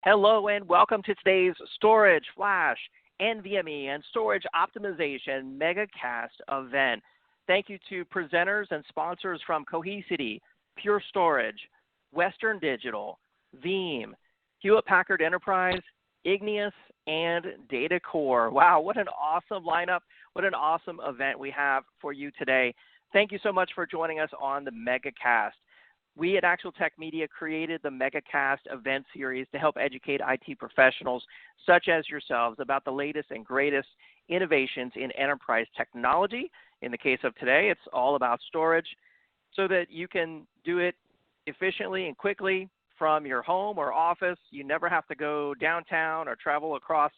Hello and welcome to today's Storage, Flash, NVMe, and Storage Optimization Megacast event. Thank you to presenters and sponsors from Khaleesi, Pure Storage, Western Digital, Veeam, Hewlett-Packard Enterprise, Igneous, and DataCore. Wow, what an awesome lineup. What an awesome event we have for you today. Thank you so much for joining us on the Megacast. We at ActualTech Media created the Megacast event series to help educate IT professionals such as yourselves about the latest and greatest innovations in enterprise technology. In the case of today, it's all about storage so that you can do it efficiently and quickly from your home or office. You never have to go downtown or travel across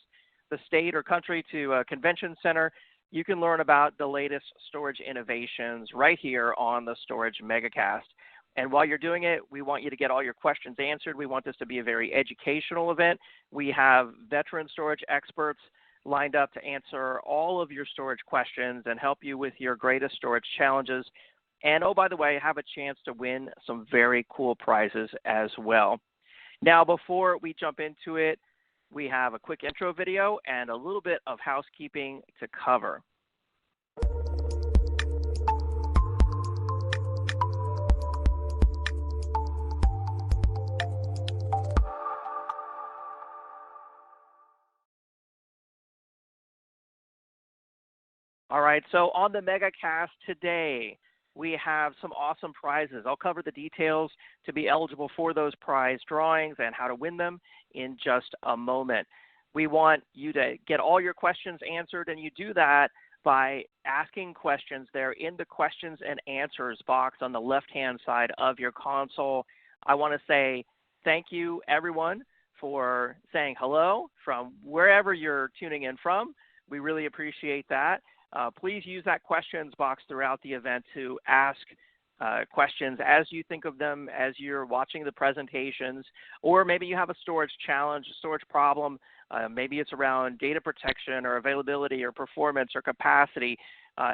the state or country to a convention center. You can learn about the latest storage innovations right here on the Storage Megacast. And while you're doing it, we want you to get all your questions answered. We want this to be a very educational event. We have veteran storage experts lined up to answer all of your storage questions and help you with your greatest storage challenges. And oh, by the way, have a chance to win some very cool prizes as well. Now, before we jump into it, we have a quick intro video and a little bit of housekeeping to cover. All right, so on the Megacast today, we have some awesome prizes. I'll cover the details to be eligible for those prize drawings and how to win them in just a moment. We want you to get all your questions answered, and you do that by asking questions there in the questions and answers box on the left-hand side of your console. I want to say thank you, everyone, for saying hello from wherever you're tuning in from. We really appreciate that. Please use that questions box throughout the event to ask questions as you think of them as you're watching the presentations, or maybe you have a storage challenge, a storage problem. Maybe it's around data protection or availability or performance or capacity.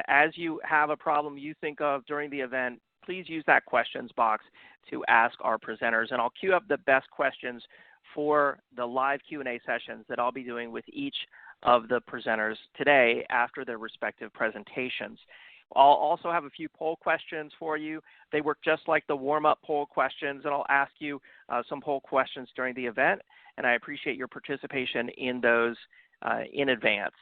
As you have a problem you think of during the event, please use that questions box to ask our presenters. And I'll queue up the best questions for the live Q&A sessions that I'll be doing with each of the presenters today after their respective presentations. I'll also have a few poll questions for you. They work just like the warm-up poll questions, and I'll ask you some poll questions during the event, and I appreciate your participation in those in advance.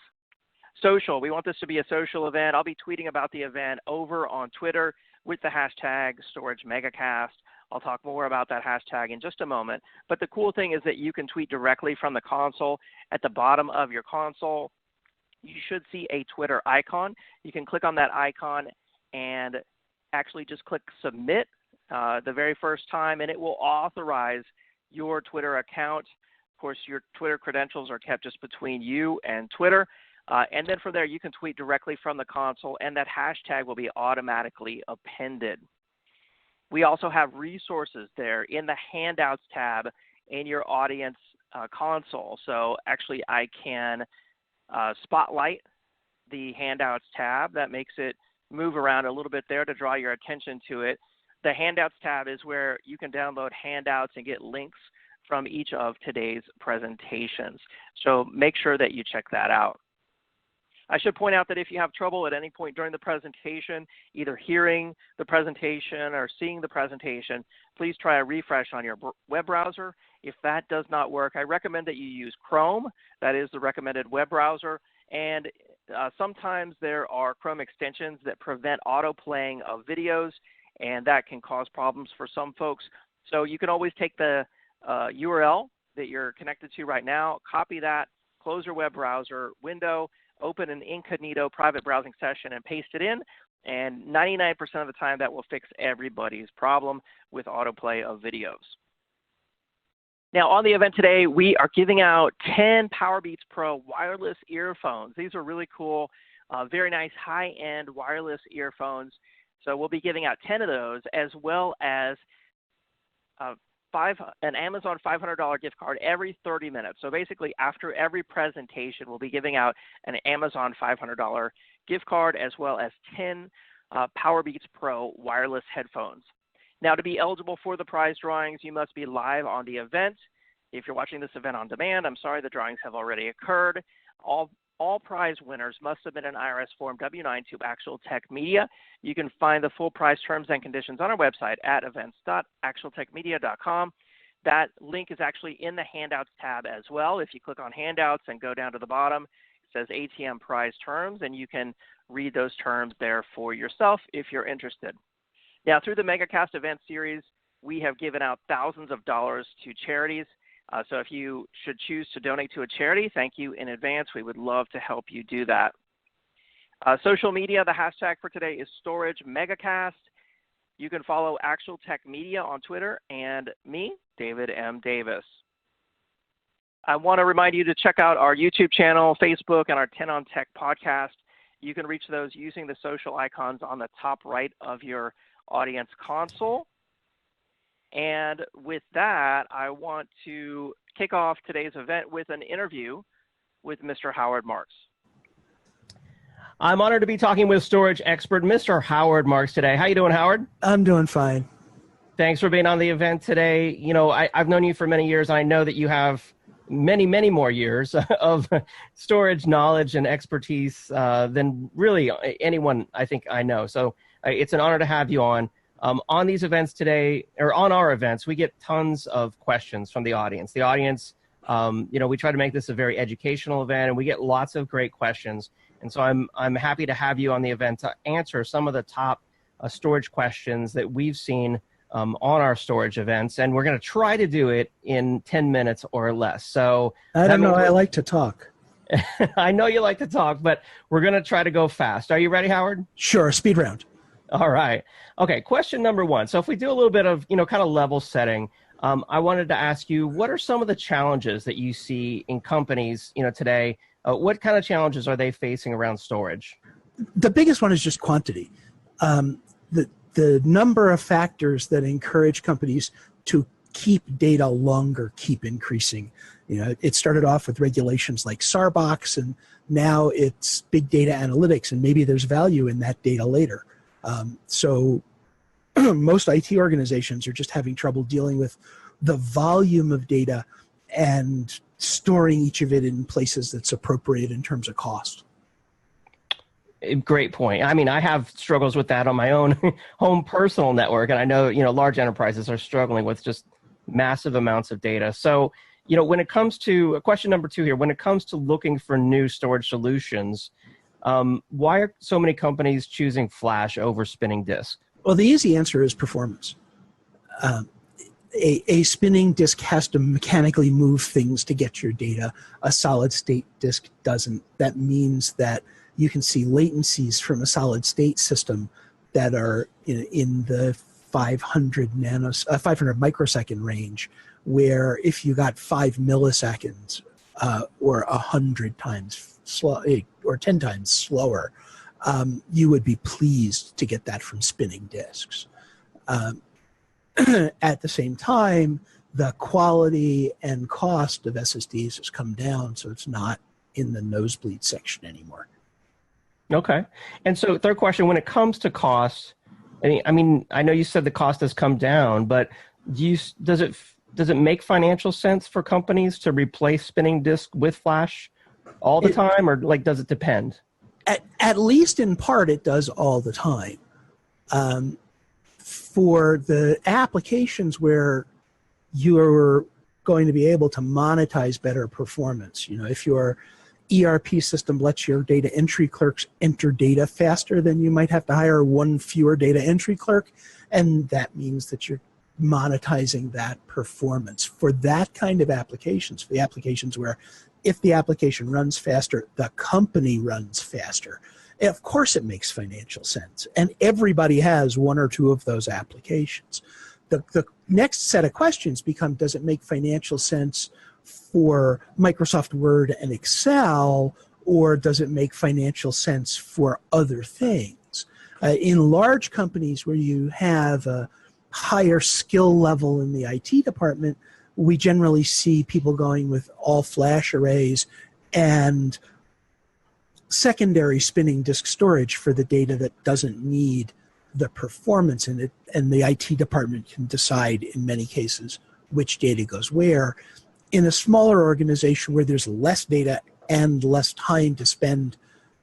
Social, we want this to be a social event. I'll be tweeting about the event over on Twitter with the hashtag StorageMegacast. I'll talk more about that hashtag in just a moment. But the cool thing is that you can tweet directly from the console. At the bottom of your console, you should see a Twitter icon. You can click on that icon and actually just click submit the very first time, and it will authorize your Twitter account. Of course, your Twitter credentials are kept just between you and Twitter. And then from there, you can tweet directly from the console, and that hashtag will be automatically appended. We also have resources there in the Handouts tab in your audience console. So actually, I can spotlight the Handouts tab. That makes it move around a little bit there to draw your attention to it. The Handouts tab is where you can download handouts and get links from each of today's presentations. So make sure that you check that out. I should point out that if you have trouble at any point during the presentation, either hearing the presentation or seeing the presentation, please try a refresh on your web browser. If that does not work, I recommend that you use Chrome. That is the recommended web browser. And sometimes there are Chrome extensions that prevent auto-playing of videos, and that can cause problems for some folks. So you can always take the URL that you're connected to right now, copy that, close your web browser window, open an incognito private browsing session and paste it in, and 99% of the time that will fix everybody's problem with autoplay of videos. Now on the event today, we are giving out 10 PowerBeats Pro wireless earphones. These are really cool, very nice high-end wireless earphones. So we'll be giving out 10 of those, as well as an Amazon $500 gift card every 30 minutes. So basically, after every presentation, we'll be giving out an Amazon $500 gift card, as well as 10 PowerBeats Pro wireless headphones. Now, to be eligible for the prize drawings, you must be live on the event If you're watching this event on demand, I'm sorry, the drawings have already occurred. All prize winners must submit an IRS Form W-9 to ActualTech Media. You can find the full prize terms and conditions on our website at events.actualtechmedia.com. That link is actually in the Handouts tab as well. If you click on Handouts and go down to the bottom, it says ATM prize terms, and you can read those terms there for yourself if you're interested. Now, through the Megacast event series, we have given out thousands of dollars to charities. So if you should choose to donate to a charity, thank you in advance. We would love to help you do that. Social media, the hashtag for today is Storage Megacast. You can follow ActualTech Media on Twitter and me, David M. Davis. I want to remind you to check out our YouTube channel, Facebook, and our 10 on Tech podcast. You can reach those using the social icons on the top right of your audience console. And with that, I want to kick off today's event with an interview with Mr. Howard Marks. I'm honored to be talking with storage expert Mr. Howard Marks today. How you doing, Howard? I'm doing fine. Thanks for being on the event today. You know, I've known you for many years, and I know that you have many, many more years of storage knowledge and expertise than really anyone I think I know. So it's an honor to have you on. On these events today, or on our events, we get tons of questions from the audience. The audience, you know, we try to make this a very educational event, and we get lots of great questions. And so I'm happy to have you on the event to answer some of the top storage questions that we've seen on our storage events. And we're going to try to do it in 10 minutes or less. So I don't know. I like to talk. I know you like to talk, but we're going to try to go fast. Are you ready, Howard? Sure. Speed round. All right. Okay, question number one. So if we do a little bit of, you know, kind of level setting, I wanted to ask you, what are some of the challenges that you see in companies, you know, today? What kind of challenges are they facing around storage? The biggest one is just quantity. The number of factors that encourage companies to keep data longer keep increasing. You know, it started off with regulations like SARbox, and now it's big data analytics, and maybe there's value in that data later. So most IT organizations are just having trouble dealing with the volume of data and storing each of it in places that's appropriate in terms of cost. Great point. I mean, I have struggles with that on my own home personal network, and I know, you know, large enterprises are struggling with just massive amounts of data. So, you know, when it comes to question number two here, when it comes to looking for new storage solutions, why are so many companies choosing flash over spinning disk? Well, the easy answer is performance. A spinning disk has to mechanically move things to get your data. A solid state disk doesn't. That means that you can see latencies from a solid state system that are in the 500 microsecond range, where if you got 5 milliseconds or 100 times slow, or 10 times slower, you would be pleased to get that from spinning disks. At the same time, the quality and cost of SSDs has come down, so it's not in the nosebleed section anymore. Okay. And so third question, when it comes to cost, I mean, I know you said the cost has come down, but does it make financial sense for companies to replace spinning disk with flash all the time, or like does it depend? At least in part, it does all the time. For the applications where you're going to be able to monetize better performance, you know, if your ERP system lets your data entry clerks enter data faster, then you might have to hire one fewer data entry clerk, and that means that you're monetizing that performance. For that kind of applications, for the applications where if the application runs faster, the company runs faster, of course it makes financial sense. And everybody has one or two of those applications. The next set of questions become, does it make financial sense for Microsoft Word and Excel, or does it make financial sense for other things? In large companies where you have a higher skill level in the IT department, we generally see people going with all flash arrays and secondary spinning disk storage for the data that doesn't need the performance in it, and the IT department can decide in many cases which data goes where. in a smaller organization where there's less data and less time to spend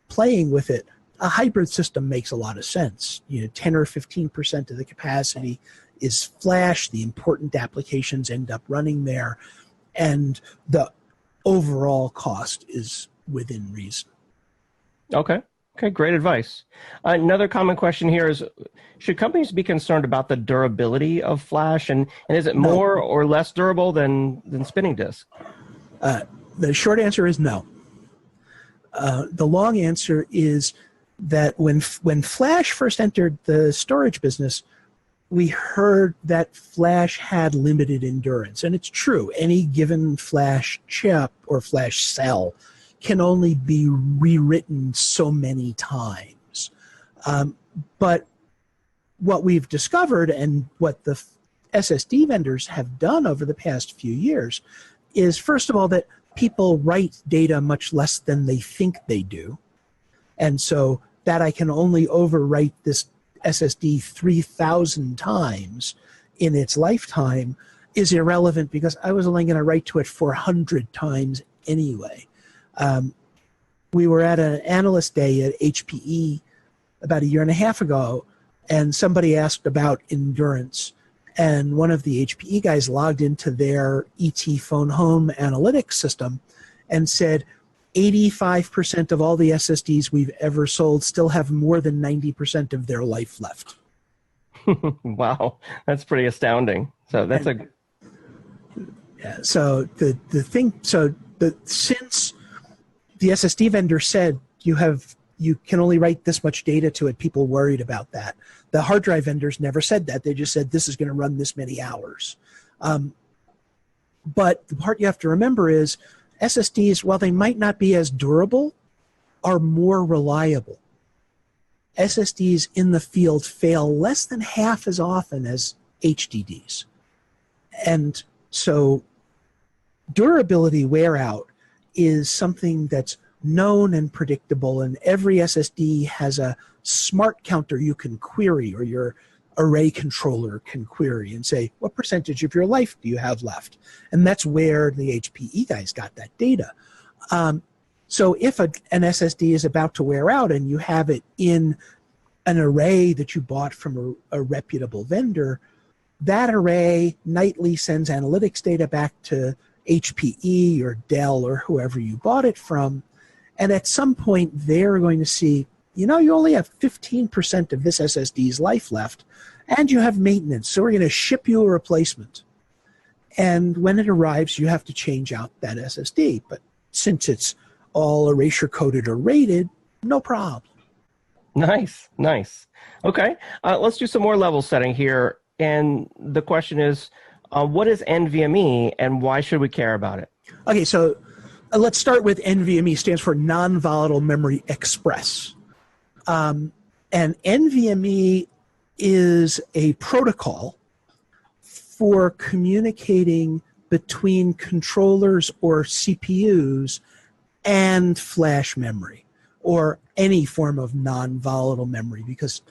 playing with it, a hybrid system makes a lot of sense. 10 or 15% of the capacity is flash. The important applications end up running there, and the overall cost is within reason. Okay, great advice. Another common question here is, should companies be concerned about the durability of flash, and is it more or less durable than spinning disk? The short answer is no. The long answer is that when flash first entered the storage business, we heard that flash had limited endurance. And it's true. Any given flash chip or flash cell can only be rewritten so many times. But what we've discovered, and what the SSD vendors have done over the past few years, is, first of all, that people write data much less than they think they do. And so that I can only overwrite this SSD 3,000 times in its lifetime is irrelevant, because I was only going to write to it 400 times anyway. We were at an analyst day at HPE about a year and a half ago, and somebody asked about endurance. And one of the HPE guys logged into their ET Phone Home analytics system and said, 85% of all the SSDs we've ever sold still have more than 90% of their life left. Wow, that's pretty astounding. So that's since the SSD vendor said you can only write this much data to it, people worried about that. The hard drive vendors never said that. They just said this is going to run this many hours. But the part you have to remember is SSDs, while they might not be as durable, are more reliable. SSDs in the field fail less than half as often as HDDs. And so durability wear out is something that's known and predictable, and every SSD has a smart counter you can query, or your array controller can query and say, what percentage of your life do you have left? And that's where the HPE guys got that data. So if an SSD is about to wear out and you have it in an array that you bought from a reputable vendor, that array nightly sends analytics data back to HPE or Dell or whoever you bought it from. And at some point, they're going to see, you only have 15% of this SSD's life left, and you have maintenance, so we're going to ship you a replacement. And when it arrives, you have to change out that SSD. But since it's all erasure-coded or rated, no problem. Nice. Okay, let's do some more level setting here. And the question is, what is NVMe, and why should we care about it? Okay, so let's start with NVMe. Stands for Non-Volatile Memory Express. And NVMe is a protocol for communicating between controllers or CPUs and flash memory, or any form of non-volatile memory, because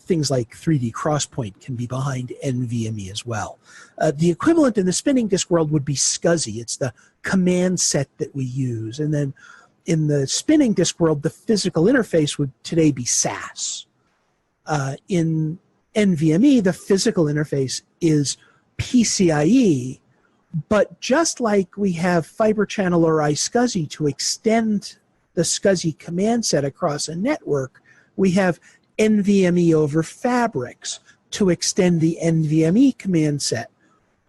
things like 3D XPoint can be behind NVMe as well. The equivalent in the spinning disk world would be SCSI. It's the command set that we use. And then in the spinning disk world, the physical interface would today be SAS. In NVMe, the physical interface is PCIe, but just like we have Fiber Channel or iSCSI to extend the SCSI command set across a network, we have NVMe over fabrics to extend the NVMe command set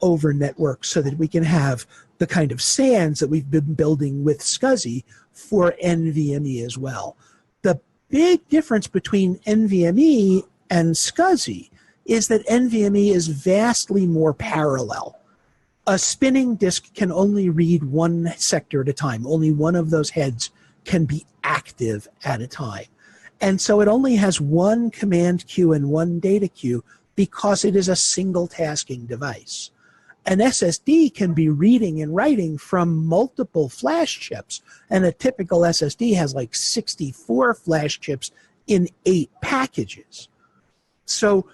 over networks, so that we can have the kind of SANs that we've been building with SCSI for NVMe as well. The big difference between NVMe and SCSI is that NVMe is vastly more parallel. A spinning disk can only read one sector at a time. Only one of those heads can be active at a time. And so it only has one command queue and one data queue, because it is a single tasking device. An SSD can be reading and writing from multiple flash chips, and a typical SSD has like 64 flash chips in 8 packages. So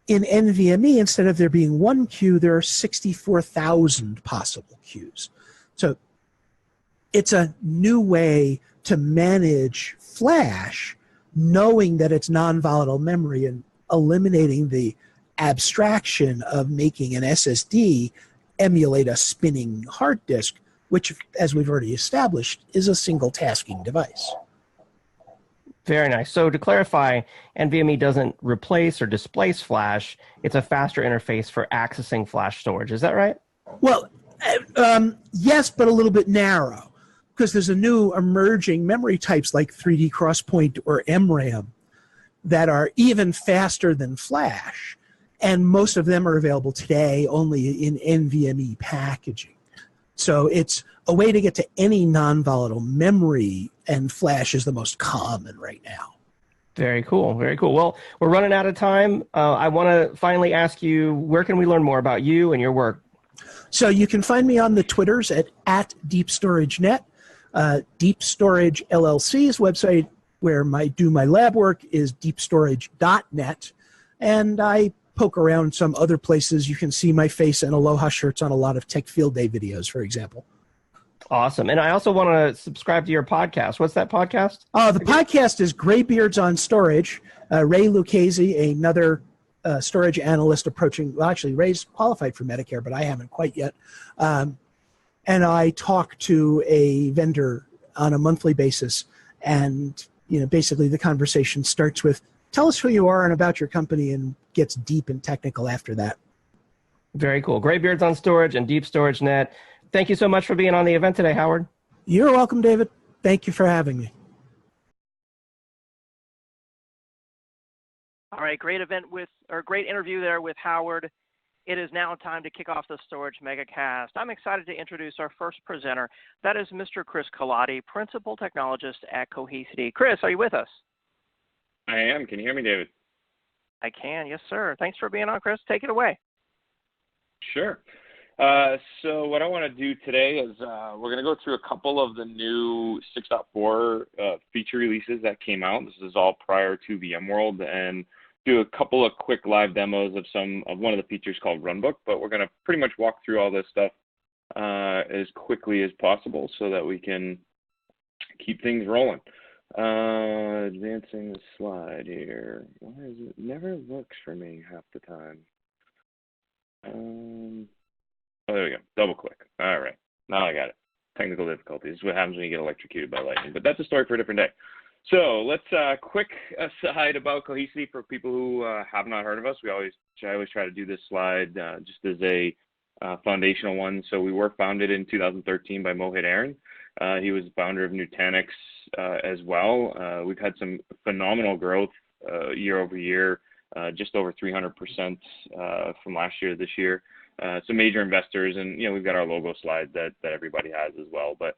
in NVMe, instead of there being one queue, there are 64,000 possible queues. So it's a new way to manage flash, knowing that it's non-volatile memory and eliminating the abstraction of making an SSD emulate a spinning hard disk, which, as we've already established, is a single tasking device. Very nice. So to clarify, NVMe doesn't replace or displace flash. It's a faster interface for accessing flash storage. Is that right? Well, yes, but a little bit narrow, because there's a new emerging memory types like 3D Crosspoint or MRAM that are even faster than flash, and most of them are available today only in NVMe packaging. So it's a way to get to any non-volatile memory, and flash is the most common right now. Very cool. Very cool. Well, we're running out of time. I want to finally ask you, where can we learn more about you and your work? So you can find me on the Twitters at DeepStorageNet. Deep Storage LLC's website, where I do my lab work, is deepstorage.net. And I poke around some other places. You can see my face and Aloha shirts on a lot of Tech Field Day videos, for example. Awesome. And I also want to subscribe to your podcast. What's that podcast? The podcast is Graybeards on Storage. Ray Lucchese, another storage analyst approaching, well, actually, Ray's qualified for Medicare, but I haven't quite yet. And I talk to a vendor on a monthly basis. And, basically the conversation starts with, tell us who you are and about your company, and gets deep and technical after that. Very cool. Graybeards on Storage and Deep Storage Net. Thank you so much for being on the event today, Howard. You're welcome, David. Thank you for having me. All right, great interview there with Howard. It is now time to kick off the Storage Megacast. I'm excited to introduce our first presenter. That is Mr. Chris Khaleesi, Principal Technologist at Khaleesi. Chris, are you with us? I am. Can you hear me, David? I can, yes, sir. Thanks for being on, Chris. Take it away. Sure. So what I want to do today is we're going to go through a couple of the new 6.4 feature releases that came out. This is all prior to VMworld, and do a couple of quick live demos of one of the features called Runbook. But we're going to pretty much walk through all this stuff as quickly as possible so that we can keep things rolling. Advancing the slide here. Why is it never works for me half the time? Oh, there we go. Double click. All right. Now I got it. Technical difficulties. This is what happens when you get electrocuted by lightning. But that's a story for a different day. So let's quick aside about Khaleesi for people who have not heard of us. I always try to do this slide just as a foundational one. So we were founded in 2013 by Mohit Aaron. He was the founder of Nutanix as well. We've had some phenomenal growth year over year, just over 300% from last year to this year. Some major investors, and we've got our logo slide that everybody has as well. But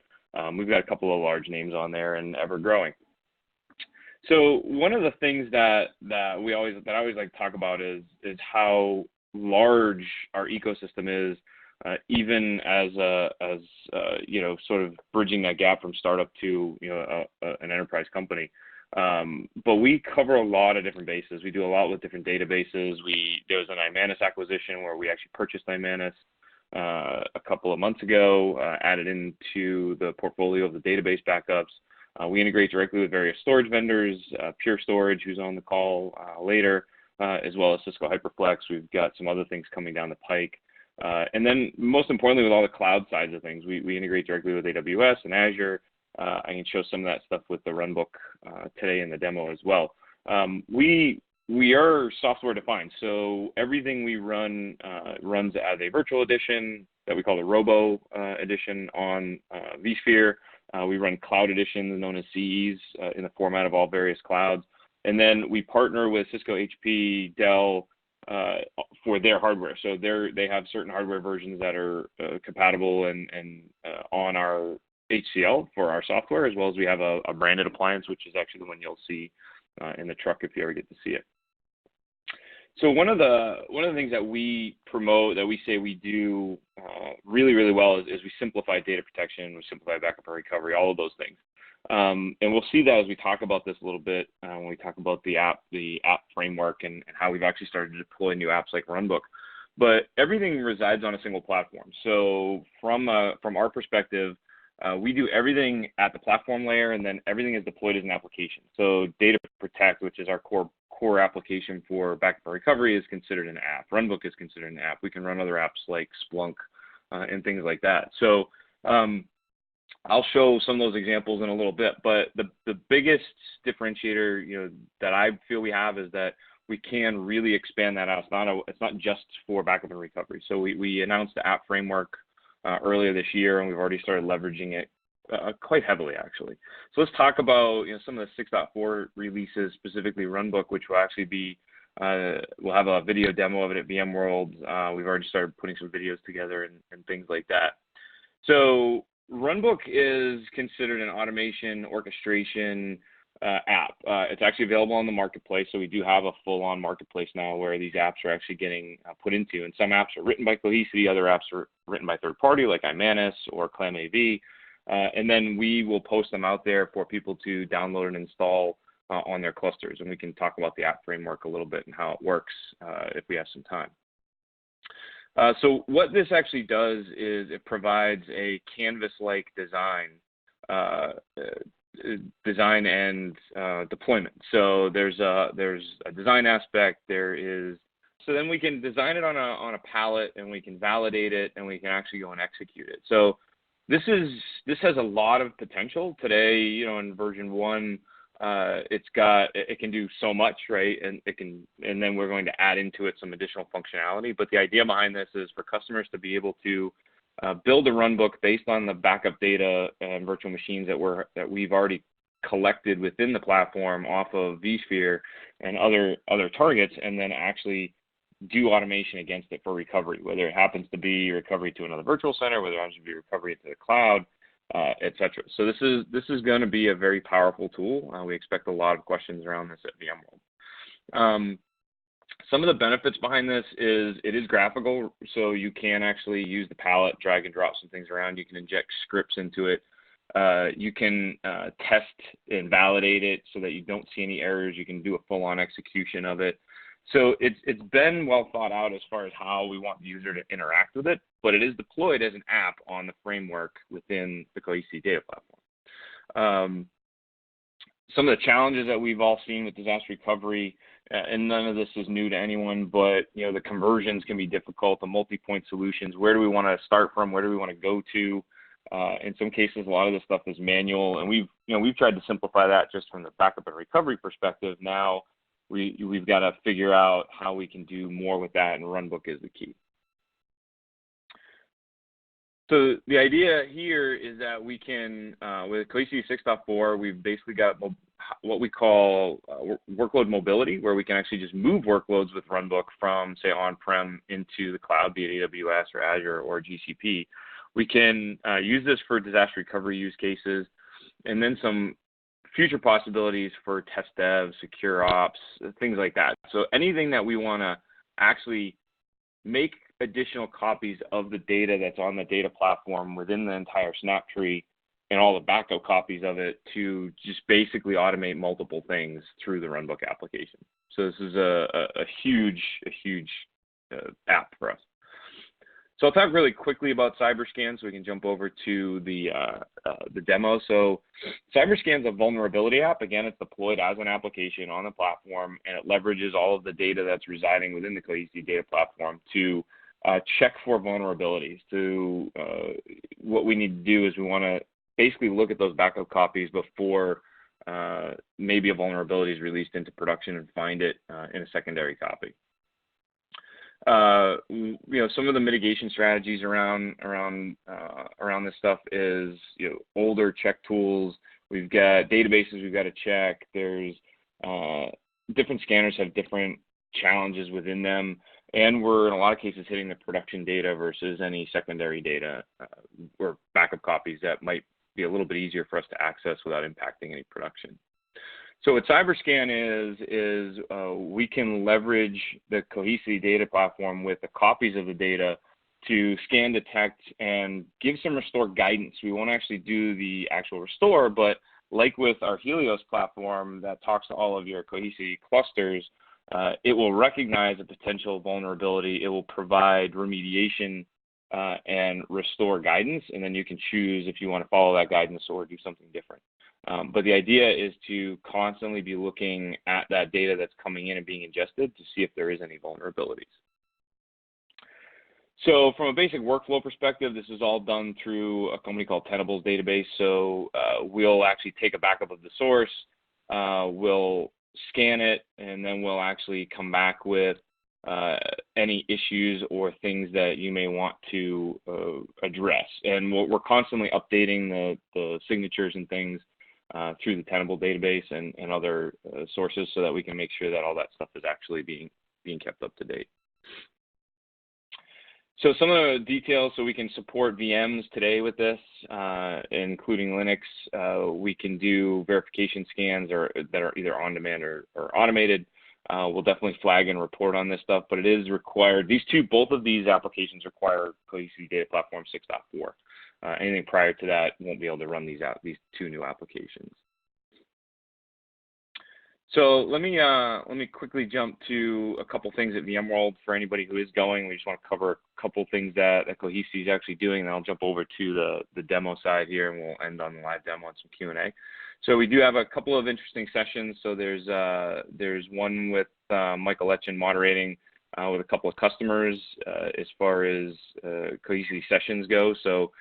we've got a couple of large names on there and ever growing. So one of the things that I always like to talk about is how large our ecosystem is, even as sort of bridging that gap from startup to an enterprise company. But we cover a lot of different bases. We do a lot with different databases. There was an Imanis acquisition where we actually purchased Imanis a couple of months ago, added into the portfolio of the database backups. We integrate directly with various storage vendors, Pure Storage, who's on the call later, as well as Cisco HyperFlex. We've got some other things coming down the pike. And then most importantly, with all the cloud sides of things, we integrate directly with AWS and Azure. I can show some of that stuff with the Runbook today in the demo as well. We are software defined, so everything we run runs as a virtual edition that we call the Robo edition on vSphere. We run cloud editions known as CEs in the format of all various clouds. And then we partner with Cisco, HP, Dell for their hardware. So they have certain hardware versions that are compatible and on our HCL for our software, as well as we have a branded appliance, which is actually the one you'll see in the truck if you ever get to see it. So one of the things that we promote, that we say we do really, really well is we simplify data protection, we simplify backup and recovery, all of those things. And we'll see that as we talk about this a little bit when we talk about the app framework and how we've actually started to deploy new apps like Runbook. but everything resides on a single platform. So from our perspective, we do everything at the platform layer, and then everything is deployed as an application. So Data Protect, which is our core application for backup and recovery, is considered an app. Runbook is considered an app. We can run other apps like Splunk and things like that. So I'll show some of those examples in a little bit, but the biggest differentiator, that I feel we have is that we can really expand that out. It's not just for backup and recovery. So we announced the app framework earlier this year, and we've already started leveraging it quite heavily, actually. So let's talk about some of the 6.4 releases, specifically Runbook, which will actually be we'll have a video demo of it at VMworld. We've already started putting some videos together and things like that. So Runbook is considered an automation orchestration app. It's actually available on the marketplace, so we do have a full-on marketplace now where these apps are actually getting put into. And some apps are written by Khaleesi, other apps are written by third party like iManus or ClamAV, and then we will post them out there for people to download and install on their clusters. And we can talk about the app framework a little bit and how it works if we have some time. So what this actually does is it provides a canvas-like design and deployment. So there's a design aspect. So then we can design it on a palette, and we can validate it, and we can actually go and execute it. So this has a lot of potential today. In version 1, it can do so much, right? And then we're going to add into it some additional functionality. But the idea behind this is for customers to be able to build a runbook based on the backup data and virtual machines that we've already collected within the platform off of vSphere and other targets, and then actually do automation against it for recovery, whether it happens to be recovery to another virtual center, whether it happens to be recovery into the cloud, etc. So this is going to be a very powerful tool. We expect a lot of questions around this at VMworld. Some of the benefits behind this is it is graphical, so you can actually use the palette, drag and drop some things around. You can inject scripts into it. You can test and validate it so that you don't see any errors. You can do a full-on execution of it. So it's been well thought out as far as how we want the user to interact with it, but it is deployed as an app on the framework within the Khaleesi data platform. Some of the challenges that we've all seen with disaster recovery, and none of this is new to anyone, but the conversions can be difficult, the multi-point solutions. Where do we want to start from? Where do we want to go to? In some cases, a lot of this stuff is manual, and we've tried to simplify that just from the backup and recovery perspective. Now we've got to figure out how we can do more with that, and Runbook is the key. So the idea here is that we can, with Khaleesi 6.4, we've basically got what we call workload mobility, where we can actually just move workloads with Runbook from, say, on-prem into the cloud, be it AWS or Azure or GCP. We can use this for disaster recovery use cases, and then some future possibilities for test dev, secure ops, things like that. So anything that we want to actually make additional copies of the data that's on the data platform within the entire snap tree and all the backup copies of it to just basically automate multiple things through the Runbook application. So this is a huge app for us. So I'll talk really quickly about CyberScan so we can jump over to the demo. So CyberScan is a vulnerability app. Again, it's deployed as an application on the platform, and it leverages all of the data that's residing within the Khaleesi data platform to check for vulnerabilities. What we need to do is we want to basically look at those backup copies before maybe a vulnerability is released into production and find it in a secondary copy. Some of the mitigation strategies around this stuff is older check tools. We've got databases we've got to check. There's different scanners have different challenges within them, and we're in a lot of cases hitting the production data versus any secondary data or backup copies that might be a little bit easier for us to access without impacting any production. So what CyberScan is we can leverage the Khaleesi data platform with the copies of the data to scan, detect, and give some restore guidance. We won't actually do the actual restore, but like with our Helios platform that talks to all of your Khaleesi clusters, it will recognize a potential vulnerability. It will provide remediation and restore guidance, and then you can choose if you want to follow that guidance or do something different. But the idea is to constantly be looking at that data that's coming in and being ingested to see if there is any vulnerabilities. So from a basic workflow perspective, this is all done through a company called Tenable's database. So we'll actually take a backup of the source, we'll scan it, and then we'll actually come back with any issues or things that you may want to address. And we're constantly updating the signatures and things through the Tenable database and other sources so that we can make sure that all that stuff is actually being kept up to date. So some of the details, so we can support VMs today with this, including Linux. We can do verification scans that are either on demand or automated. We'll definitely flag and report on this stuff, but it is required. Both of these applications require Khaleesi Data Platform 6.4. Anything prior to that won't be able to run these two new applications. So let me quickly jump to a couple things at VMworld for anybody who is going. We just want to cover a couple things that Khaleesi is actually doing, and then I'll jump over to the demo side here, and we'll end on the live demo and some Q&A. So we do have a couple of interesting sessions. So there's one with Michael Etchen moderating with a couple of customers as far as Khaleesi sessions go. So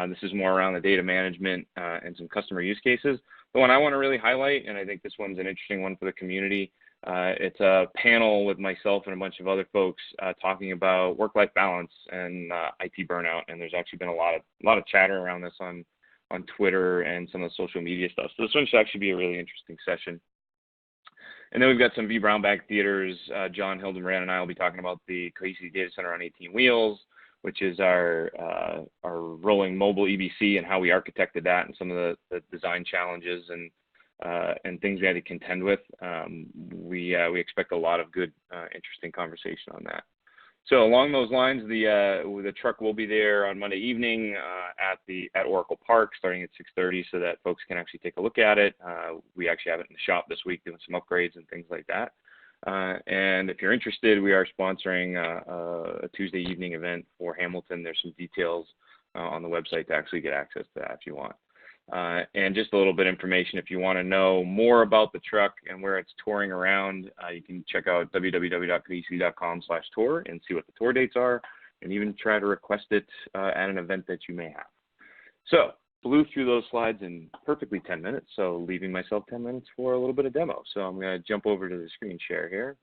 this is more around the data management and some customer use cases. The one I want to really highlight, and I think this one's an interesting one for the community, it's a panel with myself and a bunch of other folks talking about work-life balance and IT burnout. And there's actually been a lot of chatter around this on Twitter and some of the social media stuff. So this one should actually be a really interesting session. And then we've got some V. Brownback theaters. John Hildenbrand and I will be talking about the Khaleesi Data Center on 18 Wheels, which is our rolling mobile EBC and how we architected that and some of the design challenges and things we had to contend with. We expect a lot of good, interesting conversation on that. So along those lines, the truck will be there on Monday evening at Oracle Park starting at 6:30 so that folks can actually take a look at it. We actually have it in the shop this week doing some upgrades and things like that. And if you're interested, we are sponsoring a Tuesday evening event for Hamilton. There's some details on the website to actually get access to that if you want. And just a little bit of information, if you want to know more about the truck and where it's touring around, you can check out www.khaleesi.com/tour and see what the tour dates are, and even try to request it at an event that you may have. So blew through those slides in perfectly 10 minutes, so leaving myself 10 minutes for a little bit of demo. So I'm going to jump over to the screen share here.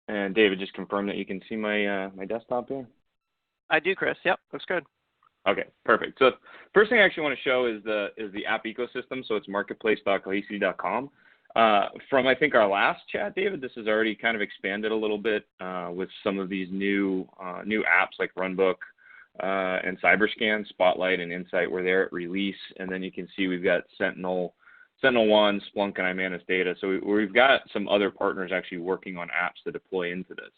And David, just confirm that you can see my my desktop here. I do, Chris. Yep, looks good. Okay, perfect. So first thing I actually want to show is the app ecosystem. So it's marketplace.khaleesi.com. From I think our last chat, David, this has already kind of expanded a little bit with some of these new apps like Runbook and CyberScan, Spotlight, and Insight were there at release. And then you can see we've got SentinelOne, Splunk, and Imanus Data. So we've got some other partners actually working on apps to deploy into this.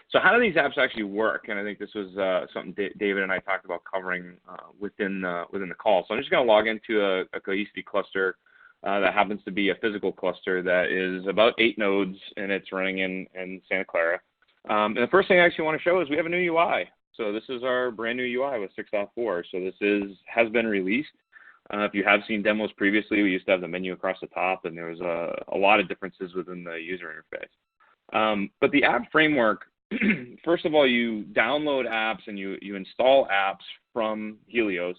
So how do these apps actually work? And I think this was something David and I talked about covering within the call. So I'm just going to log into a Khaleesi cluster that happens to be a physical cluster that is about 8 nodes, and it's running in Santa Clara. And the first thing I actually want to show is we have a new UI. So this is our brand new UI with 6.4. So this has been released. If you have seen demos previously, we used to have the menu across the top, and there was a lot of differences within the user interface. But the app framework, first of all, you download apps and you install apps from Helios.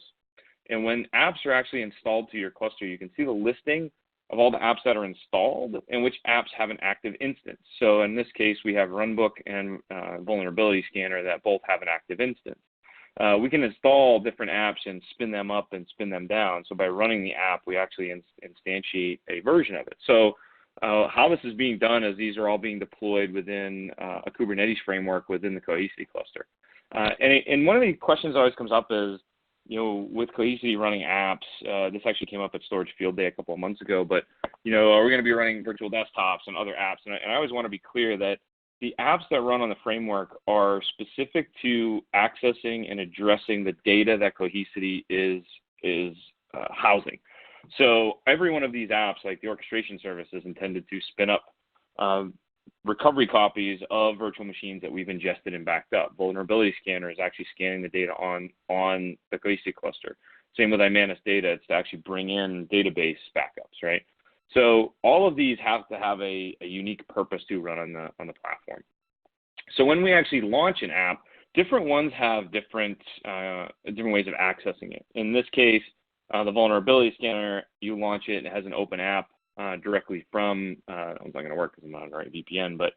And when apps are actually installed to your cluster, you can see the listing of all the apps that are installed and which apps have an active instance. So in this case, we have Runbook and Vulnerability Scanner that both have an active instance. We can install different apps and spin them up and spin them down. So by running the app, we actually instantiate a version of it. So how this is being done is these are all being deployed within a Kubernetes framework within the Khaleesi cluster. And one of the questions that always comes up is, with Khaleesi running apps, this actually came up at Storage Field Day a couple of months ago, but, are we going to be running virtual desktops and other apps? And I always want to be clear that the apps that run on the framework are specific to accessing and addressing the data that Khaleesi is housing. So every one of these apps, like the orchestration service, is intended to spin up recovery copies of virtual machines that we've ingested and backed up. Vulnerability Scanner is actually scanning the data on the Khaleesi cluster. Same with iManus Data, it's to actually bring in database backups, right? So all of these have to have a unique purpose to run on the platform. So when we actually launch an app, different ones have different ways of accessing it. In this case, the vulnerability scanner, you launch it, it has an open app directly from, it's not going to work because I'm not on the right VPN, but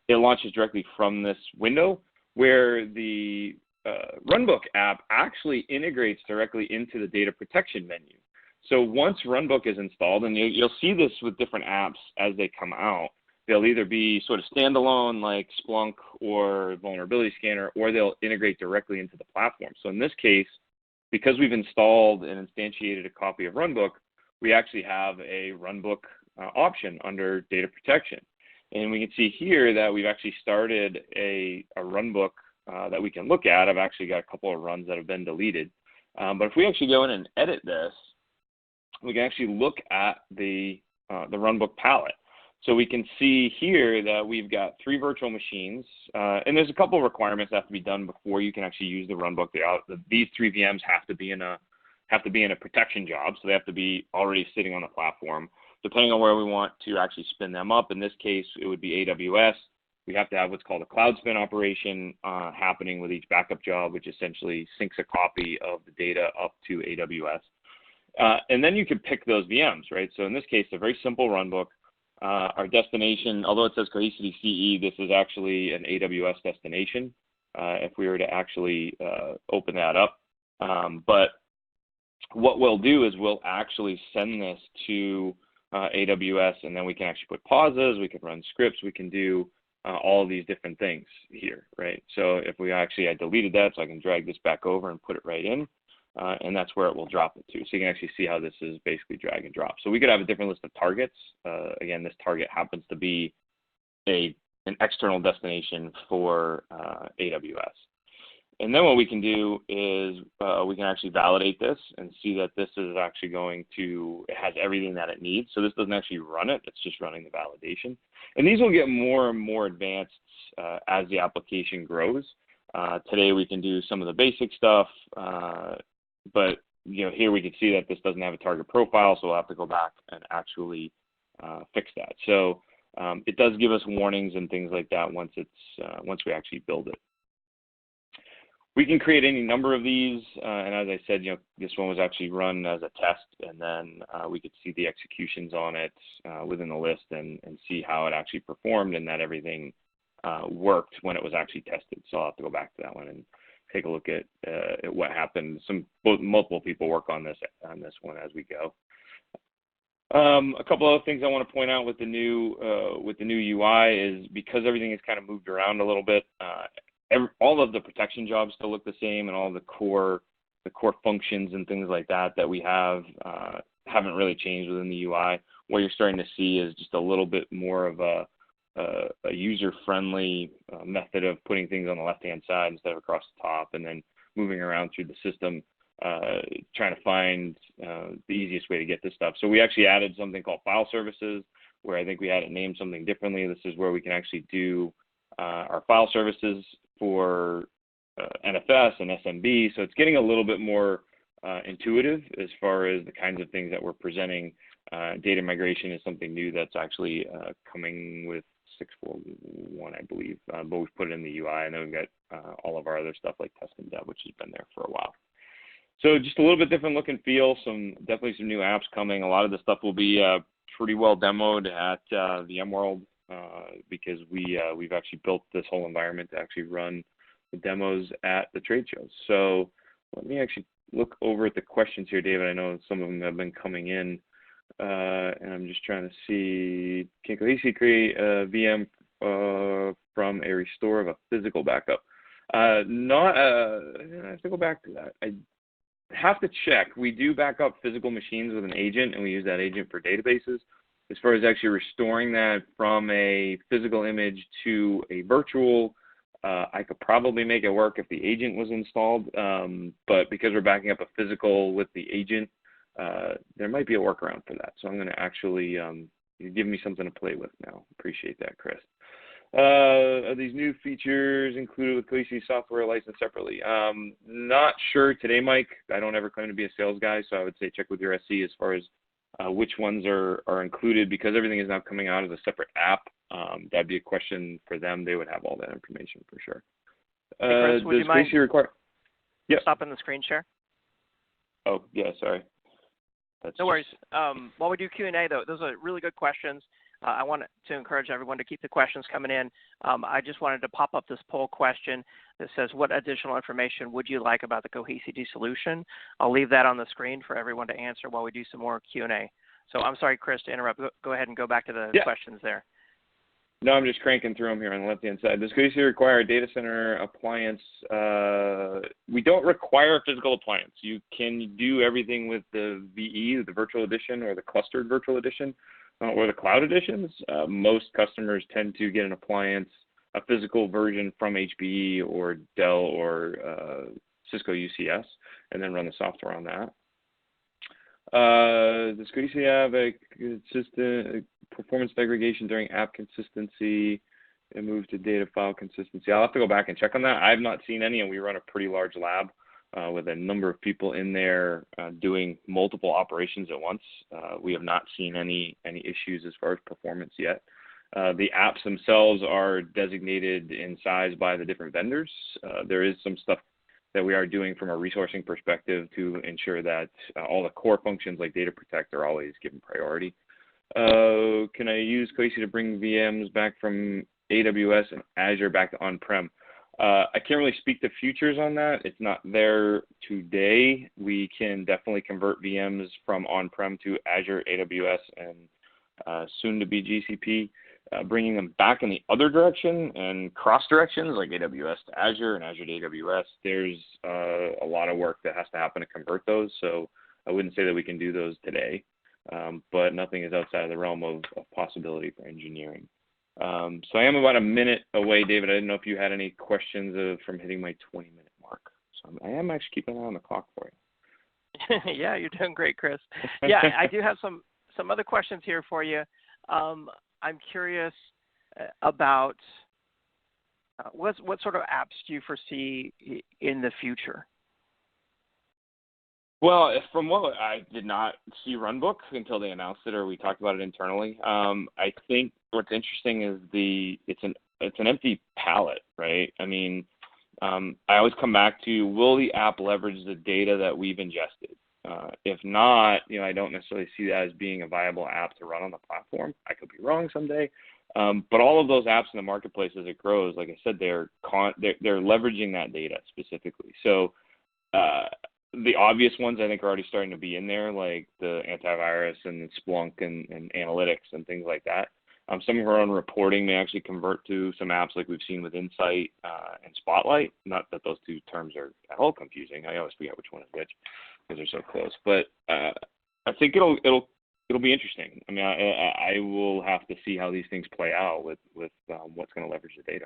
it launches directly from this window where the Runbook app actually integrates directly into the data protection menu. So once Runbook is installed, and you'll see this with different apps as they come out, they'll either be sort of standalone like Splunk or Vulnerability Scanner, or they'll integrate directly into the platform. So in this case, because we've installed and instantiated a copy of Runbook, we actually have a Runbook option under data protection. And we can see here that we've actually started a Runbook that we can look at. I've actually got a couple of runs that have been deleted. But if we actually go in and edit this, we can actually look at the Runbook palette. So we can see here that we've got 3 virtual machines, and there's a couple of requirements that have to be done before you can actually use the Runbook. These 3 VMs have to be in a protection job, so they have to be already sitting on the platform. Depending on where we want to actually spin them up, in this case, it would be AWS. We have to have what's called a cloud spin operation happening with each backup job, which essentially syncs a copy of the data up to AWS. And then you can pick those VMs, right? So in this case, a very simple Runbook. Our destination, although it says Khaleesi CE, this is actually an AWS destination if we were to actually open that up. But what we'll do is we'll actually send this to AWS, and then we can actually put pauses, we can run scripts, we can do all of these different things here, right? So if we actually, I deleted that, so I can drag this back over and put it right in. And that's where it will drop it to. So you can actually see how this is basically drag and drop. So we could have a different list of targets. Again, this target happens to be an external destination for AWS. And then what we can do is we can actually validate this and see that this is actually it has everything that it needs. So this doesn't actually run it, it's just running the validation. And these will get more and more advanced as the application grows. Today we can do some of the basic stuff, but here we can see that this doesn't have a target profile, so we'll have to go back and actually fix that. So it does give us warnings and things like that once we actually build it. We can create any number of these, and as I said, this one was actually run as a test, and then we could see the executions on it within the list and see how it actually performed and that everything worked when it was actually tested. So I'll have to go back to that one and take a look at what happened. Multiple people work on this one as we go. A couple other things I want to point out with the new UI is because everything is kind of moved around a little bit. All of the protection jobs still look the same, and all the core functions and things like that we have haven't really changed within the UI. What you're starting to see is just a little bit more of a user-friendly method of putting things on the left-hand side instead of across the top, and then moving around through the system, trying to find the easiest way to get this stuff. So we actually added something called file services, where I think we had it named something differently. This is where we can actually do our file services for NFS and SMB. So it's getting a little bit more intuitive as far as the kinds of things that we're presenting. Data migration is something new that's actually coming with 6.4.1, I believe, but we've put it in the UI, and then we've got all of our other stuff like test and dev, which has been there for a while. So just a little bit different look and feel, definitely some new apps coming. A lot of the stuff will be pretty well demoed at VMworld because we've actually built this whole environment to actually run the demos at the trade shows. So let me actually look over at the questions here, David. I know some of them have been coming in. And I'm just trying to see, can Khaleesi create a VM from a restore of a physical backup? I have to go back to that. I have to check. We do back up physical machines with an agent, and we use that agent for databases. As far as actually restoring that from a physical image to a virtual, I could probably make it work if the agent was installed, but because we're backing up a physical with the agent, there might be a workaround for that. So I'm going to actually give me something to play with now. Appreciate that, Chris. Are these new features included with Khaleesi software licensed separately? Not sure today, Mike. I don't ever claim to be a sales guy, so I would say check with your SC as far as which ones are included, because everything is now coming out as a separate app. That'd be a question for them. They would have all that information for sure. Hey Chris, would you mind stopping the screen share? Oh, yeah, sorry. No worries. While we do Q&A, though, those are really good questions. I want to encourage everyone to keep the questions coming in. I just wanted to pop up this poll question that says, what additional information would you like about the Khaleesi solution? I'll leave that on the screen for everyone to answer while we do some more Q&A. So I'm sorry, Chris, to interrupt. Go ahead and go back to the questions there. No, I'm just cranking through them here on the left-hand side. Does Khaleesi require a data center appliance? We don't require a physical appliance. You can do everything with the VE, the virtual edition, or the clustered virtual edition, or the cloud editions. Most customers tend to get an appliance, a physical version from HPE or Dell or Cisco UCS, and then run the software on that. Does Khaleesi have a consistent performance degradation during app consistency and move to data file consistency? I'll have to go back and check on that. I've not seen any, and we run a pretty large lab with a number of people in there doing multiple operations at once. We have not seen any issues as far as performance yet. The apps themselves are designated in size by the different vendors. There is some stuff that we are doing from a resourcing perspective to ensure that all the core functions like data protect are always given priority. Can I use Khaleesi to bring VMs back from AWS and Azure back to on-prem? I can't really speak to futures on that. It's not there today. We can definitely convert VMs from on-prem to Azure, AWS, and soon to be GCP. Bringing them back in the other direction and cross directions like AWS to Azure and Azure to AWS, there's a lot of work that has to happen to convert those. So I wouldn't say that we can do those today, but nothing is outside of the realm of possibility for engineering. So I am about a minute away, David. I didn't know if you had any questions from hitting my 20-minute mark. So I am actually keeping an eye on the clock for you. Yeah, you're doing great, Chris. Yeah, I do have some other questions here for you. I'm curious about what sort of apps do you foresee in the future? Well, from what I did not see Runbook until they announced it or we talked about it internally. I think what's interesting is it's an empty palette, right? I mean, I always come back to, will the app leverage the data that we've ingested? If not, I don't necessarily see that as being a viable app to run on the platform. I could be wrong someday. But all of those apps in the marketplace as it grows, like I said, they're leveraging that data specifically. So the obvious ones I think are already starting to be in there, like the antivirus and Splunk and analytics and things like that. Some of our own reporting may actually convert to some apps like we've seen with Insight and Spotlight. Not that those two terms are at all confusing. I always forget which one is which because they're so close. But I think it'll be interesting. I mean, I will have to see how these things play out with what's going to leverage the data.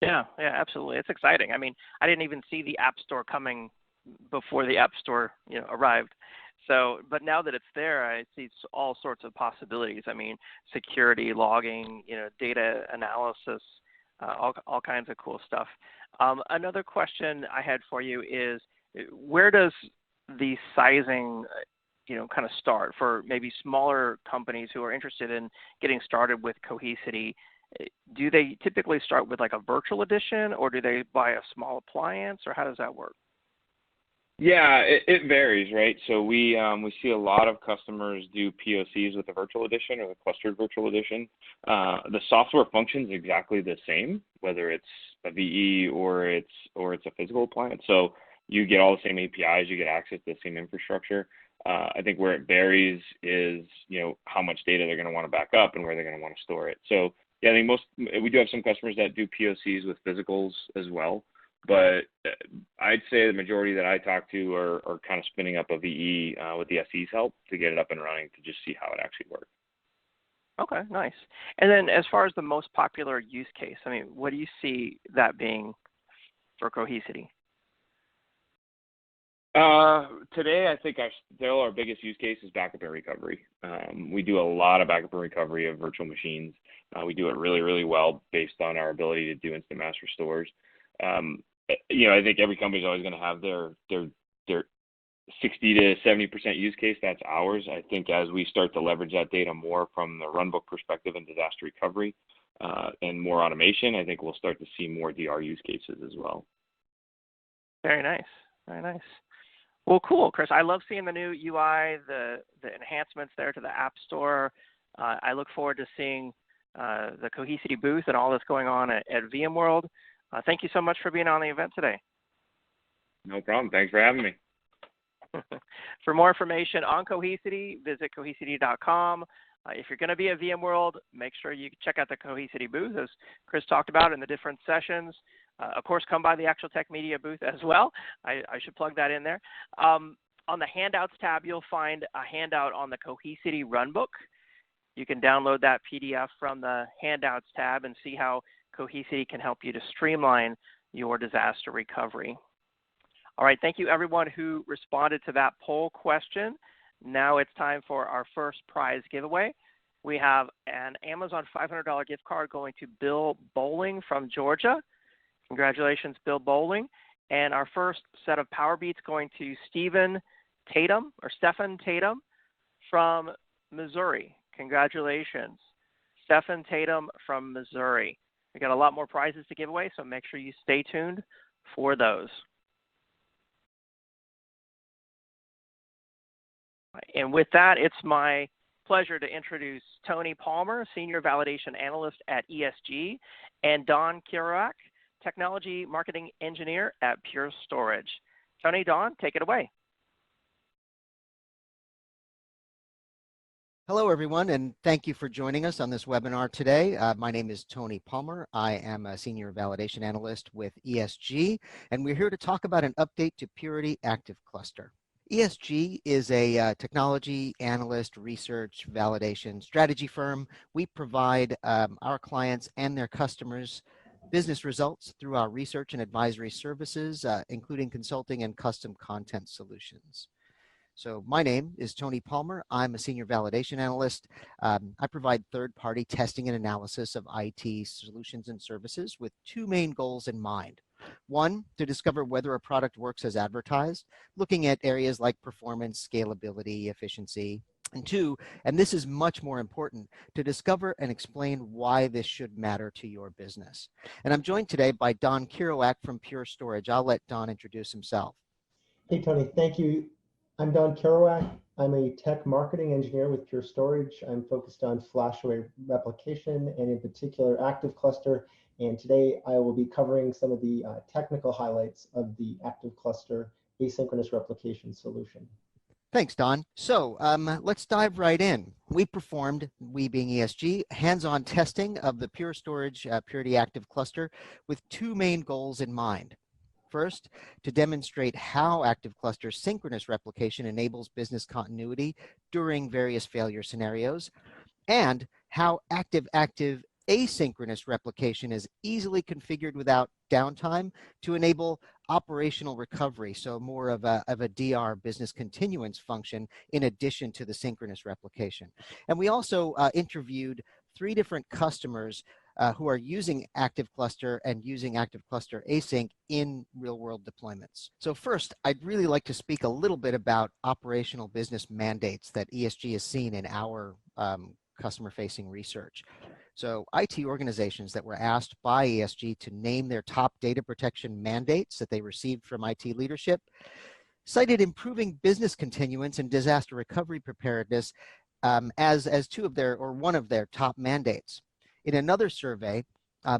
Yeah, absolutely. It's exciting. I mean, I didn't even see the App Store coming before the App Store, arrived. So, but now that it's there, I see all sorts of possibilities. I mean, security, logging, data analysis, all kinds of cool stuff. Another question I had for you is, where does the sizing, kind of start for maybe smaller companies who are interested in getting started with Khaleesi? Do they typically start with like a virtual edition, or do they buy a small appliance, or how does that work? Yeah, it varies, right? So we see a lot of customers do POCs with the virtual edition or the clustered virtual edition. The software functions exactly the same, whether it's a VE or it's a physical appliance. So you get all the same APIs, you get access to the same infrastructure. I think where it varies is, how much data they're going to want to back up and where they're going to want to store it. So yeah, I think we do have some customers that do POCs with physicals as well. But I'd say the majority that I talk to are kind of spinning up a VE with the SE's help to get it up and running to just see how it actually works. Okay, nice. And then as far as the most popular use case, I mean, what do you see that being for Khaleesi? today, I think still our biggest use case is backup and recovery. We do a lot of backup and recovery of virtual machines. We do it really, really well based on our ability to do instant master stores. I think every company is always going to have their 60 to 70% use case. That's ours. I think as we start to leverage that data more from the Runbook perspective and disaster recovery and more automation, I think we'll start to see more DR use cases as well. Very nice. Very nice. Well, cool, Chris. I love seeing the new UI, the enhancements there to the App Store. I look forward to seeing the Khaleesi booth and all that's going on at VMworld. Thank you so much for being on the event today. No problem. Thanks for having me. For more information on Khaleesi, visit khaleesi.com. If you're going to be at VMworld, make sure you check out the Khaleesi booth, as Chris talked about in the different sessions. Of course, come by the ActualTech Media booth as well. I should plug that in there. On the Handouts tab, you'll find a handout on the Khaleesi Runbook. You can download that PDF from the Handouts tab and see how Khaleesi can help you to streamline your disaster recovery. All right, thank you everyone who responded to that poll question. Now it's time for our first prize giveaway. We have an Amazon $500 gift card going to Bill Bowling from Georgia. Congratulations, Bill Bowling. And our first set of Power Beats going to Stephen Tatum from Missouri. Congratulations, Stephen Tatum from Missouri. We got a lot more prizes to give away, so make sure you stay tuned for those. And with that, it's my pleasure to introduce Tony Palmer, Senior Validation Analyst at ESG, and Don Kirak, Technology Marketing Engineer at Pure Storage. Tony, Don, take it away. Hello, everyone, and thank you for joining us on this webinar today. My name is Tony Palmer. I am a Senior Validation Analyst with ESG, and we're here to talk about an update to Purity Active Cluster. ESG is a technology analyst, research, validation strategy firm. We provide our clients and their customers business results through our research and advisory services, including consulting and custom content solutions. So my name is Tony Palmer. I'm a Senior Validation Analyst. I provide third-party testing and analysis of IT solutions and services with two main goals in mind. One, to discover whether a product works as advertised, looking at areas like performance, scalability, efficiency. And two, and this is much more important, to discover and explain why this should matter to your business. And I'm joined today by Don Kirak from Pure Storage. I'll let Don introduce himself. Hey, Tony, thank you. I'm Don Kirak. I'm a tech marketing engineer with Pure Storage. I'm focused on flash array replication and in particular Active Cluster. And today I will be covering some of the technical highlights of the Active Cluster asynchronous replication solution. Thanks, Don. So let's dive right in. We performed, we being ESG, hands-on testing of the Pure Storage Purity Active Cluster with two main goals in mind. First, to demonstrate how Active Cluster synchronous replication enables business continuity during various failure scenarios, and how active-active asynchronous replication is easily configured without downtime to enable operational recovery, so more of a DR, business continuance function, in addition to the synchronous replication. And we also interviewed 3 different customers who are using Active Cluster and using Active Cluster Async in real-world deployments. So first, I'd really like to speak a little bit about operational business mandates that ESG has seen in our customer-facing research. So IT organizations that were asked by ESG to name their top data protection mandates that they received from IT leadership cited improving business continuance and disaster recovery preparedness as one of their top mandates. In another survey,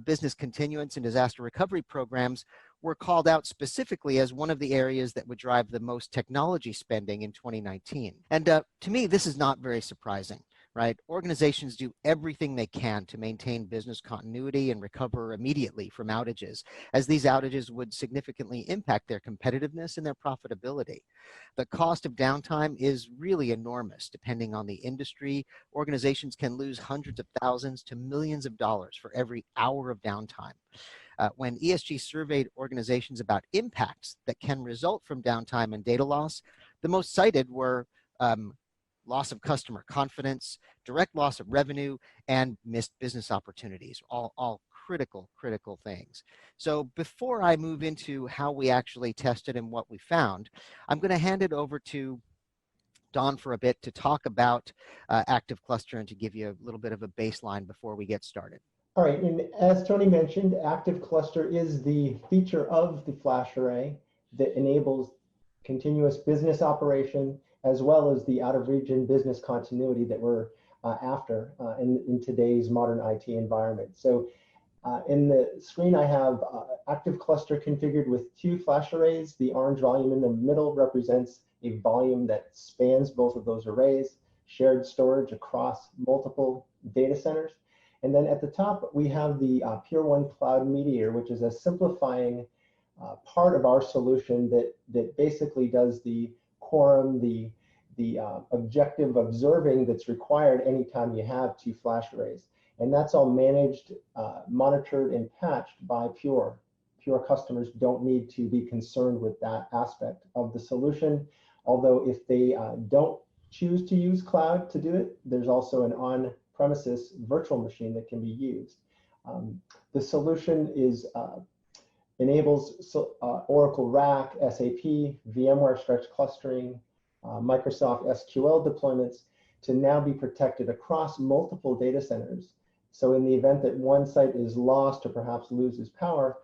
business continuance and disaster recovery programs were called out specifically as one of the areas that would drive the most technology spending in 2019. And to me, this is not very surprising, right? Organizations do everything they can to maintain business continuity and recover immediately from outages, as these outages would significantly impact their competitiveness and their profitability. The cost of downtime is really enormous. Depending on the industry, organizations can lose hundreds of thousands to millions of dollars for every hour of downtime. When ESG surveyed organizations about impacts that can result from downtime and data loss, The most cited were loss of customer confidence, direct loss of revenue, and missed business opportunities, all critical things. So before I move into how we actually tested and what we found, I'm going to hand it over to Don for a bit to talk about Active Cluster and to give you a little bit of a baseline before we get started. All right, and as Tony mentioned, Active Cluster is the feature of the flash array that enables continuous business operation as well as the out-of-region business continuity that we're after in today's modern IT environment. So in the screen, I have Active Cluster configured with 2 flash arrays. The orange volume in the middle represents a volume that spans both of those arrays, shared storage across multiple data centers. And then at the top, we have the Pure One Cloud Meteor, which is a simplifying part of our solution that basically does the quorum, the objective observing that's required anytime you have 2 flash arrays. And that's all managed, monitored, and patched by Pure. Pure customers don't need to be concerned with that aspect of the solution. Although if they don't choose to use cloud to do it, there's also an on-premises virtual machine that can be used. The solution enables Oracle RAC, SAP, VMware Stretch Clustering, Microsoft SQL deployments to now be protected across multiple data centers. So in the event that one site is lost or perhaps loses power,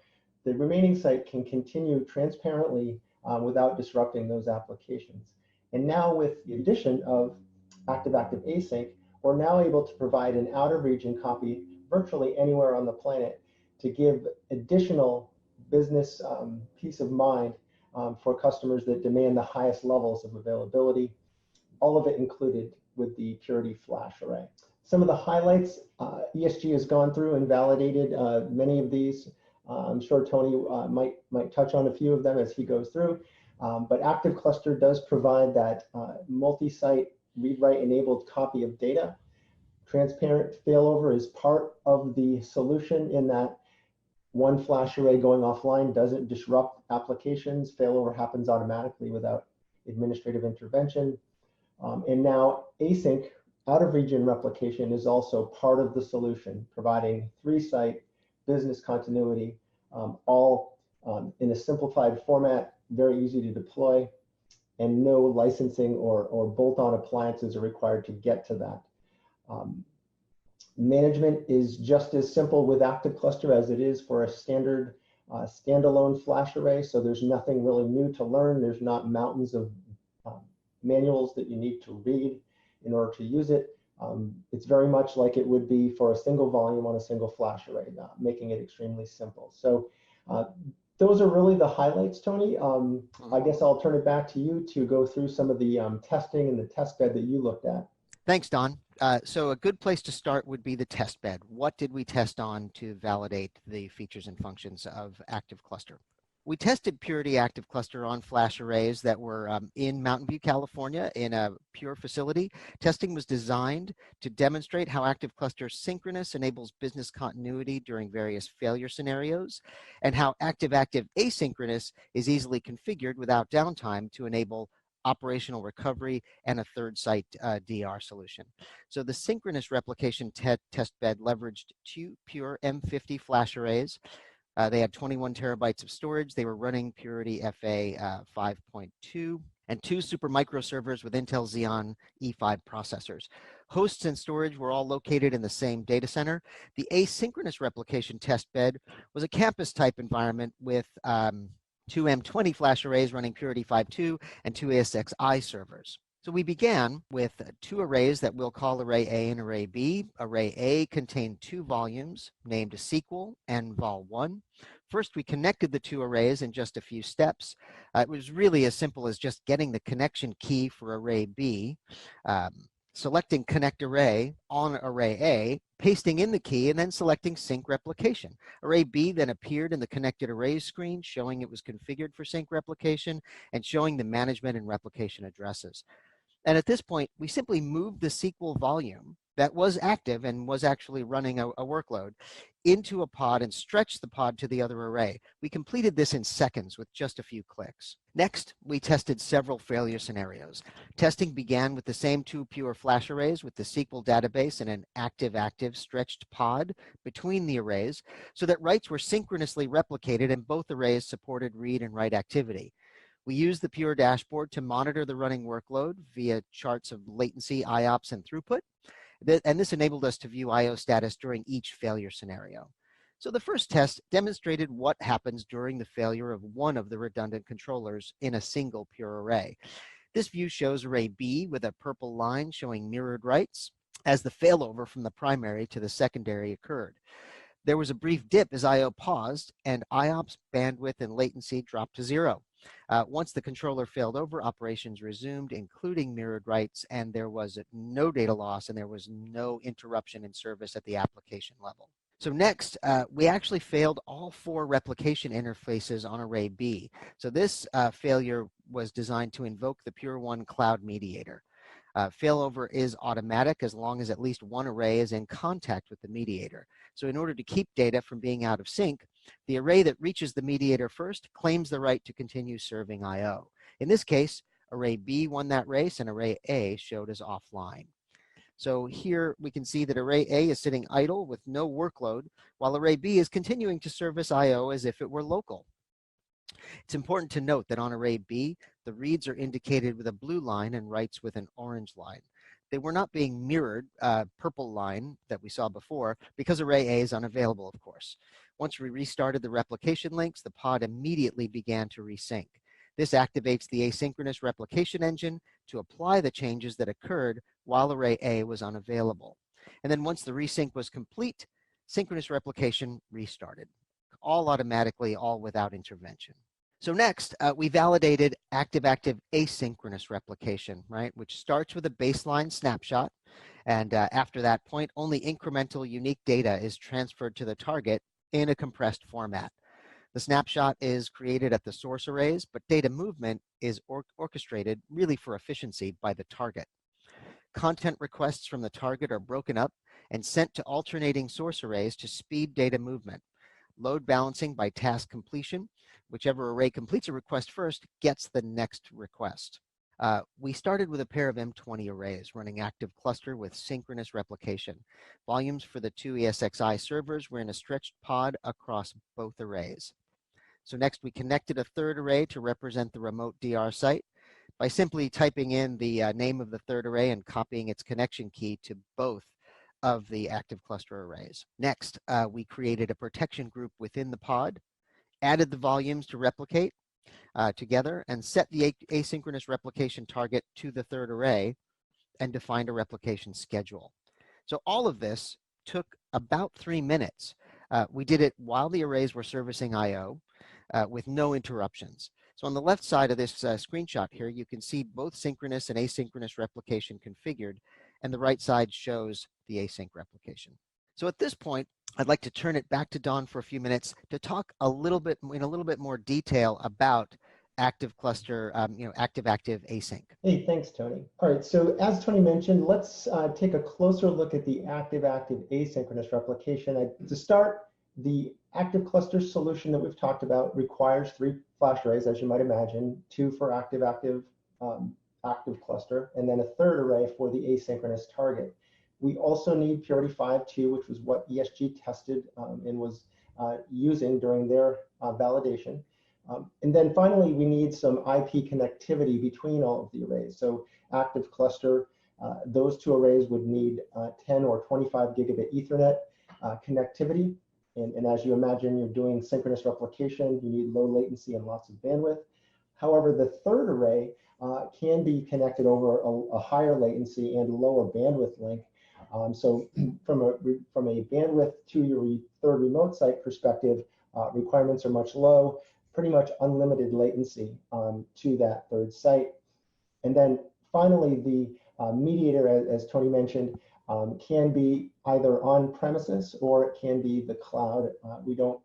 the remaining site can continue transparently without disrupting those applications. And now with the addition of active-active async, we're now able to provide an out-of-region copy virtually anywhere on the planet to give additional business peace of mind for customers that demand the highest levels of availability, all of it included with the Purity Flash Array. Some of the highlights, ESG has gone through and validated many of these. I'm sure Tony might touch on a few of them as he goes through, but Active Cluster does provide that multi-site read-write enabled copy of data. Transparent failover is part of the solution in that one flash array going offline doesn't disrupt applications. Failover happens automatically without administrative intervention. And now async, out-of-region replication, is also part of the solution, providing 3-site business continuity, all in a simplified format, very easy to deploy, and no licensing or bolt-on appliances are required to get to that. Management is just as simple with Active Cluster as it is for a standard standalone flash array, so there's nothing really new to learn. There's not mountains of manuals that you need to read in order to use it. It's very much like it would be for a single volume on a single flash array, making it extremely simple. So those are really the highlights, Tony. I guess I'll turn it back to you to go through some of the testing and the test bed that you looked at. Thanks, Don. So a good place to start would be the test bed. What did we test on to validate the features and functions of Active Cluster? We tested Purity Active Cluster on flash arrays that were in Mountain View, California, in a Pure facility. Testing was designed to demonstrate how Active Cluster synchronous enables business continuity during various failure scenarios, and how active-active asynchronous is easily configured without downtime to enable operational recovery and a 3rd-site DR solution. So the synchronous replication test bed leveraged 2 Pure M50 flash arrays. They had 21 terabytes of storage. They were running Purity FA 5.2 and 2 super micro servers with Intel Xeon E5 processors. Hosts and storage were all located in the same data center. The asynchronous replication test bed was a campus type environment with 2 M20 flash arrays running Purity 5.2 and 2 ASXi servers. So we began with 2 arrays that we'll call Array A and Array B. Array A contained 2 volumes named SQL and Vol1. First, we connected the 2 arrays in just a few steps. It was really as simple as just getting the connection key for Array B, selecting Connect Array on Array A, pasting in the key, and then selecting Sync Replication. Array B then appeared in the Connected Arrays screen, showing it was configured for sync replication and showing the management and replication addresses. And at this point, we simply moved the SQL volume that was active and was actually running a workload into a pod and stretched the pod to the other array. We completed this in seconds with just a few clicks. Next, we tested several failure scenarios. Testing began with the same two pure flash arrays with the SQL database and an active-active stretched pod between the arrays so that writes were synchronously replicated and both arrays supported read and write activity. We used the Pure dashboard to monitor the running workload via charts of latency, IOPS, and throughput. And this enabled us to view I/O status during each failure scenario. So the first test demonstrated what happens during the failure of one of the redundant controllers in a single Pure array. This view shows array B with a purple line showing mirrored writes as the failover from the primary to the secondary occurred. There was a brief dip as I/O paused, and IOPS, bandwidth, and latency dropped to 0. Once the controller failed over, operations resumed, including mirrored writes, and there was no data loss, and there was no interruption in service at the application level. So next, we actually failed all 4 replication interfaces on array B. So this failure was designed to invoke the Pure One Cloud Mediator. Failover is automatic as long as at least one array is in contact with the mediator. So in order to keep data from being out of sync, the array that reaches the mediator first claims the right to continue serving I/O. In this case, array B won that race and array A showed as offline. So here we can see that array A is sitting idle with no workload, while array B is continuing to service I/O as if it were local. It's important to note that on array B, the reads are indicated with a blue line and writes with an orange line. They were not being mirrored, purple line that we saw before, because array A is unavailable, of course. Once we restarted the replication links, the pod immediately began to resync. This activates the asynchronous replication engine to apply the changes that occurred while array A was unavailable. And then once the resync was complete, synchronous replication restarted, all automatically, all without intervention. So next, we validated active-active asynchronous replication, right, which starts with a baseline snapshot. And after that point, only incremental unique data is transferred to the target in a compressed format. The snapshot is created at the source arrays, but data movement is orchestrated really for efficiency by the target. Content requests from the target are broken up and sent to alternating source arrays to speed data movement. Load balancing by task completion. Whichever array completes a request first gets the next request. We started with a pair of M20 arrays running active cluster with synchronous replication. Volumes for the 2 ESXi servers were in a stretched pod across both arrays. So next we connected a third array to represent the remote DR site by simply typing in the name of the third array and copying its connection key to both of the active cluster arrays. Next, we created a protection group within the pod, added the volumes to replicate together, and set the asynchronous replication target to the third array, and defined a replication schedule. So all of this took about 3 minutes. We did it while the arrays were servicing I/O with no interruptions. So on the left side of this screenshot here, you can see both synchronous and asynchronous replication configured, and the right side shows the async replication. So at this point, I'd like to turn it back to Don for a few minutes to talk a little bit in a little bit more detail about active cluster, active-active async. Hey, thanks, Tony. All right, so as Tony mentioned, let's take a closer look at the active-active asynchronous replication. To start, the active cluster solution that we've talked about requires 3 flash arrays, as you might imagine, 2 for active-active active cluster, and then a third array for the asynchronous target. We also need Purity 5.2, which was what ESG tested and was using during their validation. And then finally, we need some IP connectivity between all of the arrays. So active cluster, those 2 arrays would need 10 or 25 gigabit Ethernet connectivity. And as you imagine, you're doing synchronous replication, you need low latency and lots of bandwidth. However, the third array can be connected over a higher latency and lower bandwidth link. So from a bandwidth to your third remote site perspective, requirements are much low, pretty much unlimited latency to that third site. And then finally, the mediator, as Tony mentioned, can be either on premises or it can be the cloud. We don't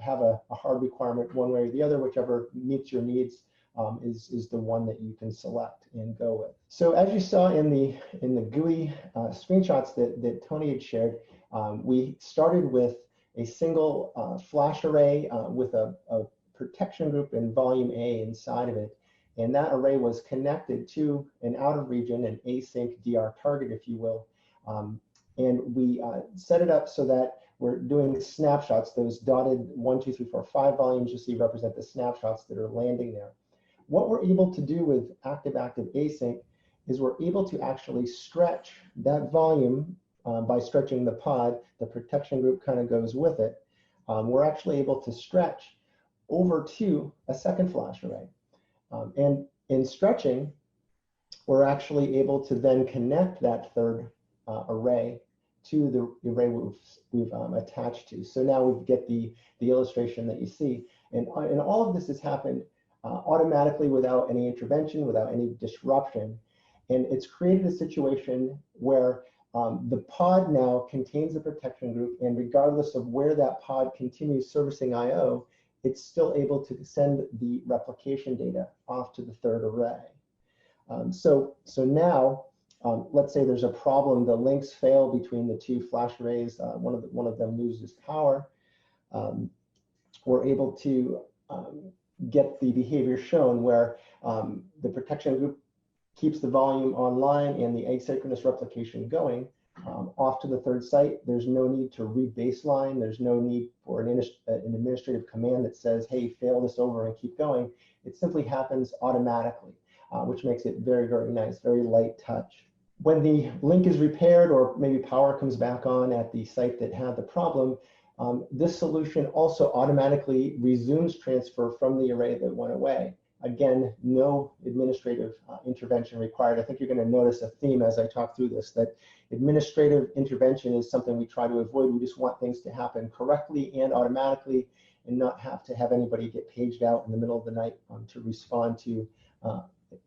have a hard requirement one way or the other, whichever meets your needs is the one that you can select and go with. So as you saw in the GUI screenshots that Tony had shared, we started with a single flash array with a protection group in volume A inside of it. And that array was connected to an out of region, an async DR target, if you will. And we set it up so that we're doing snapshots. Those dotted 1, 2, 3, 4, 5 volumes you see represent the snapshots that are landing there. What we're able to do with active-active async is we're able to actually stretch that volume by stretching the pod. The protection group kind of goes with it. We're actually able to stretch over to a second flash array. And in stretching, we're actually able to then connect that third array to the array we've attached to. So now we get the illustration that you see. And all of this has happened automatically without any intervention, without any disruption. And it's created a situation where the pod now contains a protection group, and regardless of where that pod continues servicing I/O, it's still able to send the replication data off to the third array. So now, let's say there's a problem, the links fail between the two flash arrays, one of them loses power. We're able to get the behavior shown where the protection group keeps the volume online and the asynchronous replication going off to the third site. There's no need to re-baseline. There's no need for an administrative command that says, hey, fail this over and keep going. It simply happens automatically, which makes it very, very nice, very light touch. When the link is repaired or maybe power comes back on at the site that had the problem, this solution also automatically resumes transfer from the array that went away. Again, no administrative intervention required. I think you're going to notice a theme as I talk through this, that administrative intervention is something we try to avoid. We just want things to happen correctly and automatically and not have to have anybody get paged out in the middle of the night to respond to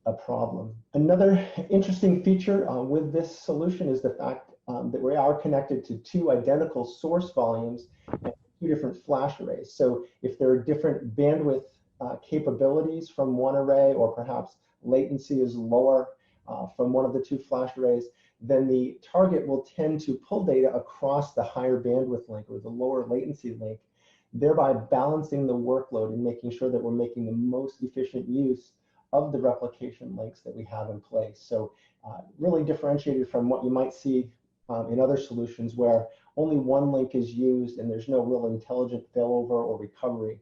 a problem. Another interesting feature with this solution is the fact that we are connected to two identical source volumes and two different flash arrays. So if there are different bandwidth capabilities from one array, or perhaps latency is lower from one of the two flash arrays, then the target will tend to pull data across the higher bandwidth link or the lower latency link, thereby balancing the workload and making sure that we're making the most efficient use of the replication links that we have in place. So really differentiated from what you might see in other solutions where only one link is used and there's no real intelligent failover or recovery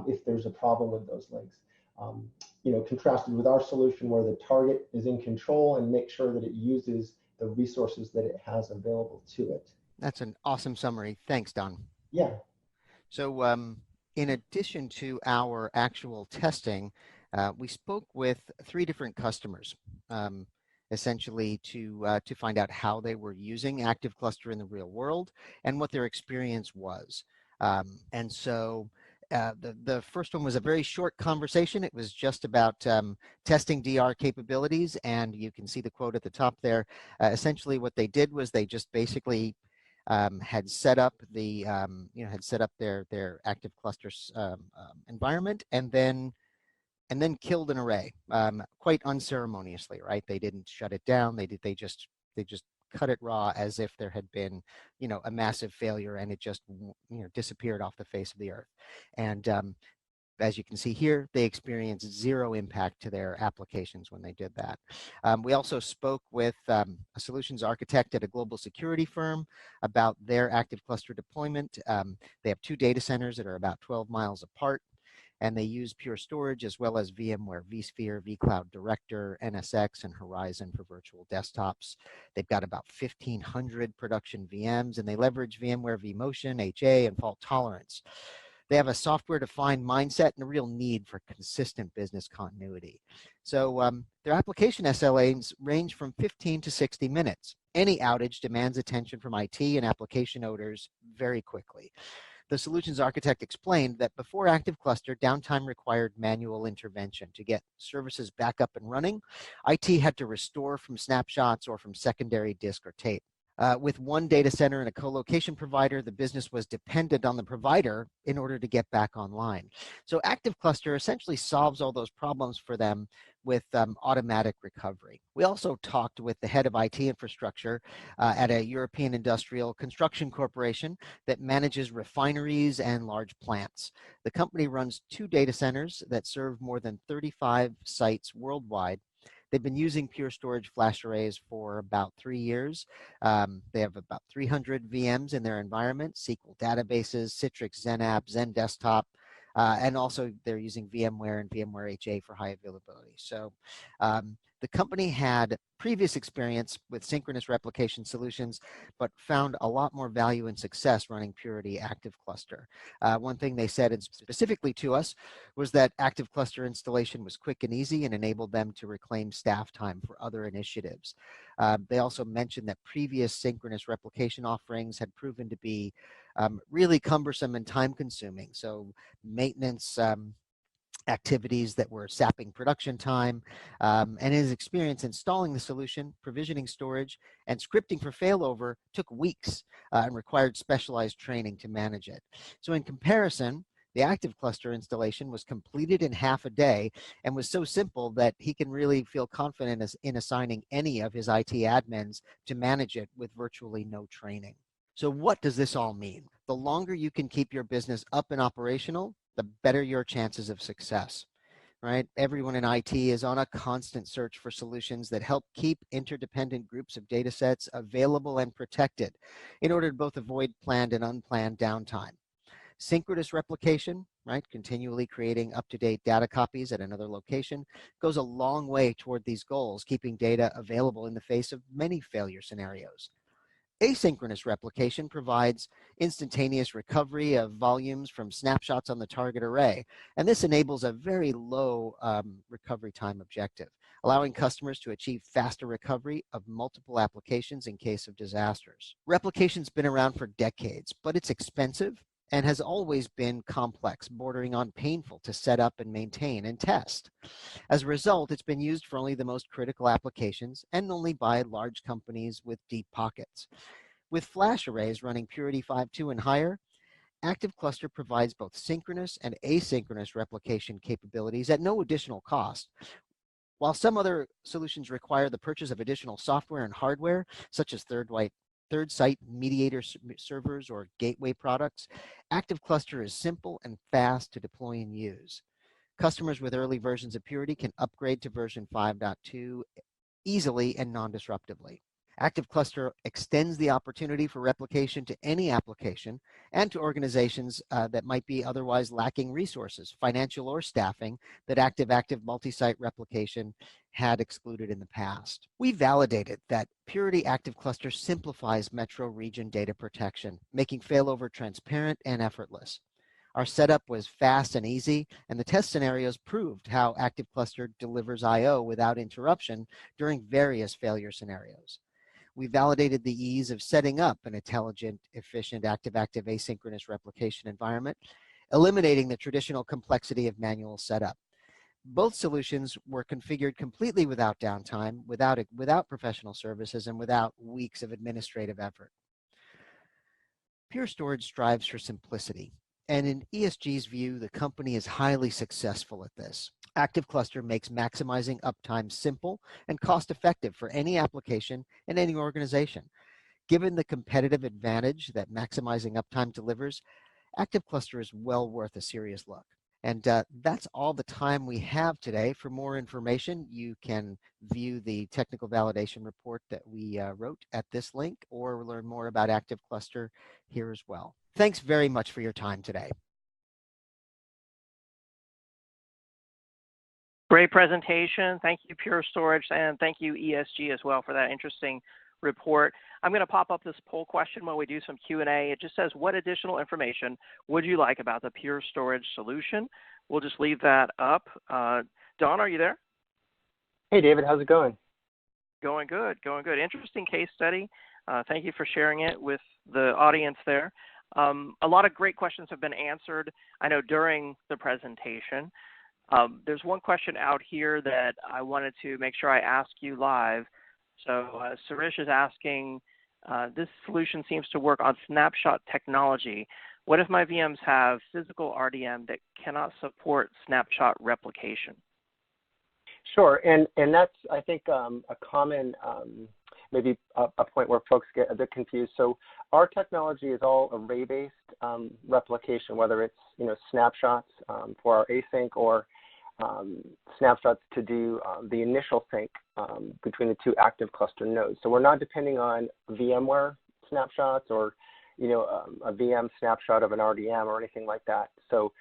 if there's a problem with those links. Contrasted with our solution where the target is in control and make sure that it uses the resources that it has available to it. That's an awesome summary. Thanks, Don. Yeah. So in addition to our actual testing, we spoke with 3 different customers, essentially to find out how they were using Active Cluster in the real world and what their experience was. And so the first one was a very short conversation. It was just about testing DR capabilities, and you can see the quote at the top there. Essentially, what they did was they just basically had set up the their Active Cluster environment, and then killed an array quite unceremoniously, right? They didn't shut it down. They just cut it raw as if there had been, a massive failure and it just, disappeared off the face of the earth. And as you can see here, they experienced 0 impact to their applications when they did that. We also spoke with a solutions architect at a global security firm about their Active Cluster deployment. They have 2 data centers that are about 12 miles apart, and they use Pure Storage as well as VMware vSphere, vCloud Director, NSX, and Horizon for virtual desktops. They've got about 1,500 production VMs, and they leverage VMware vMotion, HA, and fault tolerance. They have a software-defined mindset and a real need for consistent business continuity. So their application SLAs range from 15 to 60 minutes. Any outage demands attention from IT and application owners very quickly. The solutions architect explained that before Active Cluster, downtime required manual intervention. To get services back up and running, IT had to restore from snapshots or from secondary disk or tape. With one data center and a co-location provider, the business was dependent on the provider in order to get back online. So Active Cluster essentially solves all those problems for them with automatic recovery. We also talked with the head of IT infrastructure at a European industrial construction corporation that manages refineries and large plants. The company runs 2 data centers that serve more than 35 sites worldwide. They've been using Pure Storage flash arrays for about 3 years. They have about 300 VMs in their environment, SQL databases, Citrix, XenApp, Zen Desktop, and also they're using VMware and VMware HA for high availability. So the company had previous experience with synchronous replication solutions, but found a lot more value and success running Purity Active Cluster. One thing they said, and specifically to us, was that Active Cluster installation was quick and easy and enabled them to reclaim staff time for other initiatives. They also mentioned that previous synchronous replication offerings had proven to be really cumbersome and time consuming. So maintenance activities that were sapping production time, and his experience installing the solution, provisioning storage, and scripting for failover took weeks and required specialized training to manage it. So in comparison, the Active Cluster installation was completed in half a day and was so simple that he can really feel confident in assigning any of his IT admins to manage it with virtually no training. So what does this all mean? The longer you can keep your business up and operational, the better your chances of success, right? Everyone in IT is on a constant search for solutions that help keep interdependent groups of data sets available and protected in order to both avoid planned and unplanned downtime. Synchronous replication, right, continually creating up-to-date data copies at another location, goes a long way toward these goals, keeping data available in the face of many failure scenarios. Asynchronous replication provides instantaneous recovery of volumes from snapshots on the target array, and this enables a very low recovery time objective, allowing customers to achieve faster recovery of multiple applications in case of disasters. Replication's been around for decades, but it's expensive and has always been complex, bordering on painful to set up and maintain and test. As a result, it's been used for only the most critical applications and only by large companies with deep pockets. With flash arrays running Purity 5.2 and higher, Active Cluster provides both synchronous and asynchronous replication capabilities at no additional cost. While some other solutions require the purchase of additional software and hardware, such as third-site mediator servers or gateway products, Active Cluster is simple and fast to deploy and use. Customers with early versions of Purity can upgrade to version 5.2 easily and non-disruptively. Active Cluster extends the opportunity for replication to any application and to organizations that might be otherwise lacking resources, financial or staffing, that active multi-site replication had excluded in the past. We validated that Purity Active Cluster simplifies metro region data protection, making failover transparent and effortless. Our setup was fast and easy, and the test scenarios proved how Active Cluster delivers I/O without interruption during various failure scenarios. We validated the ease of setting up an intelligent, efficient, active-active asynchronous replication environment, eliminating the traditional complexity of manual setup. Both solutions were configured completely without downtime, without professional services, and without weeks of administrative effort. Pure Storage strives for simplicity, and in ESG's view, the company is highly successful at this. Active Cluster makes maximizing uptime simple and cost-effective for any application and any organization. Given the competitive advantage that maximizing uptime delivers, Active Cluster is well worth a serious look. And that's all the time we have today. For more information, you can view the technical validation report that we wrote at this link, or learn more about Active Cluster here as well. Thanks very much for your time today. Great presentation. Thank you, Pure Storage, and thank you, ESG, as well, for that interesting report. I'm going to pop up this poll question while we do some Q&A. It just says, what additional information would you like about the Pure Storage solution? We'll just leave that up. Don, are you there? Hey, David. How's it going? Going good. Going good. Interesting case study. Thank you for sharing it with the audience there. A lot of great questions have been answered, I know, during the presentation. There's one question out here that I wanted to make sure I ask you live. So Suresh is asking, This solution seems to work on snapshot technology. What if my VMs have physical RDM that cannot support snapshot replication? Sure, and that's, I think, a common, maybe a point where folks get a bit confused. So our technology is all array-based replication, whether it's, snapshots for our async or snapshots to do the initial sync between the two active cluster nodes. So we're not depending on VMware snapshots or, a VM snapshot of an RDM or anything like that. So,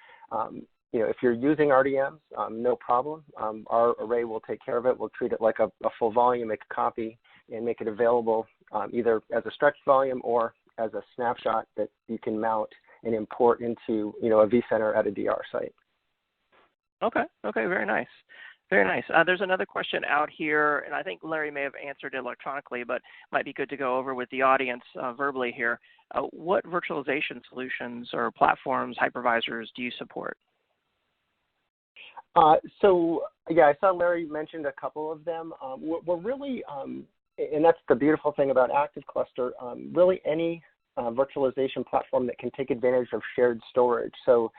if you're using RDMs, no problem. Our array will take care of it. We'll treat it like a full volume, make a copy, and make it available either as a stretched volume or as a snapshot that you can mount and import into, a vCenter at a DR site. Okay, very nice. Very nice. There's another question out here, and I think Larry may have answered it electronically, but might be good to go over with the audience verbally here. What virtualization solutions or platforms, hypervisors do you support? So, yeah, I saw Larry mentioned a couple of them. We're really, and that's the beautiful thing about Active Cluster, really any virtualization platform that can take advantage of shared storage. So,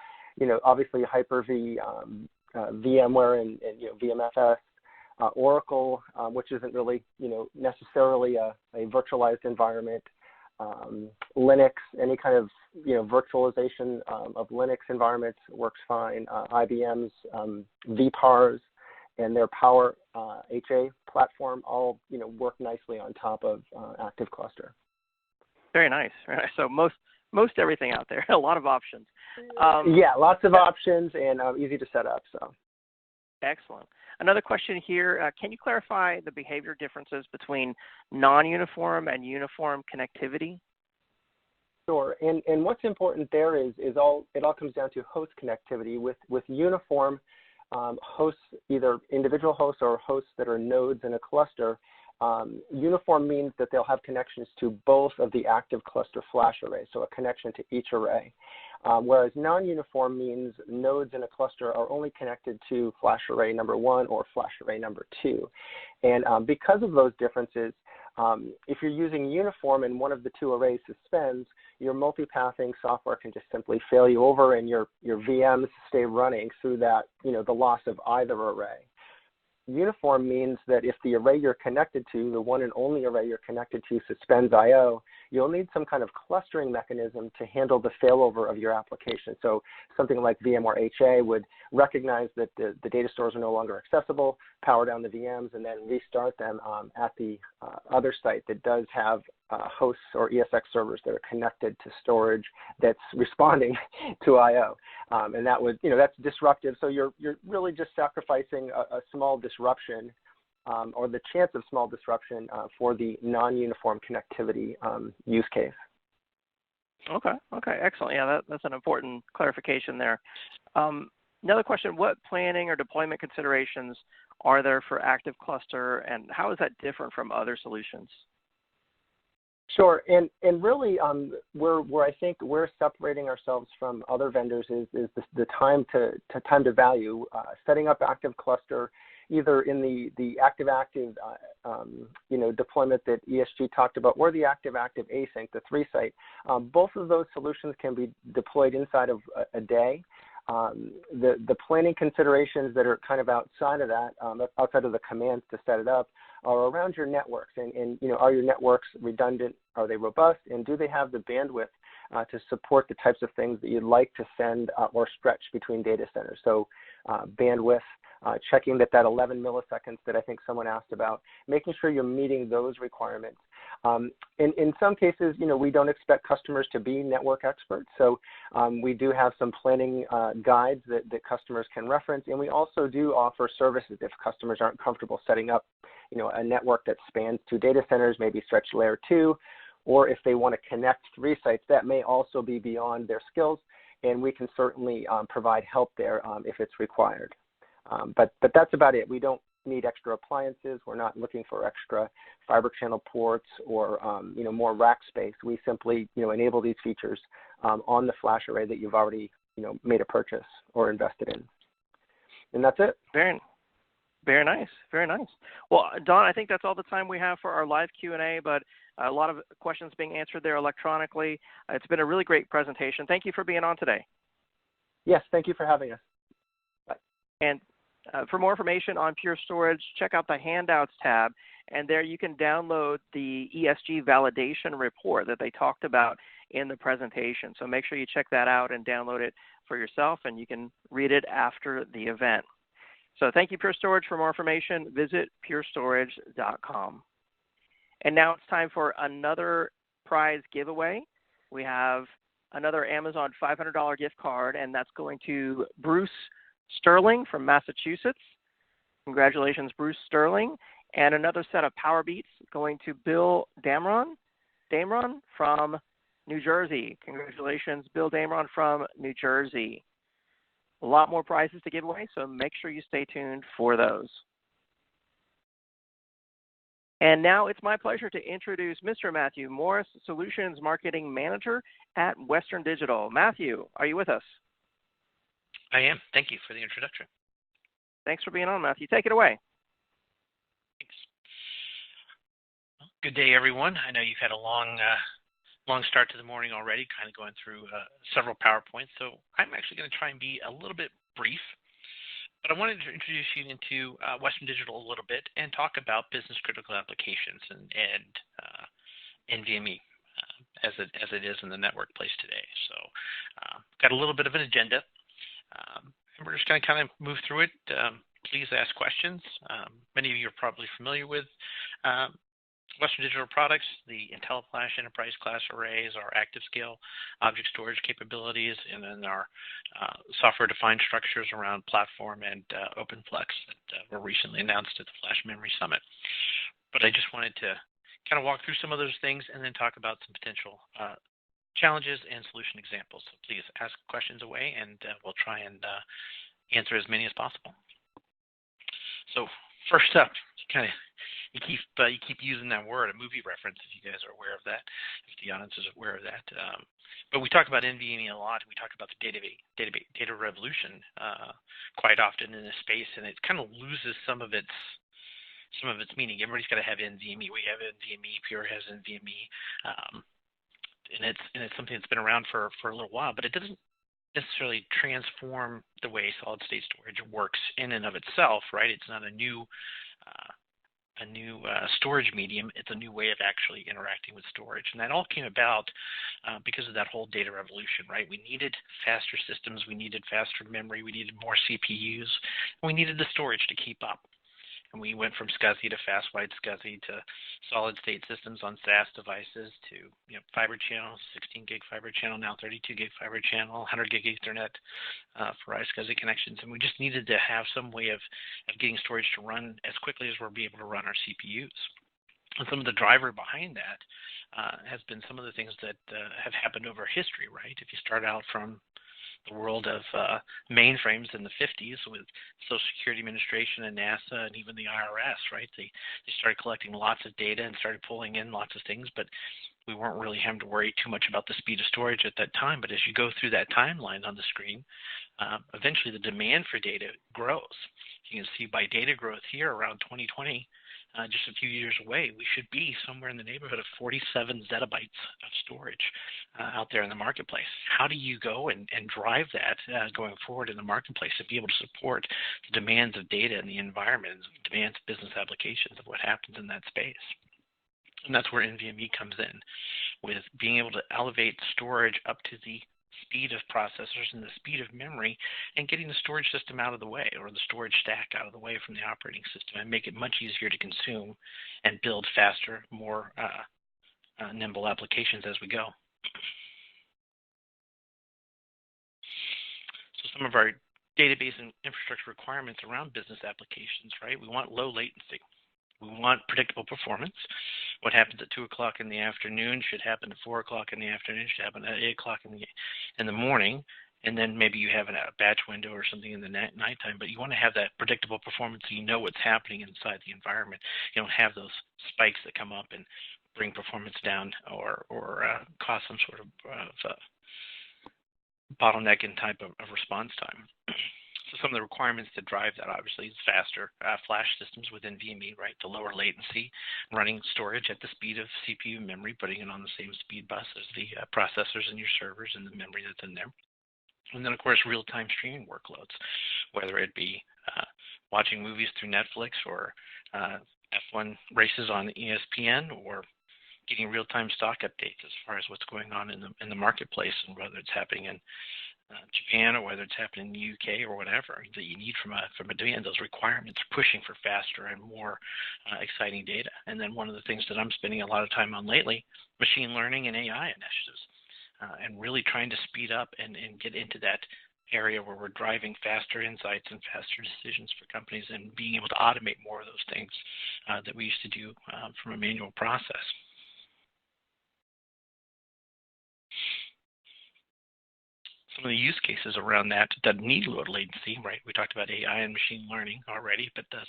obviously Hyper-V, VMware and VMFS, Oracle, which isn't really, necessarily a virtualized environment, Linux, any kind of, virtualization of Linux environments works fine. IBM's vPARs and their Power HA platform all, work nicely on top of Active Cluster. Very nice. So most everything out there, a lot of options. Yeah, lots of options and easy to set up. So, excellent. Another question here: can you clarify the behavior differences between non-uniform and uniform connectivity? Sure. And what's important there is it all comes down to host connectivity. With uniform hosts, either individual hosts or hosts that are nodes in a cluster. Uniform means that they'll have connections to both of the active cluster flash arrays, so a connection to each array. Whereas non-uniform means nodes in a cluster are only connected to flash array number 1 or flash array number 2. And because of those differences, if you're using uniform and one of the two arrays suspends, your multipathing software can just simply fail you over and your VMs stay running through that, the loss of either array. Uniform means that if the array you're connected to, the one and only array you're connected to, suspends I/O, you'll need some kind of clustering mechanism to handle the failover of your application. So something like VMware HA would recognize that the data stores are no longer accessible, power down the VMs, and then restart them at the other site that does have hosts or ESX servers that are connected to storage that's responding to I/O. And that would, that's disruptive. So you're really just sacrificing a small disruption or the chance of small disruption for the non-uniform connectivity use case. Okay, excellent. Yeah, that's an important clarification there. Another question: what planning or deployment considerations are there for Active Cluster, and how is that different from other solutions? Sure, and really, where I think we're separating ourselves from other vendors is the time to value. Setting up Active Cluster, either in the active deployment that ESG talked about, or the active async, the 3-site. Both of those solutions can be deployed inside of a day. The planning considerations that are kind of outside of that, outside of the commands to set it up, are around your networks. And are your networks redundant? Are they robust? And do they have the bandwidth to support the types of things that you'd like to send or stretch between data centers? So bandwidth, checking that 11 milliseconds that I think someone asked about, making sure you're meeting those requirements. In some cases, we don't expect customers to be network experts, so we do have some planning guides that customers can reference, and we also do offer services if customers aren't comfortable setting up, a network that spans 2 data centers, maybe stretch layer 2, or if they want to connect 3 sites, that may also be beyond their skills, and we can certainly provide help there if it's required. But that's about it. We don't need extra appliances. We're not looking for extra fiber channel ports or more rack space. We simply enable these features on the flash array that you've already made a purchase or invested in. And that's it. Very nice, very nice. Well, Don, I think that's all the time we have for our live Q&A, but a lot of questions being answered there electronically. It's been a really great presentation. Thank you for being on today. Yes, thank you for having us. Bye. And for more information on Pure Storage, check out the Handouts tab, and there you can download the ESG validation report that they talked about in the presentation. So make sure you check that out and download it for yourself, and you can read it after the event. So thank you, Pure Storage. For more information, visit purestorage.com. And now it's time for another prize giveaway. We have another Amazon $500 gift card, and that's going to Bruce Sterling from Massachusetts. Congratulations, Bruce Sterling. And another set of Power Beats going to Bill Damron from New Jersey. Congratulations, Bill Damron from New Jersey. A lot more prizes to give away, so make sure you stay tuned for those. And now it's my pleasure to introduce Mr. Matthew Morris, Solutions Marketing Manager at Western Digital. Matthew, are you with us? I am. Thank you for the introduction. Thanks for being on, Matthew. Take it away. Thanks. Well, good day, everyone. I know you've had a long start to the morning already, kind of going through several PowerPoints, so I'm actually going to try and be a little bit brief. But I wanted to introduce you into Western Digital a little bit and talk about business-critical applications and NVMe as it is in the network place today. So got a little bit of an agenda, and we're just going to kind of move through it. Please ask questions. Many of you are probably familiar with Western Digital products, the IntelliFlash Enterprise Class Arrays, our ActiveScale object storage capabilities, and then our software-defined structures around platform and OpenFlex that were recently announced at the Flash Memory Summit. But I just wanted to kind of walk through some of those things and then talk about some potential challenges and solution examples. So please ask questions away, and we'll try and answer as many as possible. So first up, you keep using that word, a movie reference, if you guys are aware of that, if the audience is aware of that. But we talk about NVMe a lot. We talk about the data revolution quite often in this space, and it kind of loses some of its meaning. Everybody's got to have NVMe. We have NVMe. Pure has NVMe, and it's something that's been around for a little while, but it doesn't necessarily transform the way solid state storage works in and of itself, right? It's not a new storage medium. It's a new way of actually interacting with storage. And that all came about because of that whole data revolution, right? We needed faster systems. We needed faster memory. We needed more CPUs. And we needed the storage to keep up. And we went from SCSI to fast wide SCSI to solid state systems on SAS devices to fiber channels, 16 gig fiber channel, now 32 gig fiber channel, 100 gig Ethernet for iSCSI connections. And we just needed to have some way of getting storage to run as quickly as we're able to run our CPUs. And some of the driver behind that has been some of the things that have happened over history, right? If you start out from the world of mainframes in the 50s with Social Security Administration and NASA and even the IRS, right? They started collecting lots of data and started pulling in lots of things, but we weren't really having to worry too much about the speed of storage at that time. But as you go through that timeline on the screen, eventually the demand for data grows. You can see by data growth here around 2020, just a few years away, we should be somewhere in the neighborhood of 47 zettabytes of storage out there in the marketplace. How do you go and drive that going forward in the marketplace to be able to support the demands of data in the environment, demands of business applications of what happens in that space? And that's where NVMe comes in, with being able to elevate storage up to the speed of processors and the speed of memory, and getting the storage system out of the way, or the storage stack out of the way from the operating system, and make it much easier to consume and build faster, more nimble applications as we go. So some of our database and infrastructure requirements around business applications, right? We want low latency. We want predictable performance. What happens at 2 o'clock in the afternoon should happen at 4 o'clock in the afternoon, should happen at 8 o'clock in the morning, and then maybe you have a batch window or something in the nighttime, but you want to have that predictable performance so you know what's happening inside the environment. You don't have those spikes that come up and bring performance down or cause some sort of bottleneck in type of response time. So some of the requirements that drive that obviously is faster flash systems within NVMe, right? The lower latency, running storage at the speed of CPU memory, putting it on the same speed bus as the processors in your servers and the memory that's in there. And then, of course, real-time streaming workloads, whether it be watching movies through Netflix or F1 races on ESPN, or getting real-time stock updates as far as what's going on in the marketplace, and whether it's happening in Japan or whether it's happening in the UK or whatever that you need from a demand. Those requirements are pushing for faster and more exciting data. And then one of the things that I'm spending a lot of time on lately, machine learning and AI initiatives, and really trying to speed up and get into that area where we're driving faster insights and faster decisions for companies, and being able to automate more of those things that we used to do from a manual process. Some of the use cases around that need low latency, right? We talked about AI and machine learning already, but the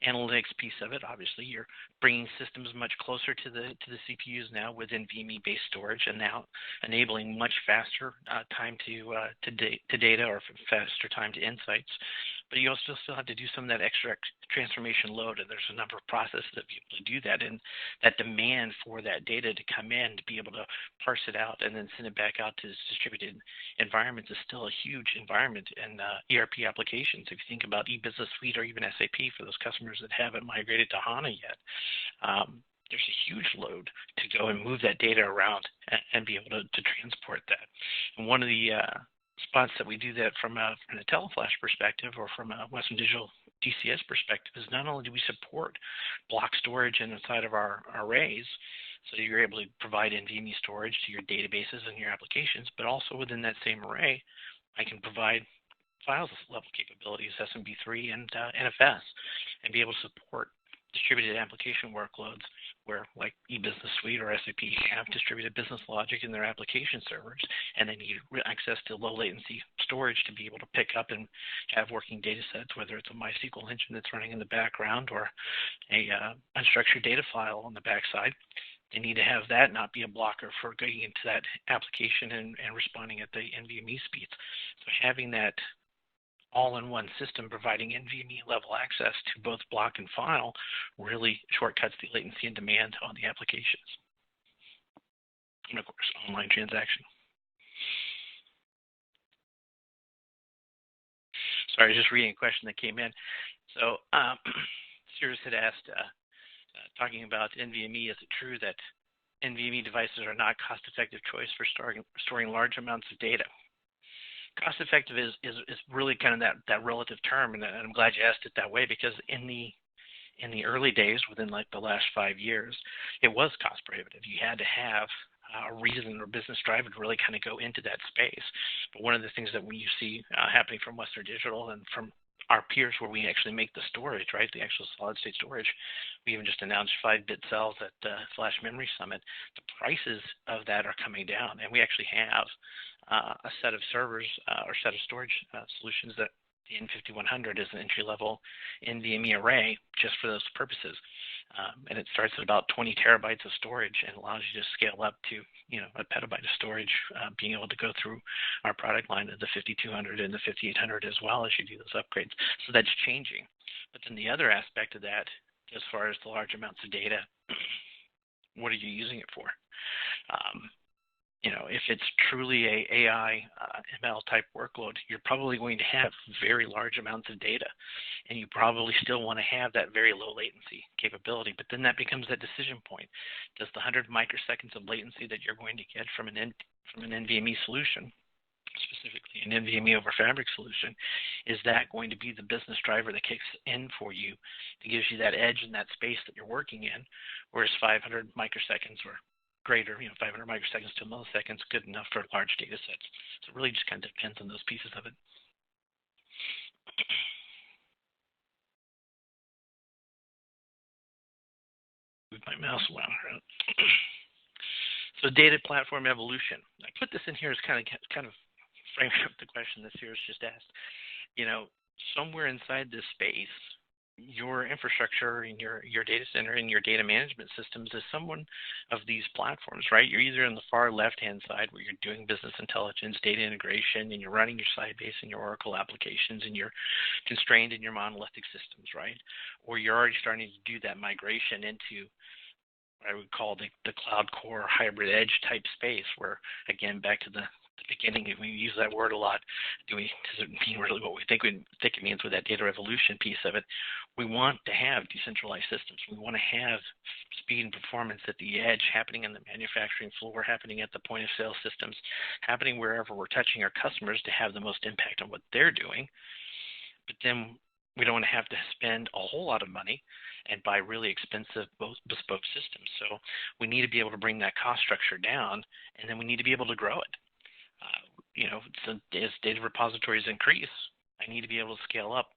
analytics piece of it, obviously, you're bringing systems much closer to the CPUs now with NVMe-based storage, and now enabling much faster time to data, or faster time to insights. But you also still have to do some of that extra transformation load, and there's a number of processes that be able to do that, and that demand for that data to come in, to be able to parse it out and then send it back out to this distributed environments is still a huge environment in ERP applications. If you think about eBusiness Suite or even SAP, for those customers that haven't migrated to HANA yet, there's a huge load to go and move that data around and be able to transport that. And one of the spots that we do that from a Teleflash perspective, or from a Western Digital DCS perspective, is not only do we support block storage inside of our arrays, so you're able to provide NVMe storage to your databases and your applications, but also within that same array, I can provide files level capabilities, SMB3 and NFS, and be able to support distributed application workloads where, like eBusiness Suite or SAP, have distributed business logic in their application servers, and they need access to low latency storage to be able to pick up and have working data sets, whether it's a MySQL engine that's running in the background or a unstructured data file on the backside. They need to have that not be a blocker for going into that application and responding at the NVMe speeds. So having that all-in-one system providing NVMe level access to both block and file really shortcuts the latency and demand on the applications. And of course, online transaction. Sorry, I was just reading a question that came in. So Sirius had asked, talking about NVMe, is it true that NVMe devices are not cost-effective choice for storing large amounts of data? Cost-effective is really kind of that relative term, and I'm glad you asked it that way, because in the early days, within like the last 5 years, it was cost prohibitive. You had to have a reason or business driver to really kind of go into that space. But one of the things that we see happening from Western Digital and from our peers, where we actually make the storage, right, the actual solid-state storage. We even just announced 5-bit cells at Flash Memory Summit. The prices of that are coming down, and we actually have a set of servers or set of storage solutions that the N5100 is an entry-level NVMe array just for those purposes. And it starts at about 20 terabytes of storage and allows you to scale up to, a petabyte of storage, being able to go through our product line of the 5200 and the 5800 as well as you do those upgrades. So that's changing. But then the other aspect of that, as far as the large amounts of data, what are you using it for? If it's truly a AI ML type workload, you're probably going to have very large amounts of data, and you probably still want to have that very low latency capability. But then that becomes that decision point. Does the 100 microseconds of latency that you're going to get from an NVMe solution, specifically an NVMe over Fabric solution, is that going to be the business driver that kicks in for you, that gives you that edge in that space that you're working in, whereas 500 microseconds or greater, 500 microseconds to milliseconds, good enough for large data sets. So it really just kind of depends on those pieces of it. Move my mouse around. So data platform evolution. I put this in here as kind of framing up the question that Sirius just asked. Somewhere inside this space, your infrastructure and your data center and your data management systems as someone of these platforms, right? You're either on the far left-hand side where you're doing business intelligence, data integration, and you're running your Sybase and your Oracle applications, and you're constrained in your monolithic systems, right? Or you're already starting to do that migration into what I would call the cloud core hybrid edge type space, where, again, back to the beginning, we use that word a lot. Does it mean really what we think it means with that data revolution piece of it? We want to have decentralized systems. We want to have speed and performance at the edge, happening on the manufacturing floor, happening at the point of sale systems, happening wherever we're touching our customers to have the most impact on what they're doing. But then we don't want to have to spend a whole lot of money and buy really expensive bespoke systems. So we need to be able to bring that cost structure down, and then we need to be able to grow it. So as data repositories increase, I need to be able to scale up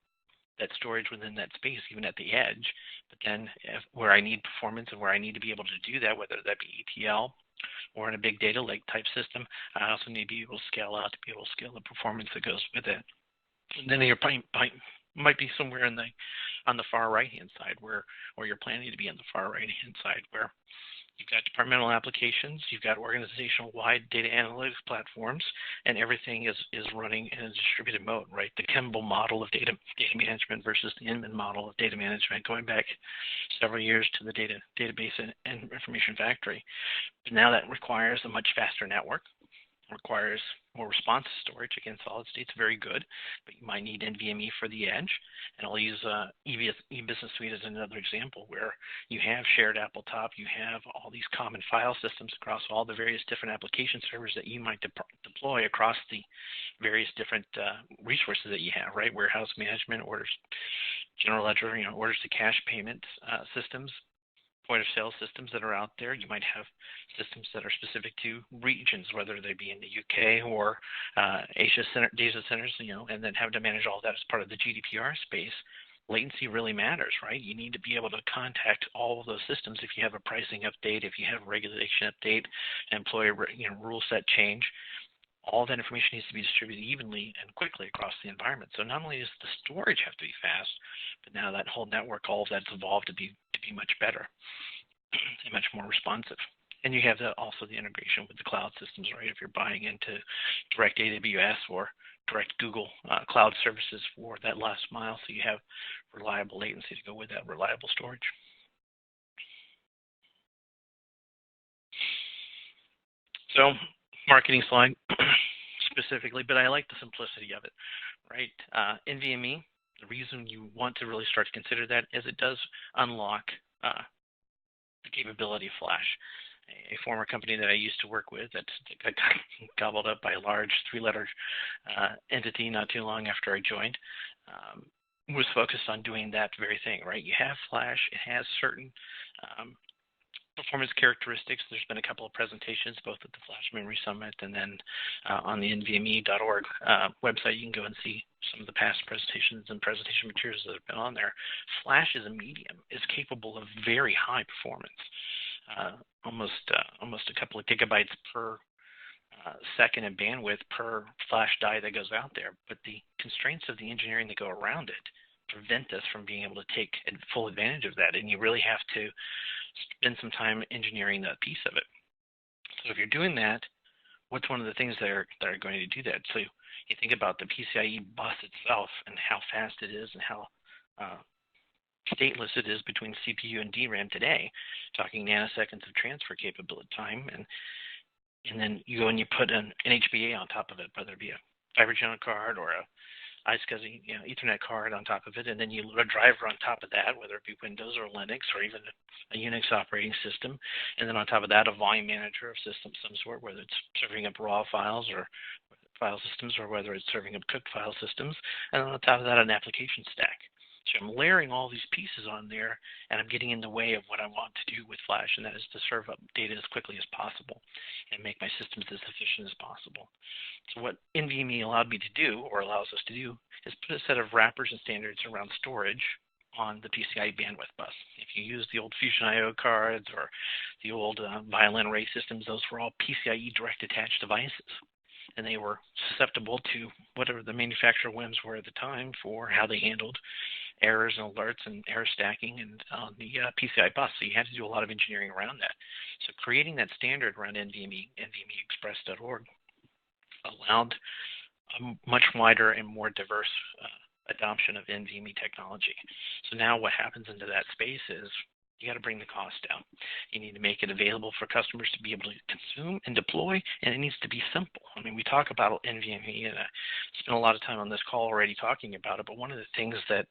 that storage within that space, even at the edge. But then where I need performance and where I need to be able to do that, whether that be ETL or in a big data lake type system, I also need to be able to scale out to be able to scale the performance that goes with it. And then your pipe might be somewhere on the far right-hand side, or you're planning to be on the far right-hand side, where you've got departmental applications, you've got organizational-wide data analytics platforms, and everything is running in a distributed mode, right? The Kimball model of data management versus the Inman model of data management, going back several years to the database and information factory. But now that requires a much faster network, requires more responsive storage. Again, solid state's very good, but you might need NVMe for the edge. And I'll use eBusiness Suite as another example, where you have shared Apple Top, you have all these common file systems across all the various different application servers that you might deploy across the various different resources that you have, right? Warehouse management, orders, general ledger, orders to cash payment systems, point of sale systems that are out there. You might have systems that are specific to regions, whether they be in the UK or Asia data centers, and then have to manage all that as part of the GDPR space. Latency really matters, right? You need to be able to contact all of those systems if you have a pricing update, if you have a regulation update, employee rule set change. All that information needs to be distributed evenly and quickly across the environment. So not only does the storage have to be fast, but now that whole network, all of that's evolved to be much better and much more responsive. And you have also the integration with the cloud systems, right? If you're buying into direct AWS or direct Google cloud services for that last mile, so you have reliable latency to go with that reliable storage. So marketing slide specifically, but I like the simplicity of it, right? NVMe, the reason you want to really start to consider that is it does unlock the capability of flash. A former company that I used to work with that got gobbled up by a large 3-letter entity not too long after I joined was focused on doing that very thing, right? You have flash, it has certain performance characteristics. There's been a couple of presentations, both at the Flash Memory Summit and then on the NVMe.org website. You can go and see some of the past presentations and presentation materials that have been on there. Flash as a medium is capable of very high performance, almost a couple of gigabytes per second in bandwidth per flash die that goes out there. But the constraints of the engineering that go around it prevent us from being able to take full advantage of that, and you really have to spend some time engineering that piece of it. So if you're doing that, what's one of the things that are going to do that? So you think about the PCIe bus itself and how fast it is and how stateless it is between CPU and DRAM today, talking nanoseconds of transfer capability time, and then you go and you put an HBA on top of it, whether it be a fiber channel card or a iSCSI, Ethernet card on top of it, and then you load a driver on top of that, whether it be Windows or Linux or even a Unix operating system, and then on top of that, a volume manager of some sort, whether it's serving up raw files or file systems or whether it's serving up cooked file systems, and then on top of that, an application stack. So I'm layering all these pieces on there, and I'm getting in the way of what I want to do with Flash, and that is to serve up data as quickly as possible and make my systems as efficient as possible. So what NVMe allowed me to do, or allows us to do, is put a set of wrappers and standards around storage on the PCIe bandwidth bus. If you use the old Fusion IO cards or the old Violin array systems, those were all PCIe direct attached devices. and they were susceptible to whatever the manufacturer whims were at the time for how they handled errors and alerts and error stacking and on the PCI bus. So you had to do a lot of engineering around that. So creating that standard around NVMe, NVMeExpress.org, allowed a much wider and more diverse adoption of NVMe technology. So now what happens into that space is you got to bring the cost down. You need to make it available for customers to be able to consume and deploy, and it needs to be simple. I mean, we talk about NVMe, and I spent a lot of time on this call already talking about it, but one of the things that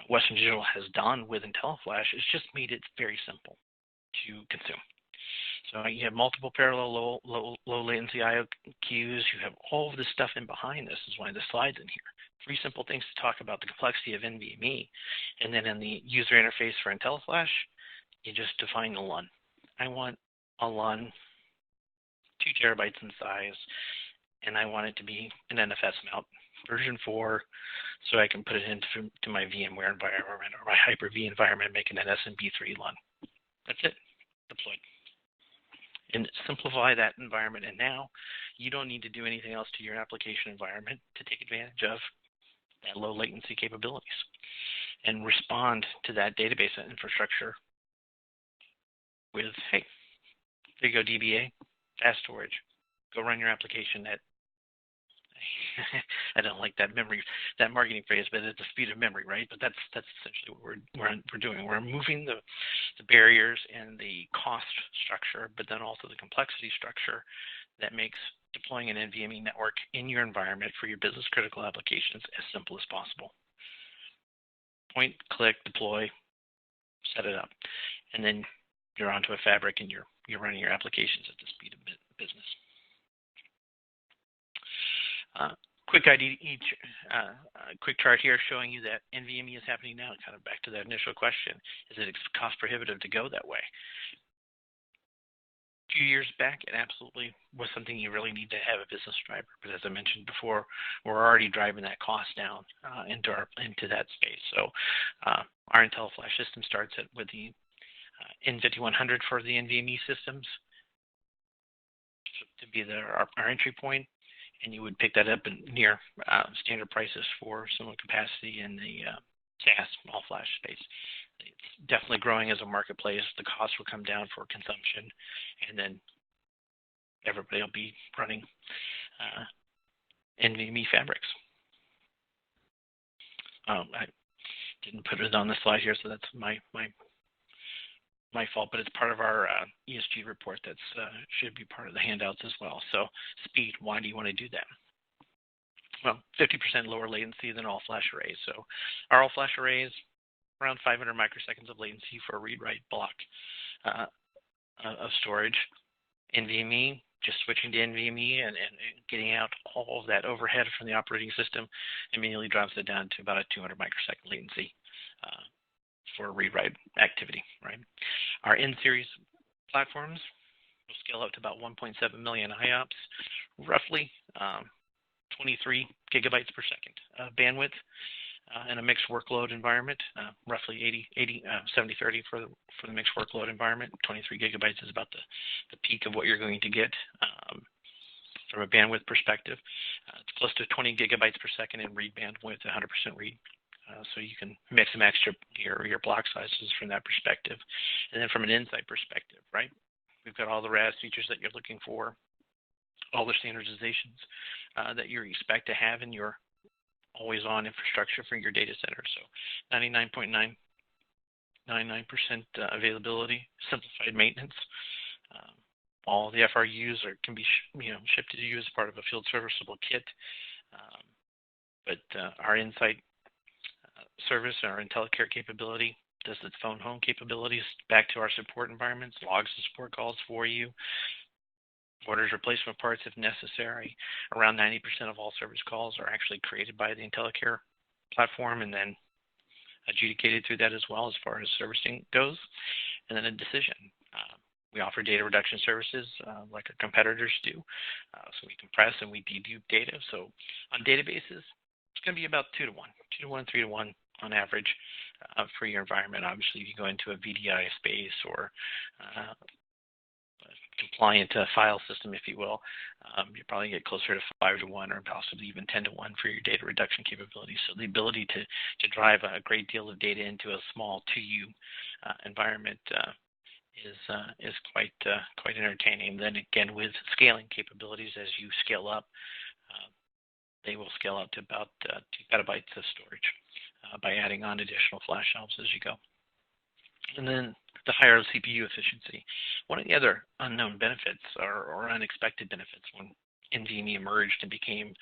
Western Digital has done with IntelliFlash is just made it very simple to consume. So you have multiple parallel low latency IO queues. You have all of this stuff in behind. This is why the slide's in here. 3 simple things to talk about the complexity of NVMe. And then in the user interface for IntelliFlash, you just define the LUN. I want a LUN 2 terabytes in size, and I want it to be an NFS mount, version 4, so I can put it into my VMware environment or my Hyper-V environment, making an SMB3 LUN. That's it, deployed. And simplify that environment, and now you don't need to do anything else to your application environment to take advantage of that low latency capabilities and respond to that database infrastructure with, hey, there you go, DBA, fast storage. Go run your application at, I don't like that marketing phrase, but it's the speed of memory, right? But that's essentially what we're doing. We're moving the barriers and the cost structure, but then also the complexity structure that makes deploying an NVMe network in your environment for your business critical applications as simple as possible. Point, click, deploy, set it up, and then you're onto a fabric and you're running your applications at the speed of business. Quick chart here showing you that NVMe is happening now. Kind of back to that initial question: is it cost prohibitive to go that way? A few years back, it absolutely was something you really need to have a business driver. But as I mentioned before, we're already driving that cost down into that space. So our IntelliFlash system starts with the N5100 for the NVMe systems to be our entry point. And you would pick that up near standard prices for similar capacity in the SAS all-flash space. It's definitely growing as a marketplace. The cost will come down for consumption, and then everybody will be running NVMe fabrics. I didn't put it on the slide here, so that's my fault, but it's part of our ESG report that should be part of the handouts as well. So speed, why do you want to do that? Well, 50% lower latency than all-flash arrays. So our all-flash arrays, around 500 microseconds of latency for a read-write block of storage. NVMe, just switching to NVMe and getting out all of that overhead from the operating system immediately drops it down to about a 200 microsecond latency for read-write activity, right? Our N-series platforms will scale up to about 1.7 million IOPS, roughly 23 gigabytes per second bandwidth in a mixed workload environment, roughly 70-30 for the mixed workload environment. 23 gigabytes is about the peak of what you're going to get from a bandwidth perspective. It's close to 20 gigabytes per second in read bandwidth, 100% read. So you can mix and match your block sizes from that perspective. And then from an insight perspective, right? We've got all the RAS features that you're looking for, all the standardizations that you expect to have in your always-on infrastructure for your data center. So 99.999% availability, simplified maintenance. All the FRUs can be shipped to you as part of a field serviceable kit. But our insight service, our IntelliCare capability, does its phone home capabilities back to our support environments, logs the support calls for you, orders replacement parts if necessary. Around 90% of all service calls are actually created by the IntelliCare platform and then adjudicated through that as well as far as servicing goes. And then a decision. We offer data reduction services like our competitors do. So we compress and we dedupe data. So on databases, it's going to be about 2 to 1, 2 to 1, 3 to 1 on average for your environment. Obviously, if you go into a VDI space or client file system, if you will, you probably get closer to 5 to 1 or possibly even 10 to 1 for your data reduction capabilities. So the ability to drive a great deal of data into a small 2U environment is quite entertaining. Then again, with scaling capabilities, as you scale up, they will scale out to about 2 petabytes of storage by adding on additional flash shelves as you go. And then the higher CPU efficiency. One of the other unknown benefits or unexpected benefits when NVMe emerged and became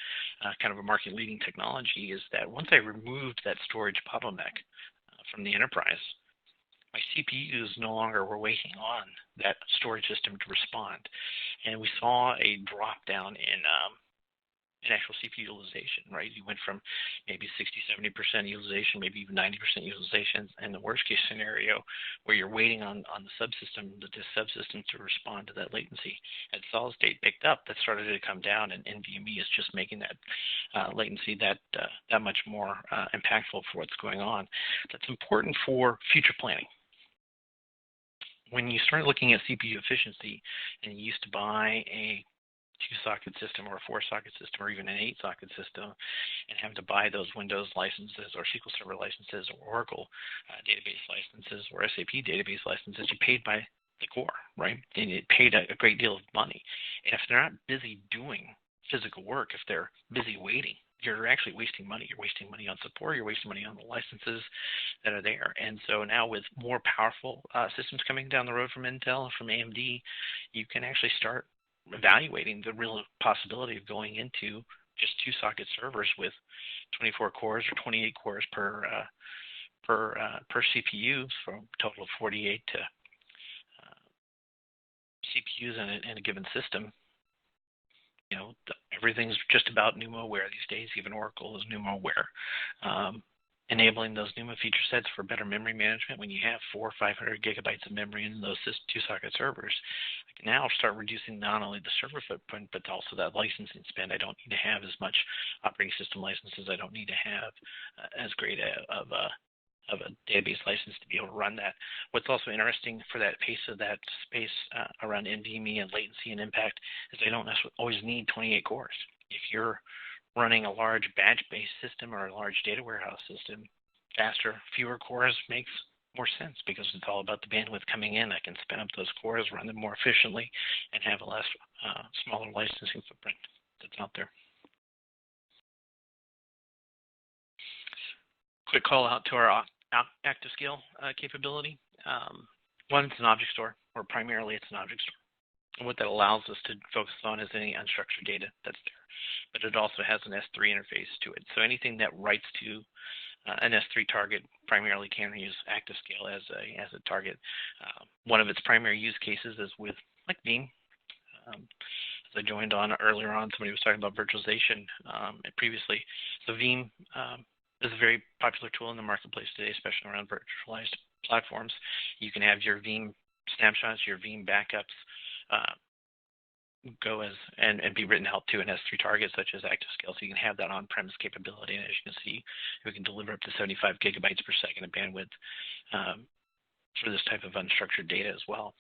kind of a market-leading technology is that once I removed that storage bottleneck from the enterprise, my CPUs no longer were waiting on that storage system to respond. And we saw a drop down in actual CPU utilization, right? You went from maybe 60-70% utilization, maybe even 90% utilization, and the worst case scenario where you're waiting on the subsystem, the disk subsystem to respond to that latency. As solid state picked up, that started to come down, and NVMe is just making that latency that much more impactful for what's going on. That's important for future planning. When you start looking at CPU efficiency and you used to buy a 2-socket system or a 4-socket system or even an 8-socket system and have to buy those Windows licenses or SQL Server licenses or Oracle database licenses or SAP database licenses, you paid by the core, right? And you paid a great deal of money. And if they're not busy doing physical work, if they're busy waiting, you're actually wasting money. You're wasting money on support. You're wasting money on the licenses that are there. And so now with more powerful systems coming down the road from Intel, from AMD, you can actually start evaluating the real possibility of going into just 2-socket servers with 24 cores or 28 cores per CPU, from a total of 48 to CPUs in a given system. You know, everything's just about NUMA-aware these days. Even Oracle is NUMA-aware. Enabling those NUMA feature sets for better memory management. When you have 400 or 500 gigabytes of memory in those 2-socket servers, I can now start reducing not only the server footprint, but also that licensing spend. I don't need to have as much operating system licenses. I don't need to have as great of a database license to be able to run that. What's also interesting for that pace of that space around NVMe and latency and impact is I don't necessarily always need 28 cores. If you're running a large batch-based system or a large data warehouse system, faster, fewer cores makes more sense because it's all about the bandwidth coming in. I can spin up those cores, run them more efficiently, and have a less smaller licensing footprint that's out there. Quick call out to our ActiveScale capability. One, it's an object store, or primarily it's an object store. And what that allows us to focus on is any unstructured data that's there. But it also has an S3 interface to it. So anything that writes to an S3 target primarily can use ActiveScale as a target. One of its primary use cases is with like Veeam. As I joined on earlier on, somebody was talking about virtualization previously. So Veeam is a very popular tool in the marketplace today, especially around virtualized platforms. You can have your Veeam snapshots, your Veeam backups go as and be written out to an S3 target such as ActiveScale, so you can have that on-premise capability. And as you can see, we can deliver up to 75 gigabytes per second of bandwidth for this type of unstructured data as well.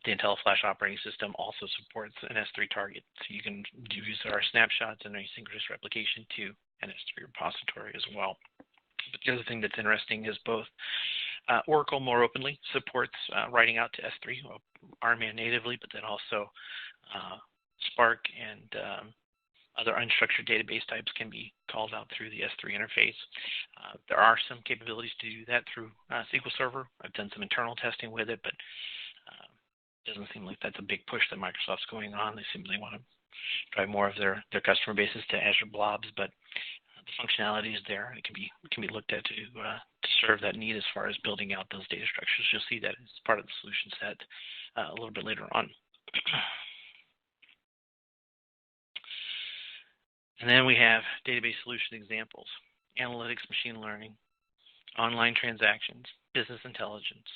The Intel Flash operating system also supports an S3 target, so you can use our snapshots and asynchronous replication to an S3 repository as well. But the other thing that's interesting is both Oracle more openly supports writing out to S3, RMAN natively, but then also Spark and other unstructured database types can be called out through the S3 interface. There are some capabilities to do that through SQL Server. I've done some internal testing with it, but it doesn't seem like that's a big push that Microsoft's going on. They simply want to drive more of their customer bases to Azure blobs, but the functionality is there, and it can be looked at to serve that need as far as building out those data structures. You'll see that as part of the solution set a little bit later on. And then we have database solution examples: analytics, machine learning, online transactions, business intelligence.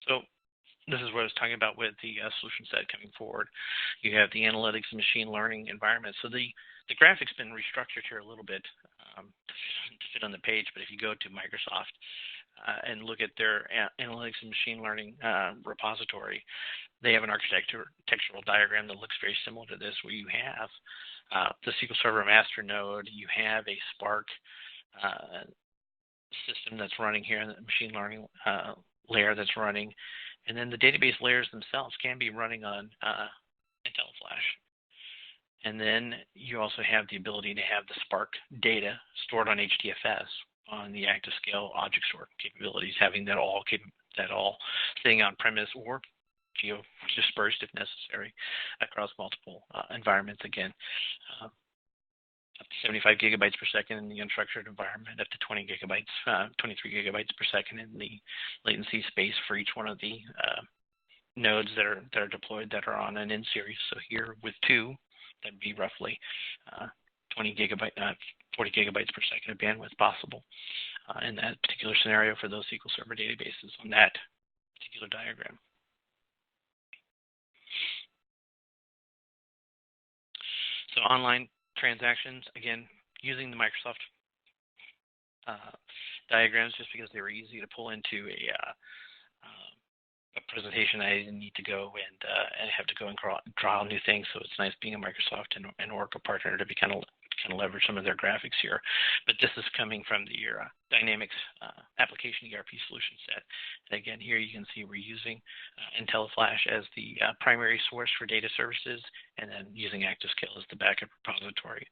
So this is what I was talking about with the solution set coming forward. You have the analytics and machine learning environment. So the graphic's been restructured here a little bit to fit on the page, but if you go to Microsoft, and look at their analytics and machine learning repository, they have an architectural diagram that looks very similar to this, where you have the SQL Server master node, you have a Spark system that's running here, and the machine learning layer that's running, and then the database layers themselves can be running on IntelliFlash. And then you also have the ability to have the Spark data stored on HDFS on the ActiveScale object store capabilities, having that all sitting on premise or geo dispersed if necessary across multiple environments. Again, up to 75 gigabytes per second in the unstructured environment, up to 23 gigabytes per second in the latency space for each one of the nodes that are deployed that are on an N series. So here with 2, that'd be roughly 40 gigabytes per second of bandwidth possible in that particular scenario for those SQL Server databases on that particular diagram. So online transactions, again, using the Microsoft diagrams just because they were easy to pull into a presentation. I didn't need to go and have to go and draw new things. So it's nice being a Microsoft and Oracle partner to be kind of leverage some of their graphics here. But this is coming from the Dynamics application ERP solution set. And again, here you can see we're using IntelliFlash as the primary source for data services, and then using ActiveScale as the backup repository.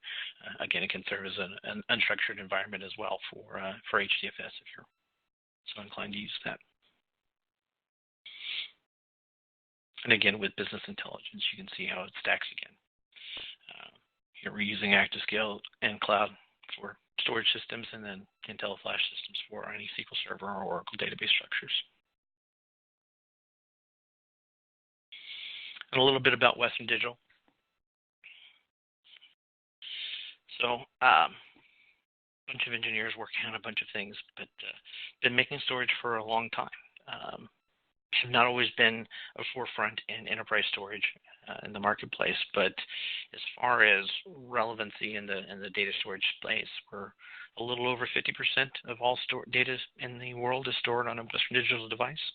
Again, it can serve as an unstructured environment as well for HDFS if you're so inclined to use that. And again, with business intelligence, you can see how it stacks again. Here we're using ActiveScale and cloud for storage systems, and then IntelliFlash systems for any SQL Server or Oracle database structures. And a little bit about Western Digital. So a bunch of engineers working on a bunch of things, but been making storage for a long time. Have not always been a forefront in enterprise storage in the marketplace, but as far as relevancy in the data storage space, we're a little over 50% of all data in the world is stored on a Western Digital device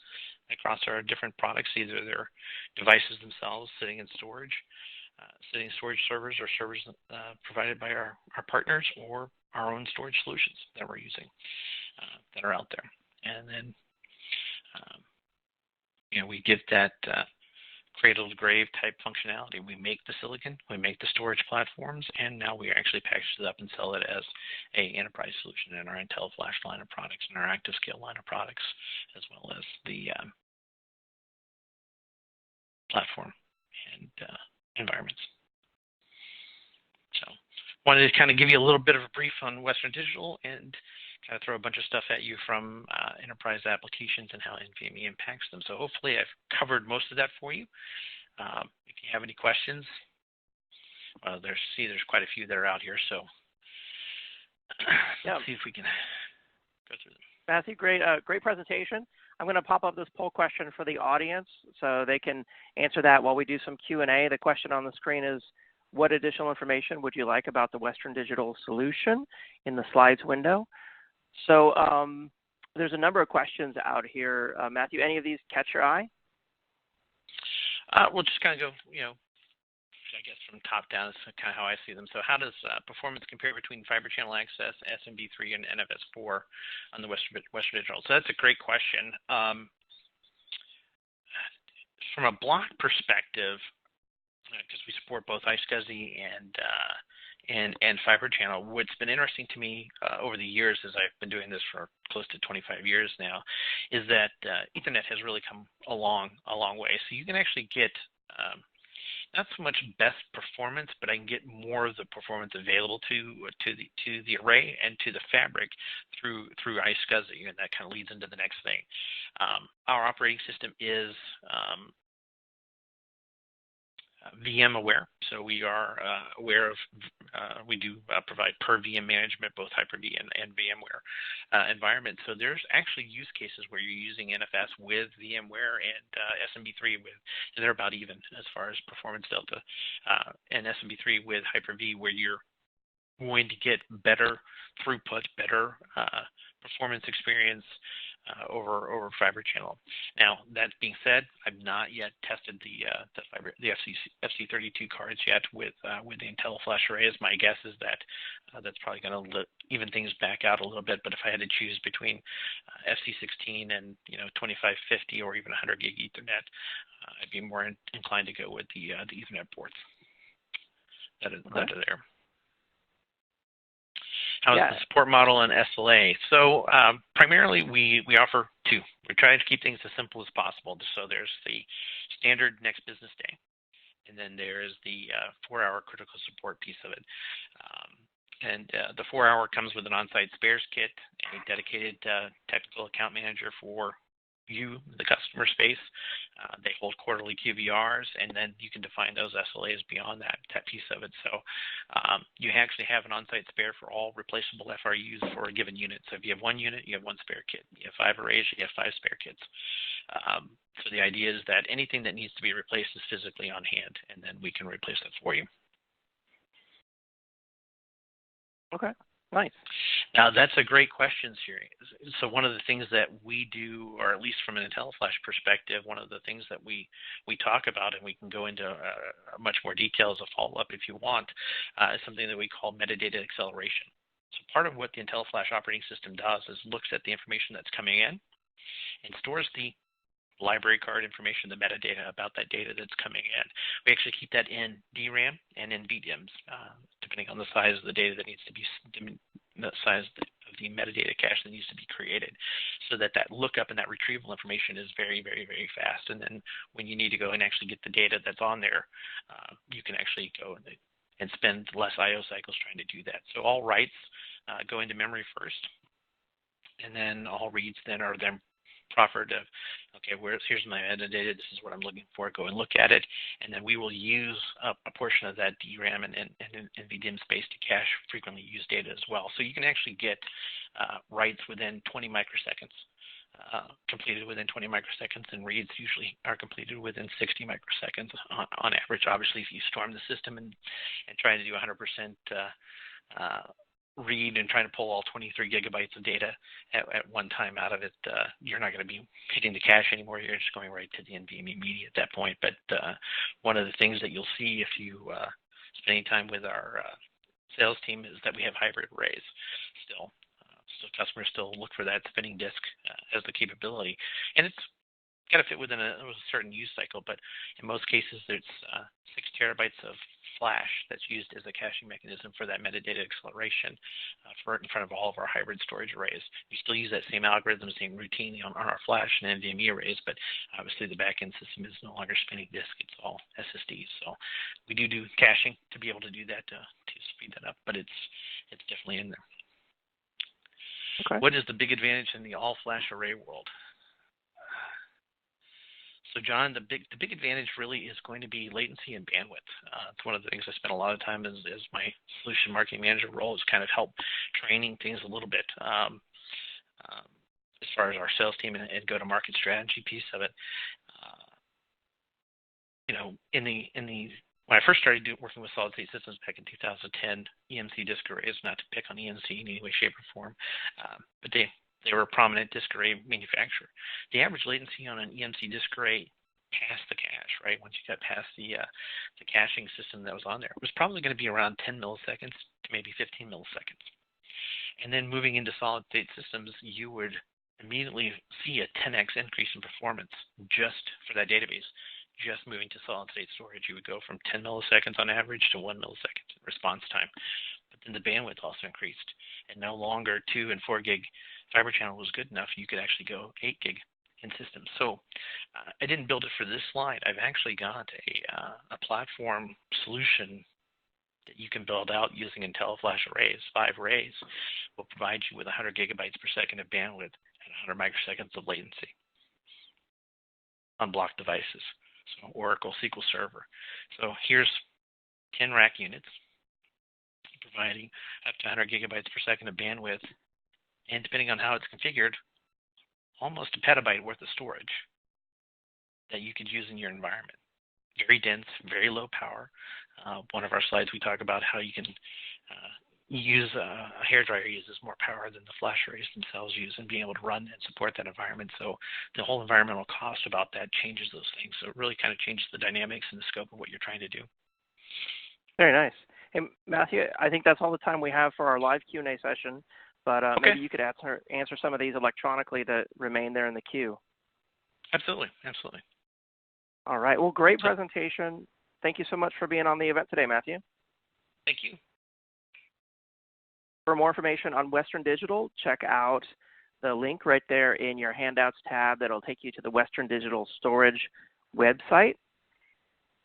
across our different products, either they're devices themselves sitting in storage, sitting in storage servers, or servers provided by our partners, or our own storage solutions that we're using that are out there. And then we give that cradle to grave type functionality. We make the silicon, we make the storage platforms, and now we actually package it up and sell it as a enterprise solution in our IntelliFlash line of products and our ActiveScale line of products, as well as the platform and environments. So wanted to kind of give you a little bit of a brief on Western Digital and kind of throw a bunch of stuff at you from enterprise applications and how NVMe impacts them. So hopefully I've covered most of that for you. If you have any questions, there's quite a few that are out here. So let's see if we can go through them. Matthew, great presentation. I'm going to pop up this poll question for the audience so they can answer that while we do some Q&A. The question on the screen is, what additional information would you like about the Western Digital solution in the slides window? So there's a number of questions out here. Matthew, any of these catch your eye? We'll just kind of go, I guess from top down is kind of how I see them. So how does performance compare between fiber channel access, SMB3, and NFS4 on the Western Digital? So that's a great question. From a block perspective, because we support both iSCSI and fiber channel, what's been interesting to me over the years, as I've been doing this for close to 25 years now, is that Ethernet has really come a long way. So you can actually get not so much best performance, but I can get more of the performance available to the array and to the fabric through iSCSI, and that kind of leads into the next thing. Our operating system is VM aware, so we are aware of, we do provide per VM management, both Hyper-V and VMware environments. So there's actually use cases where you're using NFS with VMware and SMB3 and they're about even as far as performance delta, and SMB3 with Hyper-V, where you're going to get better throughput, better performance experience over fiber channel. Now, that being said, I've not yet tested the FC32 cards yet with the IntelliFlash arrays. My guess is that that's probably going to even things back out a little bit. But if I had to choose between FC16 and 2550 or even 100 gig Ethernet, I'd be more inclined to go with the Ethernet ports that are there. How is the support model and SLA? So primarily we offer two. We try to keep things as simple as possible. So there's the standard next business day, and then there's the 4-hour critical support piece of it. The 4-hour comes with an on-site spares kit, a dedicated technical account manager for you, the customer space. They hold quarterly QVRs, and then you can define those SLAs beyond that piece of it. So you actually have an on-site spare for all replaceable FRUs for a given unit. So if you have one unit, you have one spare kit. You have 5 arrays, you have 5 spare kits. So the idea is that anything that needs to be replaced is physically on hand, and then we can replace it for you. Okay. Nice. Now, that's a great question, Siri. So one of the things that we do, or at least from an IntelliFlash perspective, one of the things that we talk about, and we can go into much more detail as a follow-up if you want, is something that we call metadata acceleration. So part of what the IntelliFlash operating system does is looks at the information that's coming in and stores the library card information, the metadata about that data that's coming in. We actually keep that in DRAM and in VDIMs, depending on the size of the data that needs to be, the size of the metadata cache that needs to be created, so that lookup and that retrieval information is very, very, very fast. And then when you need to go and actually get the data that's on there, you can actually go and spend less I/O cycles trying to do that. So all writes go into memory first, and then all reads then are then proffered of, okay, here's my metadata, this is what I'm looking for, go and look at it, and then we will use a portion of that DRAM and NVDIM space to cache frequently used data as well. So you can actually get writes within 20 microseconds, completed within 20 microseconds, and reads usually are completed within 60 microseconds on average. Obviously, if you storm the system and try to do 100% read and trying to pull all 23 gigabytes of data at one time out of it, you're not going to be hitting the cache anymore. You're just going right to the NVMe media at that point. But one of the things that you'll see if you spend any time with our sales team is that we have hybrid arrays still. So customers still look for that spinning disk as the capability. And it's got to fit within a certain use cycle, but in most cases, there's 6 terabytes of flash that's used as a caching mechanism for that metadata acceleration in front of all of our hybrid storage arrays. We still use that same algorithm, same routine on our flash and NVMe arrays, but obviously the backend system is no longer spinning disk, it's all SSDs. So we do caching to be able to do that to speed that up, but it's definitely in there. Okay. What is the big advantage in the all-flash array world? So, John, the big advantage really is going to be latency and bandwidth. It's one of the things I spent a lot of time as my solution marketing manager role is kind of help training things a little bit as far as our sales team and go-to-market strategy piece of it. When I first started working with solid-state systems back in 2010, EMC disk arrays, not to pick on EMC in any way, shape, or form, but they were a prominent disk array manufacturer. The average latency on an EMC disk array past the cache, right, once you got past the caching system that was on there, was probably going to be around 10 milliseconds to maybe 15 milliseconds. And then moving into solid-state systems, you would immediately see a 10x increase in performance just for that database. Just moving to solid-state storage, you would go from 10 milliseconds on average to 1 millisecond response time. But then the bandwidth also increased, and no longer 2 and 4 gig fiber channel was good enough. You could actually go 8 gig in systems. So I didn't build it for this slide. I've actually got a platform solution that you can build out using IntelliFlash arrays. 5 arrays will provide you with 100 gigabytes per second of bandwidth and 100 microseconds of latency on block devices. So Oracle SQL Server. So here's 10 rack units providing up to 100 gigabytes per second of bandwidth, and depending on how it's configured, almost a petabyte worth of storage that you could use in your environment. Very dense, very low power. One of our slides, we talk about how you can a hairdryer uses more power than the flash arrays themselves use, and being able to run and support that environment. So the whole environmental cost about that changes those things. So it really kind of changes the dynamics and the scope of what you're trying to do. Very nice. Hey, Matthew, I think that's all the time we have for our live Q&A session, but Okay. maybe you could answer some of these electronically that remain there in the queue. Absolutely. Absolutely. All right. Well, great presentation. Thank you so much for being on the event today, Matthew. Thank you. For more information on Western Digital, check out the link right there in your handouts tab that'll take you to the Western Digital Storage website.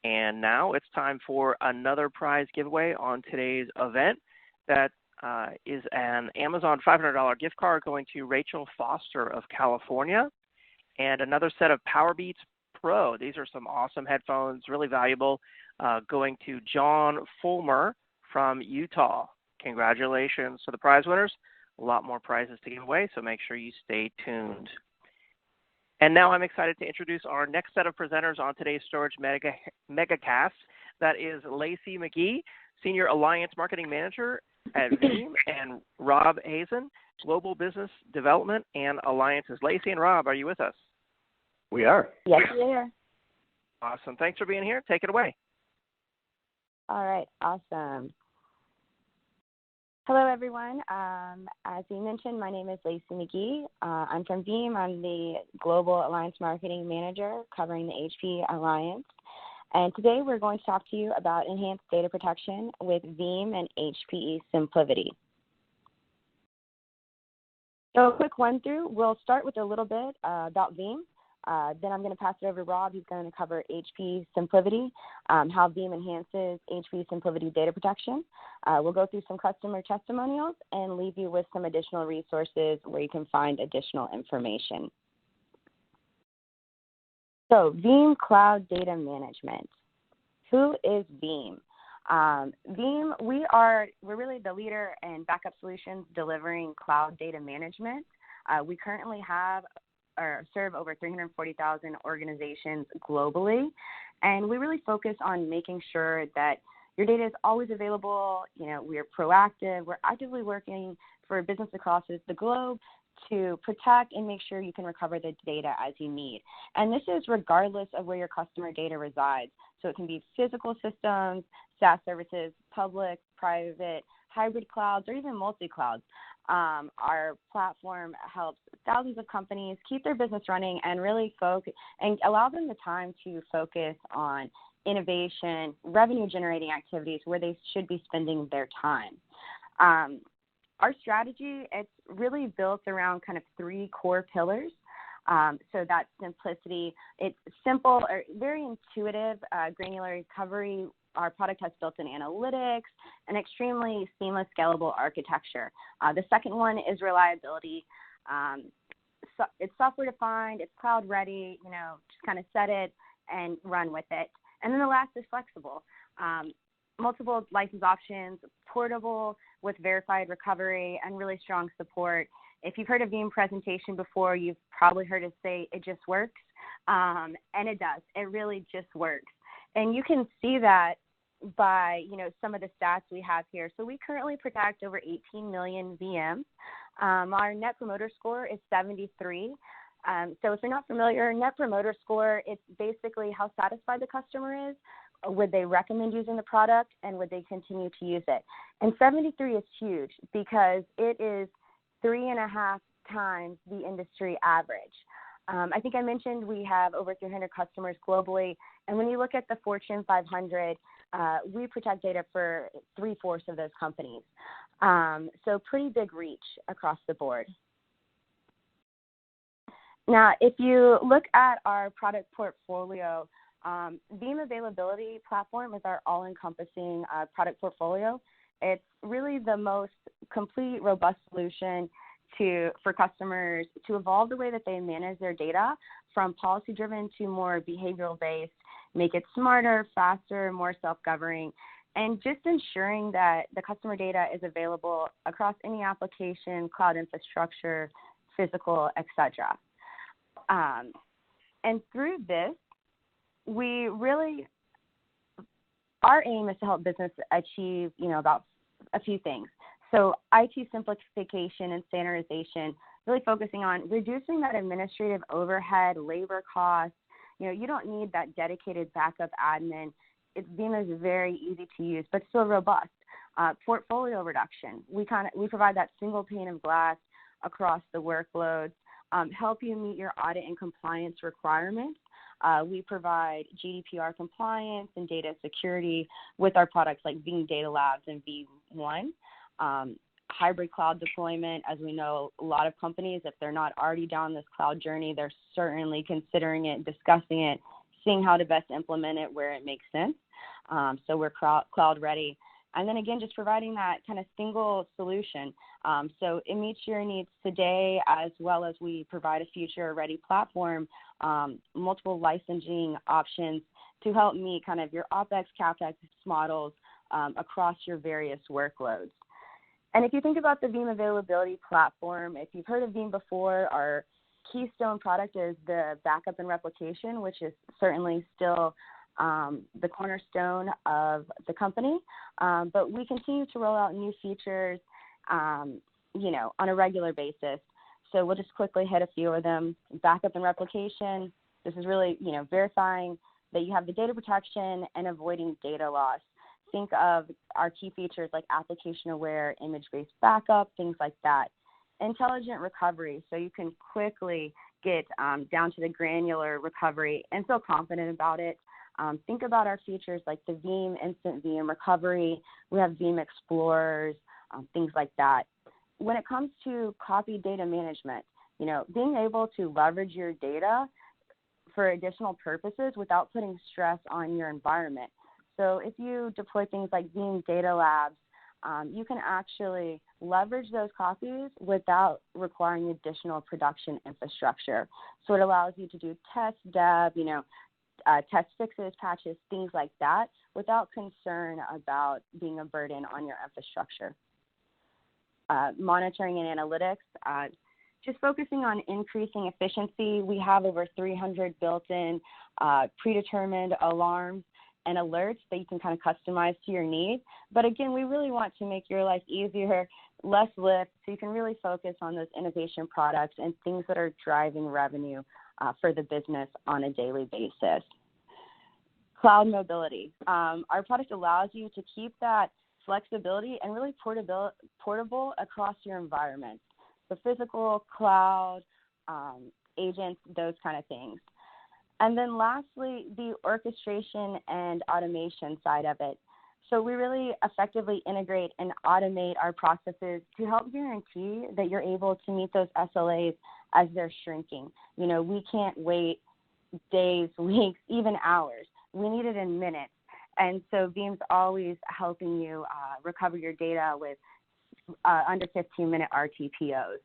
And now it's time for another prize giveaway on today's event. That is an Amazon $500 gift card going to Rachel Foster of California, and another set of PowerBeats Pro. These are some awesome headphones, really valuable, going to John Fulmer from Utah. Congratulations to the prize winners. A lot more prizes to give away, so make sure you stay tuned. And now I'm excited to introduce our next set of presenters on today's Storage Megacast. That is Lacey McGee, Senior Alliance Marketing Manager at Veeam, and Rob Hazen, Global Business Development and Alliances. Lacey and Rob, are you with us? We are. Yes, we are. Awesome. Thanks for being here. Take it away. All right. Awesome. Hello, everyone. As you mentioned, my name is Lacey McGee. I'm from Veeam. I'm the Global Alliance Marketing Manager covering the HP Alliance. And today we're going to talk to you about enhanced data protection with Veeam and HPE SimpliVity. So a quick run through. We'll start with a little bit about Veeam. Then I'm going to pass it over to Rob. He's going to cover HP SimpliVity, how Veeam enhances HP SimpliVity data protection. We'll go through some customer testimonials and leave you with some additional resources where you can find additional information. So Veeam Cloud Data Management. Who is Veeam? Veeam, we're really the leader in backup solutions delivering cloud data management. We currently have or serve over 340,000 organizations globally, and we really focus on making sure that your data is always available. You know, we're proactive. We're actively working for business across the globe to protect and make sure you can recover the data as you need. And this is regardless of where your customer data resides. So it can be physical systems, SaaS services, public, private, hybrid clouds, or even multi-clouds. Our platform helps thousands of companies keep their business running and really focus and allow them the time to focus on innovation, revenue-generating activities where they should be spending their time. Our strategy, it's really built around kind of three core pillars. So that's simplicity. It's simple or very intuitive, granular recovery. Our product has built-in analytics, and extremely seamless, scalable architecture. The second one is reliability. So it's software-defined, it's cloud-ready, you know, just kind of set it and run with it. And then the last is flexible. Multiple license options, portable with verified recovery, and really strong support. If you've heard a Veeam presentation before, you've probably heard us say it just works, and it does. It really just works. And you can see that by, you know, some of the stats we have here. So we currently protect over 18 million VMs. Our Net Promoter Score is 73. So if you're not familiar, Net Promoter Score, it's basically how satisfied the customer is. Would they recommend using the product, and would they continue to use it? And 73 is huge because it is 3.5 times the industry average. I think I mentioned we have over 300 customers globally, and when you look at the Fortune 500, we protect data for 3/4 of those companies. So pretty big reach across the board. Now, if you look at our product portfolio, Veeam Availability Platform is our all-encompassing product portfolio. It's really the most complete, robust solution for customers to evolve the way that they manage their data from policy-driven to more behavioral-based, make it smarter, faster, more self-governing, and just ensuring that the customer data is available across any application, cloud infrastructure, physical, etc. And through this, our aim is to help business achieve, you know, about a few things. So IT simplification and standardization, really focusing on reducing that administrative overhead, labor costs. You don't need that dedicated backup admin. Veeam is very easy to use, but still robust. Portfolio reduction. We provide that single pane of glass across the workloads, help you meet your audit and compliance requirements. We provide GDPR compliance and data security with our products like Veeam Data Labs and V1. Hybrid cloud deployment, as we know, a lot of companies, if they're not already down this cloud journey, they're certainly considering it, discussing it, seeing how to best implement it where it makes sense. So we're cloud ready. And then again, just providing that kind of single solution. So it meets your needs today, as well as we provide a future-ready platform, multiple licensing options to help meet kind of your OpEx, CapEx models across your various workloads. And if you think about the Veeam Availability Platform, if you've heard of Veeam before, our keystone product is the backup and replication, which is certainly still the cornerstone of the company. But we continue to roll out new features, on a regular basis. So we'll just quickly hit a few of them. Backup and replication. This is really, verifying that you have the data protection and avoiding data loss. Think of our key features like application-aware, image-based backup, things like that. Intelligent recovery, so you can quickly get down to the granular recovery and feel confident about it. Think about our features like the Veeam Instant VM Recovery. We have Veeam Explorers, things like that. When it comes to copy data management, being able to leverage your data for additional purposes without putting stress on your environment. So if you deploy things like Veeam Data Labs, you can actually leverage those copies without requiring additional production infrastructure. So it allows you to do test, dev, test fixes, patches, things like that, without concern about being a burden on your infrastructure. Monitoring and analytics, just focusing on increasing efficiency. We have over 300 built-in predetermined alarms and alerts that you can kind of customize to your needs. But again, we really want to make your life easier, less lift, so you can really focus on those innovation products and things that are driving revenue for the business on a daily basis. Cloud mobility. Our product allows you to keep that flexibility and really portable across your environment. The physical, cloud, agents, those kind of things. And then lastly, the orchestration and automation side of it. So we really effectively integrate and automate our processes to help guarantee that you're able to meet those SLAs as they're shrinking. We can't wait days, weeks, even hours. We need it in minutes. And so Veeam's always helping you recover your data with under 15-minute RTPOs.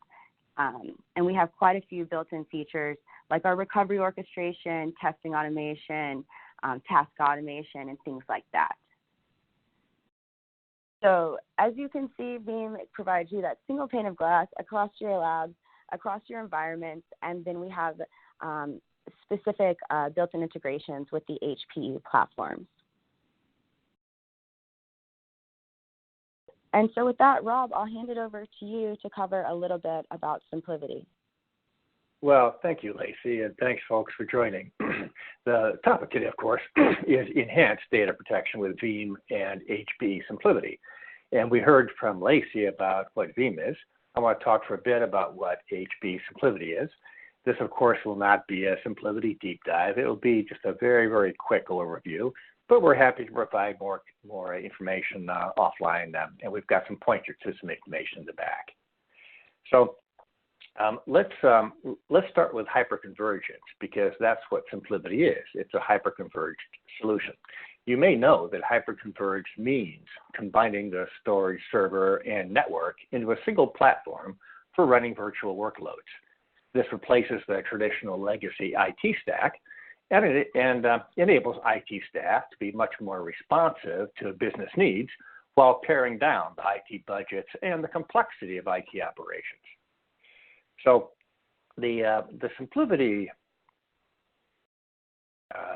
And we have quite a few built-in features like our recovery orchestration, testing automation, task automation, and things like that. So as you can see, Veeam provides you that single pane of glass across your labs, across your environments, and then we have specific built-in integrations with the HPE platforms. And so with that, Rob, I'll hand it over to you to cover a little bit about SimpliVity. Well, thank you, Lacey, and thanks, folks, for joining. The topic today, of course, is enhanced data protection with Veeam and HPE SimpliVity. And we heard from Lacey about what Veeam is. I want to talk for a bit about what HPE SimpliVity is. This, of course, will not be a SimpliVity deep dive. It will be just a very, very quick overview. But we're happy to provide more information offline, and we've got some pointers to some information in the back. So let's start with hyperconvergence, because that's what SimpliVity is. It's a hyperconverged solution. You may know that hyperconverged means combining the storage, server, and network into a single platform for running virtual workloads. This replaces the traditional legacy IT stack, and enables IT staff to be much more responsive to business needs while paring down the IT budgets and the complexity of IT operations. So the SimpliVity,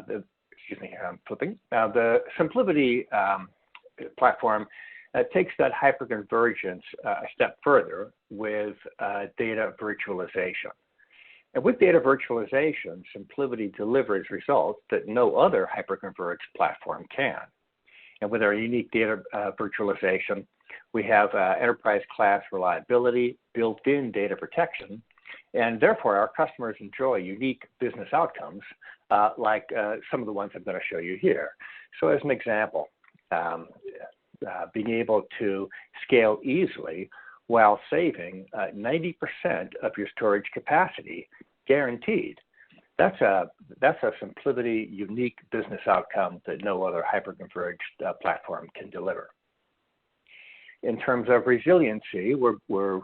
the SimpliVity platform takes that hyperconvergence a step further with data virtualization. And with data virtualization, SimpliVity delivers results that no other hyperconverged platform can. And with our unique data virtualization, we have enterprise-class reliability, built-in data protection, and therefore our customers enjoy unique business outcomes like some of the ones I'm going to show you here. So as an example, being able to scale easily while saving 90% of your storage capacity, guaranteed. That's a SimpliVity unique business outcome that no other hyperconverged platform can deliver. In terms of resiliency, we're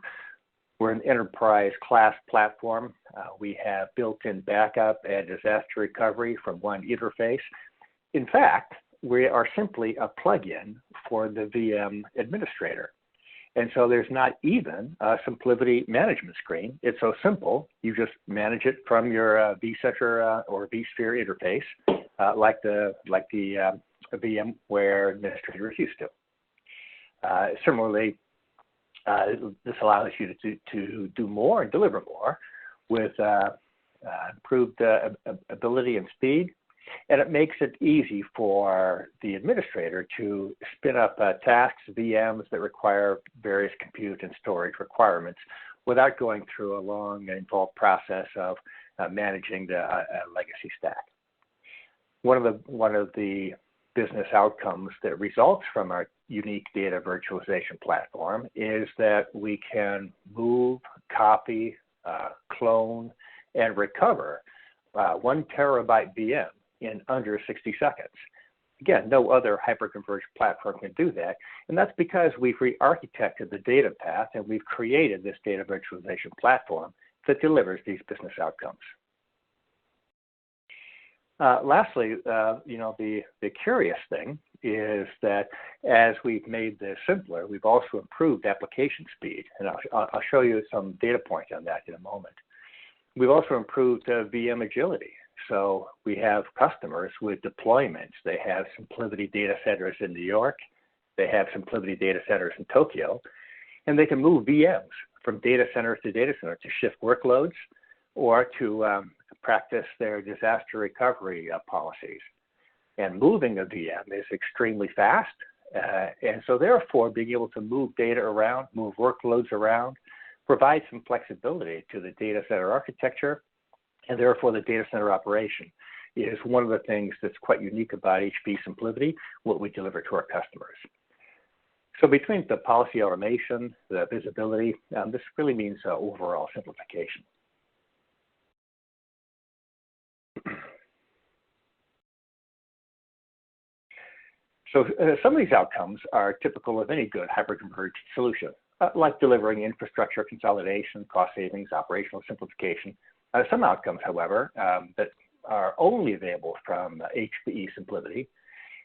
an enterprise class platform. We have built-in backup and disaster recovery from one interface. In fact, we are simply a plugin for the VM administrator. And so there's not even a SimpliVity management screen. It's so simple, you just manage it from your vCenter or vSphere interface, like the VMware administrator is used to. Similarly, this allows you to do more and deliver more with improved ability and speed. And it makes it easy for the administrator to spin up tasks, VMs that require various compute and storage requirements without going through a long and involved process of managing the legacy stack. One of the business outcomes that results from our unique data virtualization platform is that we can move, copy, clone, and recover 1 terabyte VM in under 60 seconds. Again, no other hyperconverged platform can do that, and that's because we've re-architected the data path and we've created this data virtualization platform that delivers these business outcomes. Lastly, the curious thing is that as we've made this simpler, we've also improved application speed, and I'll show you some data points on that in a moment. We've also improved VM agility. So we have customers with deployments. They have SimpliVity data centers in New York. They have SimpliVity data centers in Tokyo. And they can move VMs from data center to data center to shift workloads or to practice their disaster recovery policies. And moving a VM is extremely fast. And so therefore, being able to move data around, move workloads around, provides some flexibility to the data center architecture. And therefore, the data center operation is one of the things that's quite unique about HP SimpliVity, what we deliver to our customers. So between the policy automation, the visibility, this really means overall simplification. So some of these outcomes are typical of any good hyperconverged solution, like delivering infrastructure consolidation, cost savings, operational simplification. Some outcomes, however, that are only available from HPE SimpliVity,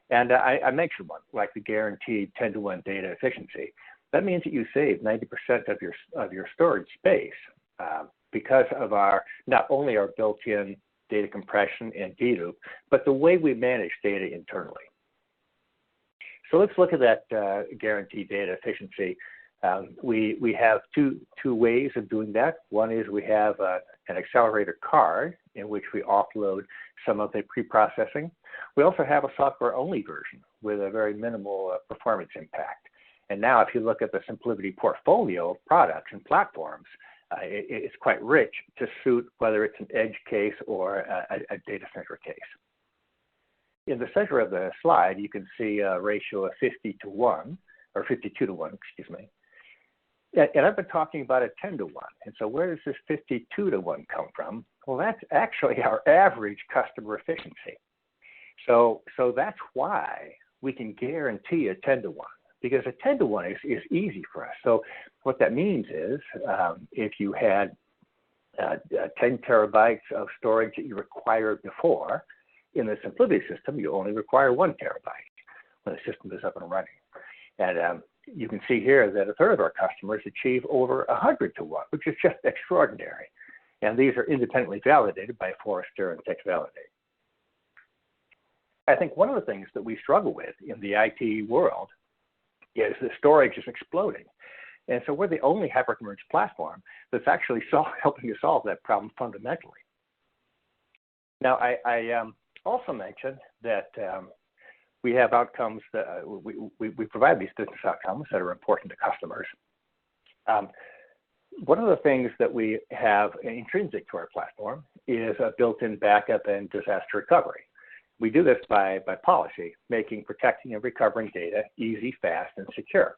and I mentioned one, like the guaranteed 10-to-1 data efficiency. That means that you save 90% of your storage space because of not only our built-in data compression and deloop, but the way we manage data internally. So let's look at that guaranteed data efficiency. We have two ways of doing that. One is we have an accelerator card in which we offload some of the pre-processing. We also have a software-only version with a very minimal performance impact. And now if you look at the SimpliVity portfolio of products and platforms, it's quite rich to suit whether it's an edge case or a data center case. In the center of the slide, you can see a ratio of 50-to-1, or 52-to-1, excuse me. And I've been talking about a 10-to-1. And so where does this 52-to-1 come from? Well, that's actually our average customer efficiency. So that's why we can guarantee a 10-to-1, because a 10-to-1 is easy for us. So what that means is if you had 10 terabytes of storage that you required before, in the SimpliVity system, you only require 1 terabyte when the system is up and running. And you can see here that a third of our customers achieve over 100-to-1, which is just extraordinary. And these are independently validated by Forrester and TechValidate. I think one of the things that we struggle with in the IT world is the storage is exploding. And so we're the only hyperconverged platform that's actually helping to solve that problem fundamentally. Now, I also mentioned that we have outcomes that we provide these business outcomes that are important to customers. One of the things that we have intrinsic to our platform is a built-in backup and disaster recovery. We do this by policy, making protecting and recovering data easy, fast, and secure.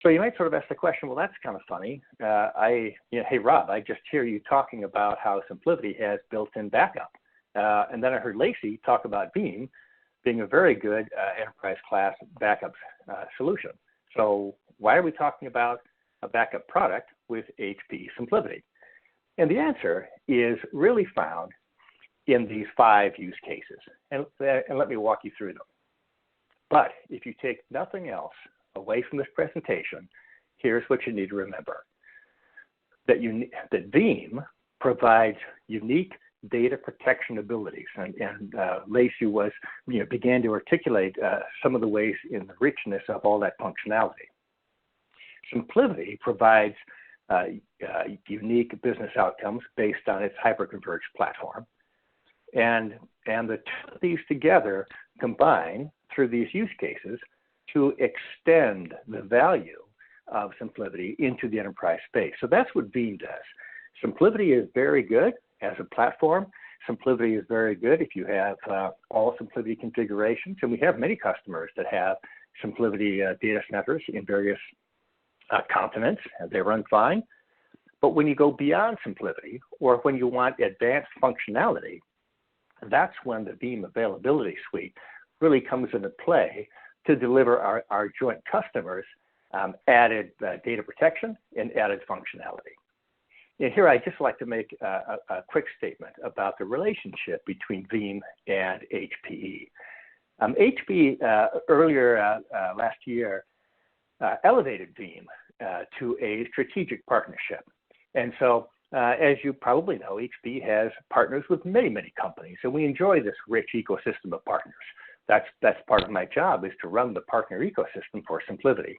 So you might sort of ask the question, well, that's kind of funny. Hey, Rob, I just hear you talking about how SimpliVity has built-in backup. And then I heard Khaleesi talk about Veeam being a very good enterprise-class backup solution. So why are we talking about a backup product with HP SimpliVity? And the answer is really found in these 5 use cases. And let me walk you through them. But if you take nothing else away from this presentation, here's what you need to remember. That Veeam provides unique data protection abilities. And Khaleesi began to articulate some of the ways in the richness of all that functionality. SimpliVity provides unique business outcomes based on its hyperconverged platform. And the two of these together combine through these use cases to extend the value of SimpliVity into the enterprise space. So that's what Veeam does. SimpliVity is very good as a platform. SimpliVity is very good if you have all SimpliVity configurations. And we have many customers that have SimpliVity data centers in various continents, and they run fine. But when you go beyond SimpliVity, or when you want advanced functionality, that's when the Veeam Availability Suite really comes into play to deliver our joint customers added data protection and added functionality. And here I'd just like to make a quick statement about the relationship between Veeam and HPE. HPE earlier last year elevated Veeam to a strategic partnership. And so as you probably know, HPE has partners with many, many companies, and we enjoy this rich ecosystem of partners. That's part of my job, is to run the partner ecosystem for SimpliVity.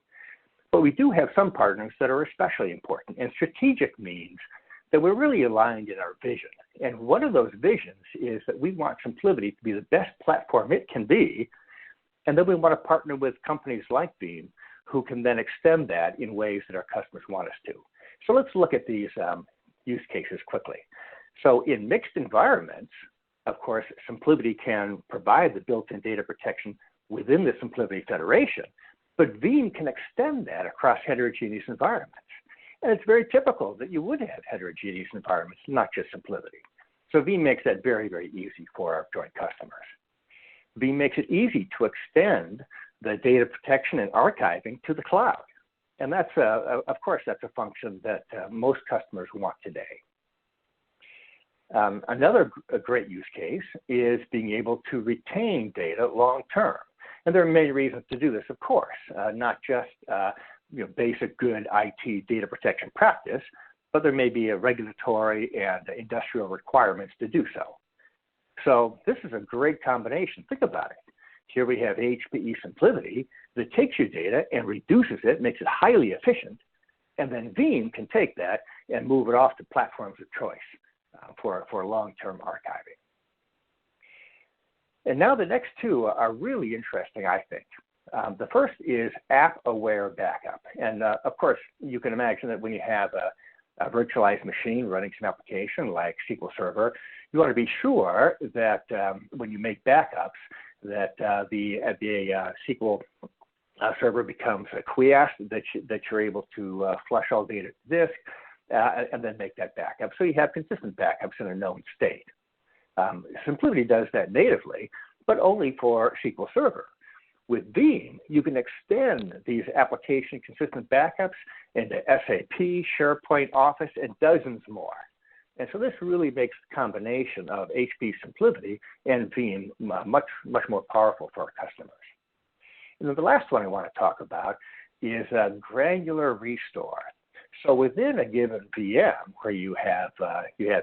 But we do have some partners that are especially important, and strategic means that we're really aligned in our vision. And one of those visions is that we want SimpliVity to be the best platform it can be, and then we want to partner with companies like Veeam who can then extend that in ways that our customers want us to. So let's look at these use cases quickly. So in mixed environments, of course, SimpliVity can provide the built-in data protection within the SimpliVity Federation, but Veeam can extend that across heterogeneous environments. And it's very typical that you would have heterogeneous environments, not just SimpliVity. So Veeam makes that very, very easy for our joint customers. Veeam makes it easy to extend the data protection and archiving to the cloud. And that's, of course, that's a function that most customers want today. Another great use case is being able to retain data long-term. And there are many reasons to do this, of course, not just basic good IT data protection practice, but there may be a regulatory and industrial requirements to do so. So this is a great combination. Think about it. Here we have HPE SimpliVity that takes your data and reduces it, makes it highly efficient, and then Veeam can take that and move it off to platforms of choice for long-term archiving. And now the next two are really interesting, I think. The first is app-aware backup. And of course, you can imagine that when you have a virtualized machine running some application like SQL Server, you want to be sure that when you make backups, that the SQL Server becomes quiesced, that you're able to flush all data to disk, and then make that backup. So you have consistent backups in a known state. SimpliVity does that natively, but only for SQL Server. With Veeam, you can extend these application consistent backups into SAP, SharePoint, Office, and dozens more. And so this really makes the combination of HP SimpliVity and Veeam much more powerful for our customers. And then the last one I want to talk about is granular restore. So within a given VM where you have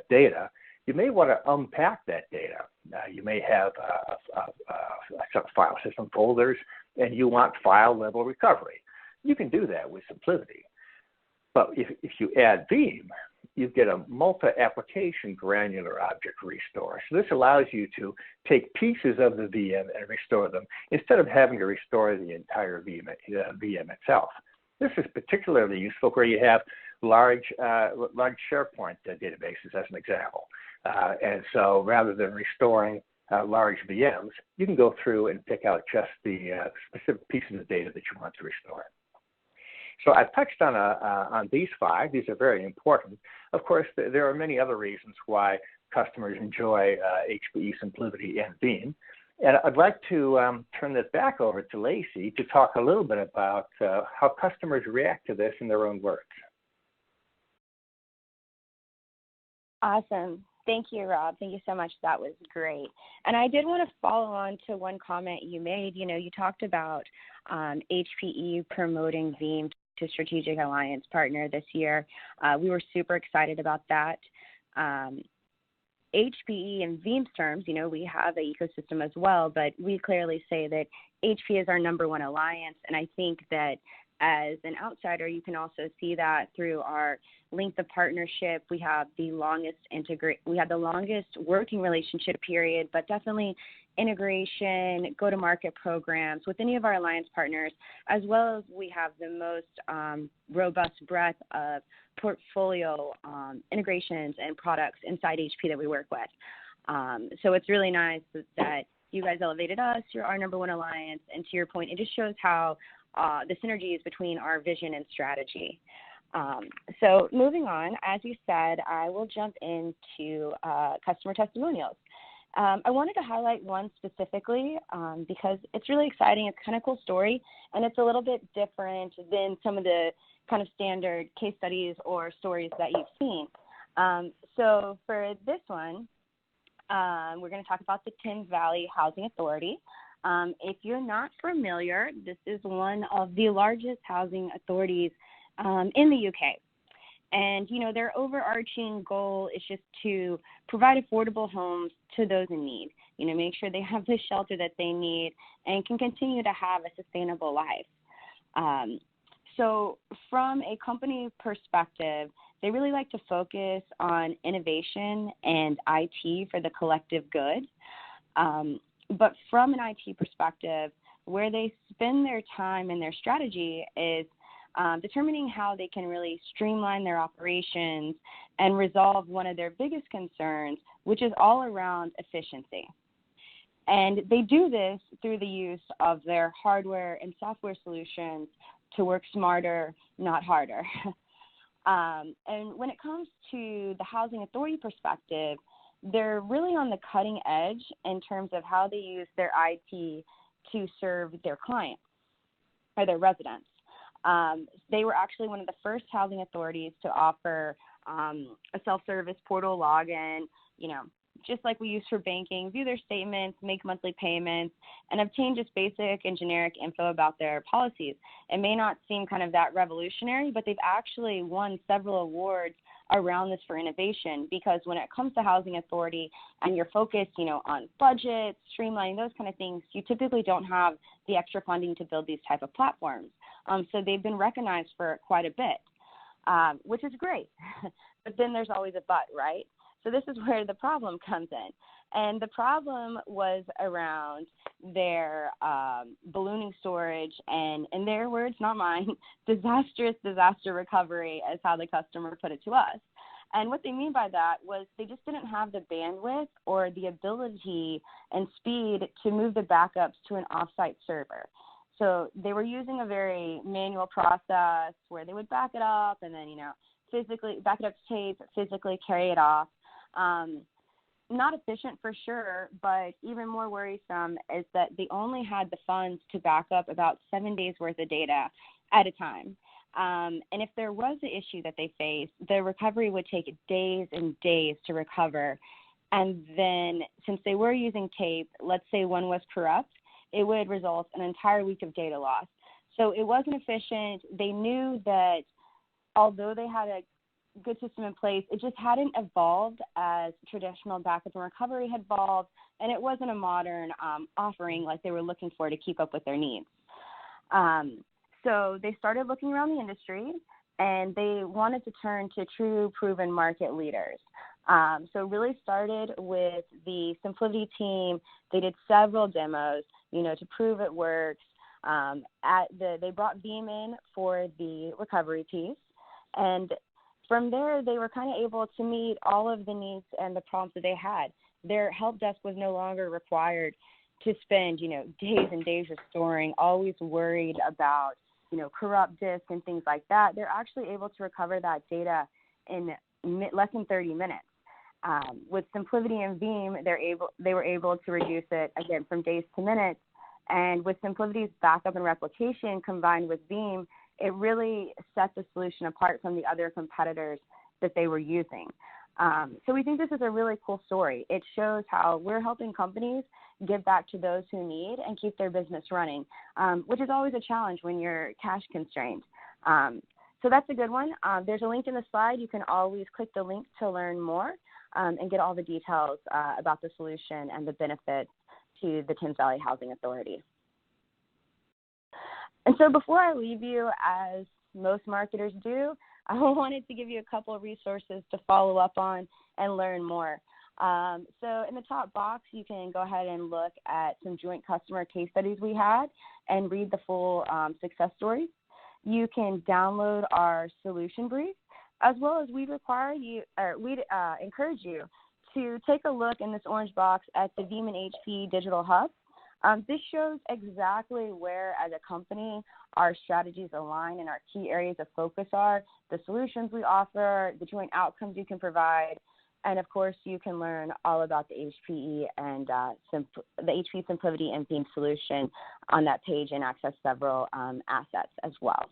data, you may want to unpack that data. You may have some file system folders, and you want file level recovery. You can do that with SimpliVity. But if you add Veeam, you get a multi-application granular object restore. So this allows you to take pieces of the VM and restore them instead of having to restore the entire VM itself. This is particularly useful where you have large SharePoint databases, as an example. And so rather than restoring large VMs, you can go through and pick out just the specific pieces of data that you want to restore. So I've touched on these 5. These are very important. Of course, there are many other reasons why customers enjoy HPE SimpliVity and Veeam. And I'd like to turn this back over to Lacey to talk a little bit about how customers react to this in their own words. Awesome. Thank you, Rob. Thank you so much. That was great. And I did want to follow on to one comment you made. You know, you talked about HPE promoting Veeam to strategic alliance partner this year. We were super excited about that. HPE in Veeam's terms, you know, we have an ecosystem as well, but we clearly say that HP is our #1 alliance. And I think that as an outsider, you can also see that through our length of partnership. We have the longest working relationship period, but definitely integration, go-to-market programs with any of our alliance partners, as well as we have the most robust breadth of portfolio integrations and products inside HP that we work with. So it's really nice that you guys elevated us. You're our #1 alliance. And to your point, it just shows how the synergies between our vision and strategy. So moving on, as you said, I will jump into customer testimonials. I wanted to highlight one specifically because it's really exciting. It's kind of a cool story, and it's a little bit different than some of the kind of standard case studies or stories that you've seen. So for this one, we're going to talk about the Thames Valley Housing Authority. If you're not familiar, this is one of the largest housing authorities in the UK. And, you know, their overarching goal is just to provide affordable homes to those in need, you know, make sure they have the shelter that they need and can continue to have a sustainable life. So from a company perspective, they really like to focus on innovation and IT for the collective good. But from an IT perspective, where they spend their time and their strategy is determining how they can really streamline their operations and resolve one of their biggest concerns, which is all around efficiency. And they do this through the use of their hardware and software solutions to work smarter, not harder. And when it comes to the housing authority perspective, they're really on the cutting edge in terms of how they use their IT to serve their clients or their residents. They were actually one of the first housing authorities to offer a self-service portal login, you know, just like we use for banking, view their statements, make monthly payments, and obtain just basic and generic info about their policies. It may not seem kind of that revolutionary, but they've actually won several awards around this for innovation, because when it comes to housing authority and you're focused, you know, on budgets, streamlining, those kind of things, you typically don't have the extra funding to build these type of platforms. So they've been recognized for quite a bit, which is great. But then there's always a but, right? So this is where the problem comes in. And the problem was around their ballooning storage and, in their words, not mine, disaster recovery is how the customer put it to us. And what they mean by that was they just didn't have the bandwidth or the ability and speed to move the backups to an offsite server. So they were using a very manual process where they would back it up and then, you know, physically back it up to tape, physically carry it off. Not efficient for sure, but even more worrisome is that they only had the funds to back up about 7 days worth of data at a time. And if there was an issue that they faced, the recovery would take days and days to recover. And then since they were using tape, let's say one was corrupt, it would result in an entire week of data loss. So it wasn't efficient. They knew that although they had a good system in place, it just hadn't evolved as traditional backup and recovery had evolved, and it wasn't a modern offering like they were looking for to keep up with their needs. So they started looking around the industry, and they wanted to turn to true proven market leaders. So it really started with the SimpliVity team. They did several demos, to prove it works. They brought Veeam in for the recovery piece, and from there they were kind of able to meet all of the needs and the problems that they had. Their help desk was no longer required to spend, days and days restoring, always worried about, corrupt disks and things like that. They're actually able to recover that data in less than 30 minutes. With SimpliVity and Veeam, they were able to reduce it, again, from days to minutes. And with SimpliVity's backup and replication combined with Veeam, it really set the solution apart from the other competitors that they were using. So we think this is a really cool story. It shows how we're helping companies give back to those who need and keep their business running, which is always a challenge when you're cash constrained. So that's a good one. There's a link in the slide. You can always click the link to learn more and get all the details about the solution and the benefits to the Thames Valley Housing Authority. And so before I leave you, as most marketers do, I wanted to give you a couple of resources to follow up on and learn more. So in the top box, you can go ahead and look at some joint customer case studies we had and read the full success stories. You can download our solution brief, as well as we'd encourage you to take a look in this orange box at the Veeam and HP Digital Hub. This shows exactly where, as a company, our strategies align and our key areas of focus are, the solutions we offer, the joint outcomes you can provide, and of course, you can learn all about the HPE and the HP SimpliVity and Veeam solution on that page and access several assets as well.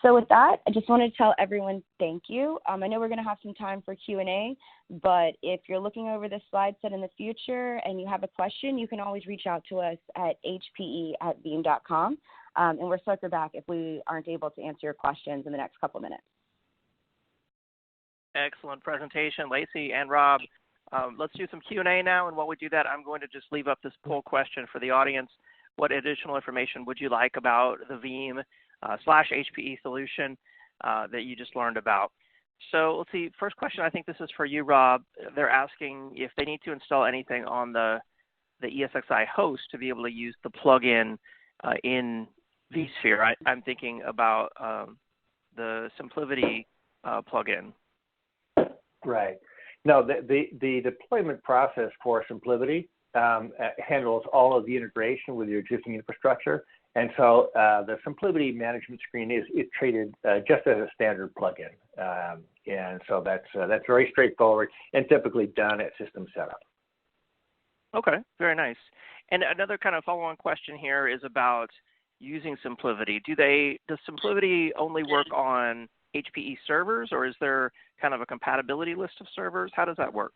So with that, I just wanted to tell everyone thank you. I know we're going to have some time for Q&A, but if you're looking over this slide set in the future and you have a question, you can always reach out to us at hpe@veeam.com, and we'll circle back if we aren't able to answer your questions in the next couple of minutes. Excellent presentation, Lacey and Rob. Let's do some Q&A now, and while we do that, I'm going to just leave up this poll question for the audience. What additional information would you like about the Veeam / HPE solution that you just learned about? So let's see, first question, I think this is for you, Rob. They're asking if they need to install anything on the ESXi host to be able to use the plugin in vSphere. I'm thinking about the SimpliVity plugin. Right. No, the deployment process for SimpliVity handles all of the integration with your existing infrastructure. And so the SimpliVity management screen is treated just as a standard plugin. And so that's very straightforward and typically done at system setup. Okay, very nice. And another kind of follow-on question here is about using SimpliVity. Does SimpliVity only work on HPE servers, or is there kind of a compatibility list of servers? How does that work?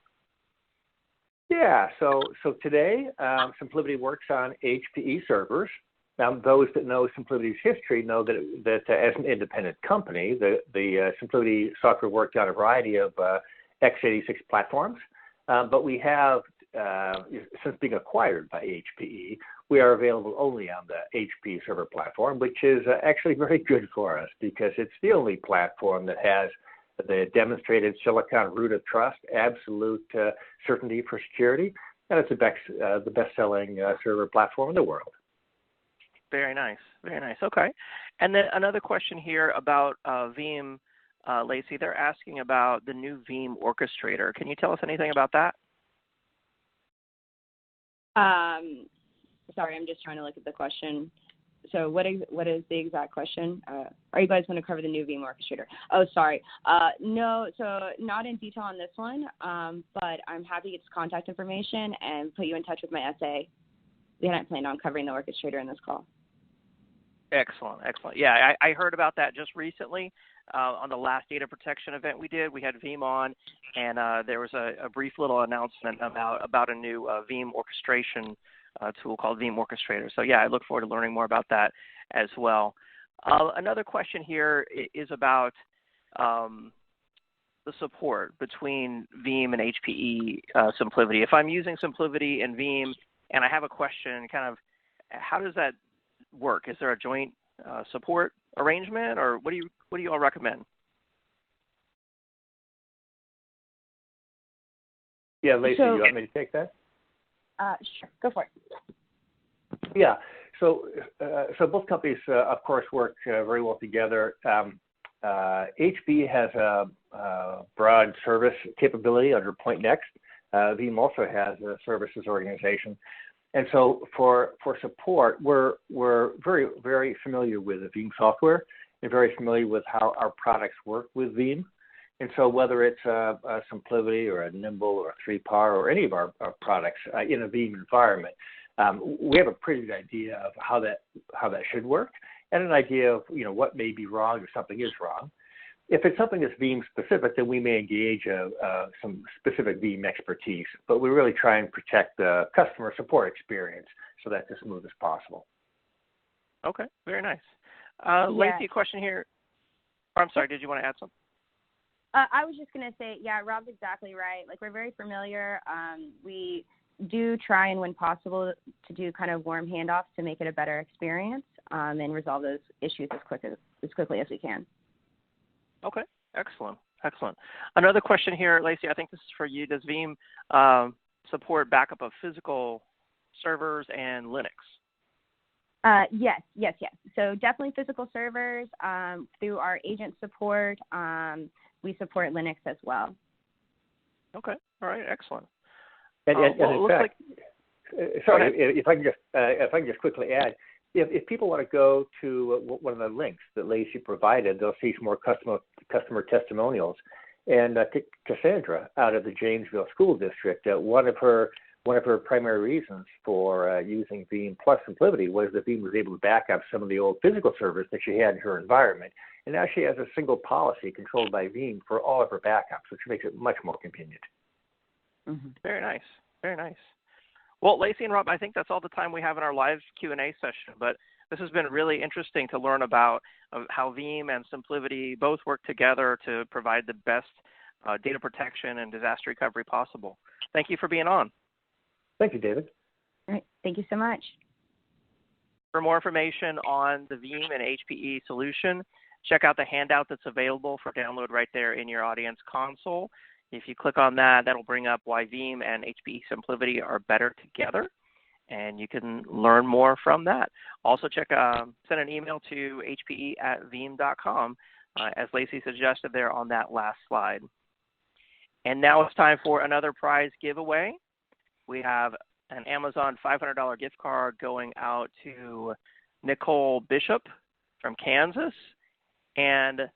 Yeah, so today SimpliVity works on HPE servers. Now, those that know SimpliVity's history know that as an independent company, the SimpliVity software worked on a variety of x86 platforms. But we have, since being acquired by HPE, we are available only on the HP server platform, which is actually very good for us because it's the only platform that has the demonstrated silicon root of trust, absolute certainty for security, and it's the best-selling server platform in the world. Very nice, very nice. Okay. And then another question here about Veeam, Lacey. They're asking about the new Veeam orchestrator. Can you tell us anything about that? Sorry, I'm just trying to look at the question. So what is the exact question? Are you guys going to cover the new Veeam orchestrator? Oh, sorry. No, so not in detail on this one, but I'm happy to get contact information and put you in touch with my SA. We hadn't planned on covering the orchestrator in this call. Excellent, excellent. Yeah, I heard about that just recently on the last data protection event we did. We had Veeam on, and there was a brief little announcement about a new Veeam orchestration tool called Veeam Orchestrator. So yeah, I look forward to learning more about that as well. Another question here is about the support between Veeam and HPE SimpliVity. If I'm using SimpliVity and Veeam and I have a question, kind of how does that work? Is there a joint support arrangement, or what do you all recommend? Yeah, Lacey, you want me to take that? Sure, go for it. Yeah, so both companies, of course, work very well together. HPE has a broad service capability under Point Next. Veeam also has a services organization. And so for support, we're very, very familiar with the Veeam software and very familiar with how our products work with Veeam. And so whether it's a SimpliVity or a Nimble or a 3PAR or any of our products in a Veeam environment, we have a pretty good idea of how that should work and an idea of what may be wrong if something is wrong. If it's something that's Veeam specific, then we may engage some specific Veeam expertise, but we really try and protect the customer support experience so that's as smooth as possible. Okay, very nice. Lacey, a question here. Oh, I'm sorry, did you want to add something? I was just going to say, yeah, Rob's exactly right. Like, we're very familiar. We do try and, when possible, to do kind of warm handoffs to make it a better experience and resolve those issues as quickly as we can. Okay, excellent. Another question here, Lacey, I think this is for you. Does Veeam support backup of physical servers and Linux? Yes. So definitely physical servers. Through our agent support, we support Linux as well. Okay, all right, excellent. And in fact, sorry, if I can just quickly add, if people want to go to one of the links that Lacey provided, they'll see some more customer testimonials. And Cassandra out of the Janesville School District, one of her primary reasons for using Veeam plus SimpliVity was that Veeam was able to back up some of the old physical servers that she had in her environment. And now she has a single policy controlled by Veeam for all of her backups, which makes it much more convenient. Mm-hmm. Very nice. Very nice. Well, Lacey and Rob, I think that's all the time we have in our live Q&A session, but this has been really interesting to learn about how Veeam and SimpliVity both work together to provide the best data protection and disaster recovery possible. Thank you for being on. Thank you, David. All right. Thank you so much. For more information on the Veeam and HPE solution, check out the handout that's available for download right there in your audience console. If you click on that, that'll bring up why Veeam and HPE SimpliVity are better together, and you can learn more from that. Also, send an email to hpe@veeam.com, as Lacey suggested there on that last slide. And now it's time for another prize giveaway. We have an Amazon $500 gift card going out to Nicole Bishop from Kansas, and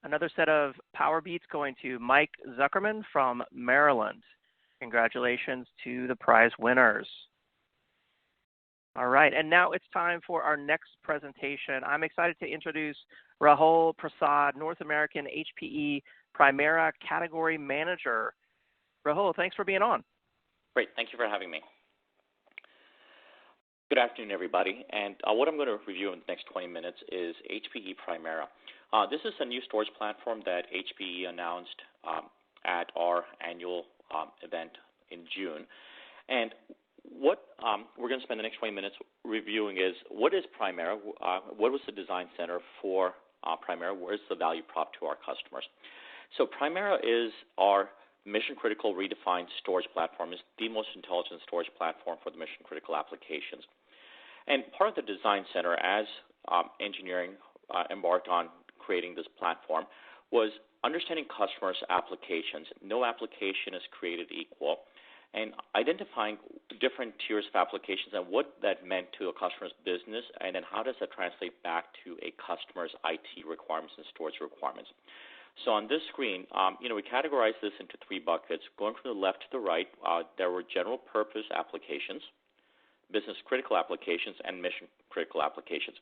another set of Power Beats going to Mike Zuckerman from Maryland. Congratulations to the prize winners. All right, and now it's time for our next presentation. I'm excited to introduce Rahul Prasad, North American HPE Primera Category Manager. Rahul, thanks for being on. Great, thank you for having me. Good afternoon, everybody. And what I'm going to review in the next 20 minutes is HPE Primera. This is a new storage platform that HPE announced at our annual event in June. And what we're going to spend the next 20 minutes reviewing is, what is Primera? What was the design center for Primera? Where's the value prop to our customers? So Primera is our mission-critical redefined storage platform. Is the most intelligent storage platform for the mission-critical applications. And part of the design center, as engineering embarked on creating this platform, was understanding customers' applications. No application is created equal, and identifying different tiers of applications and what that meant to a customer's business, and then how does that translate back to a customer's IT requirements and storage requirements. So on this screen, we categorize this into three buckets. Going from the left to the right, there were general purpose applications, business critical applications, and mission critical applications.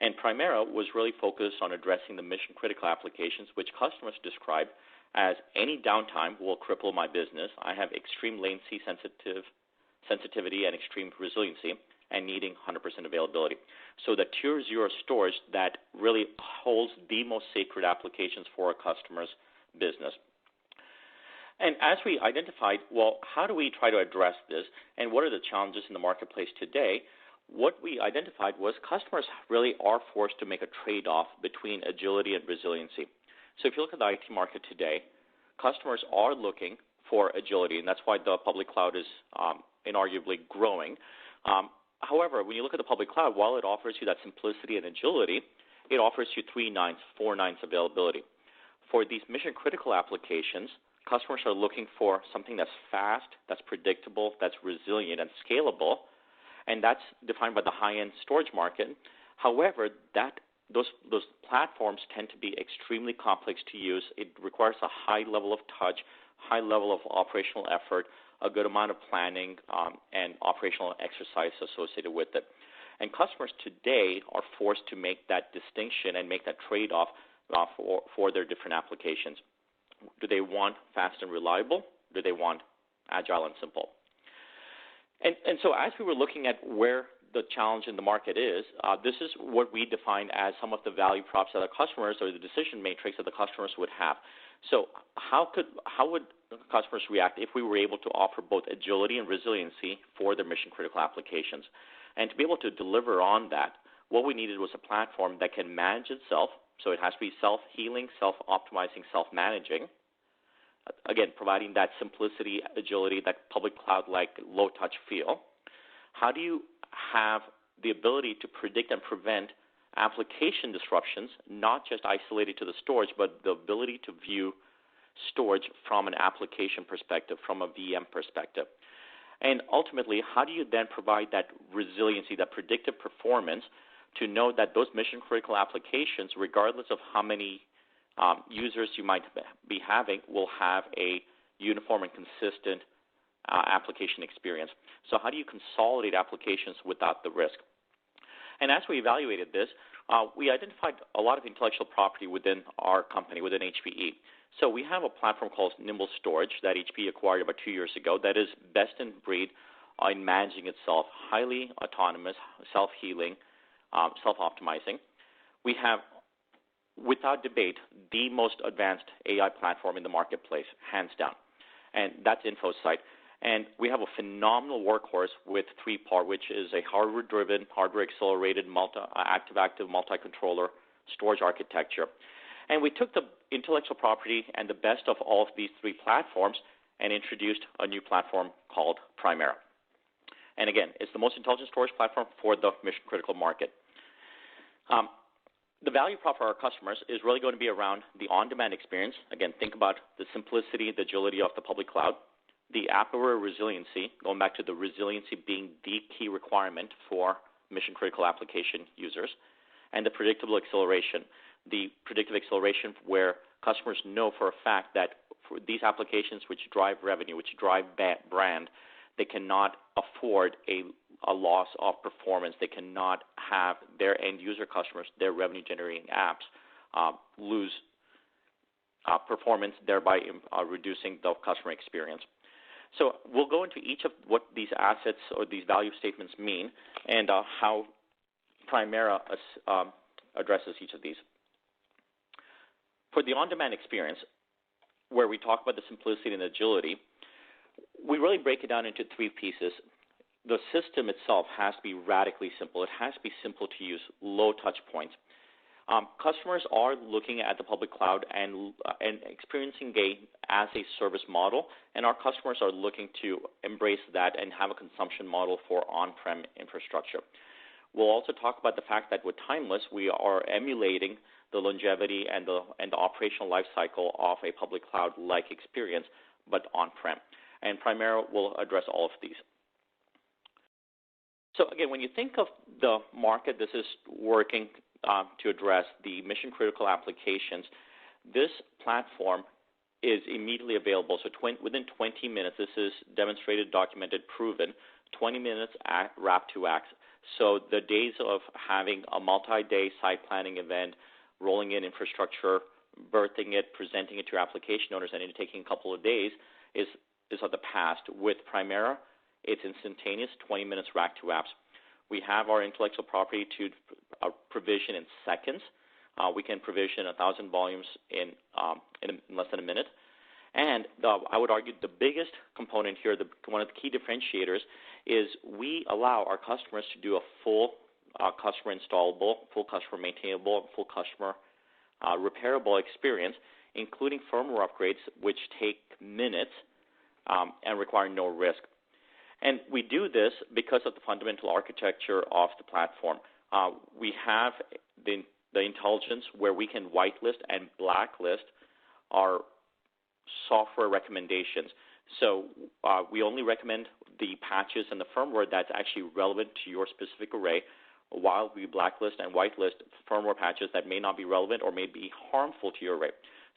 And Primera was really focused on addressing the mission critical applications, which customers describe as any downtime will cripple my business. I have extreme latency sensitivity and extreme resiliency, and needing 100% availability. So the tier 0 storage that really holds the most sacred applications for a customer's business. And as we identified, well, how do we try to address this, and what are the challenges in the marketplace today? what we identified was customers really are forced to make a trade-off between agility and resiliency. So if you look at the IT market today, customers are looking for agility, and that's why the public cloud is inarguably growing. However, when you look at the public cloud, while it offers you that simplicity and agility, it offers you 3 nines, 4 nines availability. For these mission-critical applications, customers are looking for something that's fast, that's predictable, that's resilient, and scalable, and that's defined by the high-end storage market. However, those platforms tend to be extremely complex to use. It requires a high level of touch, high level of operational effort, a good amount of planning, and operational exercise associated with it. And customers today are forced to make that distinction and make that trade-off for their different applications. Do they want fast and reliable? Do they want agile and simple? And so as we were looking at where the challenge in the market is, this is what we define as some of the value props that our customers, or the decision matrix that the customers would have. So how would customers react if we were able to offer both agility and resiliency for their mission-critical applications? And to be able to deliver on that, what we needed was a platform that can manage itself. So it has to be self-healing, self-optimizing, self-managing. Again, providing that simplicity, agility, that public cloud-like low-touch feel. How do you have the ability to predict and prevent application disruptions, not just isolated to the storage, but the ability to view storage from an application perspective, from a VM perspective? And ultimately, how do you then provide that resiliency, that predictive performance, to know that those mission-critical applications, regardless of how many users you might be having, will have a uniform and consistent application experience? So how do you consolidate applications without the risk? And as we evaluated this, we identified a lot of intellectual property within our company, within HPE. So we have a platform called Nimble Storage that HPE acquired about 2 years ago that is best in breed in managing itself, highly autonomous, self-healing, self-optimizing. We have, without debate, the most advanced AI platform in the marketplace, hands down, and that's InfoSight. And we have a phenomenal workhorse with 3PAR, which is a hardware-driven, hardware-accelerated, active-active multi-controller storage architecture. And we took the intellectual property and the best of all of these 3 platforms and introduced a new platform called Primera. And again, it's the most intelligent storage platform for the mission-critical market. The value prop for our customers is really going to be around the on-demand experience. Again, think about the simplicity, the agility of the public cloud. The app-aware resiliency, going back to the resiliency being the key requirement for mission-critical application users, and the predictable acceleration. The predictive acceleration where customers know for a fact that for these applications which drive revenue, which drive brand, they cannot afford a loss of performance. They cannot have their end-user customers, their revenue-generating apps, lose performance, thereby reducing the customer experience. So we'll go into each of what these assets or these value statements mean and how Primera addresses each of these. For the on-demand experience, where we talk about the simplicity and agility, we really break it down into 3 pieces. The system itself has to be radically simple. It has to be simple to use, low touch points. Customers are looking at the public cloud and experiencing as a service model, and our customers are looking to embrace that and have a consumption model for on-prem infrastructure. We'll also talk about the fact that with Timeless, we are emulating the longevity and the operational life cycle of a public cloud-like experience, but on-prem. And Primera will address all of these. So again, when you think of the market, this is working to address the mission-critical applications. This platform is immediately available. So within 20 minutes, this is demonstrated, documented, proven, 20 minutes wrap to X. So the days of having a multi-day site planning event, rolling in infrastructure, birthing it, presenting it to your application owners, and it taking a couple of days is of the past. With Primera, it's instantaneous, 20 minutes rack to apps. We have our intellectual property to provision in seconds. We can provision 1,000 volumes in less than a minute. And I would argue the biggest component here, one of the key differentiators, is we allow our customers to do a full customer installable, full customer maintainable, full customer repairable experience, including firmware upgrades, which take minutes and require no risk. And we do this because of the fundamental architecture of the platform. We have the intelligence where we can whitelist and blacklist our software recommendations. So we only recommend the patches and the firmware that's actually relevant to your specific array, while we blacklist and whitelist firmware patches that may not be relevant or may be harmful to your array.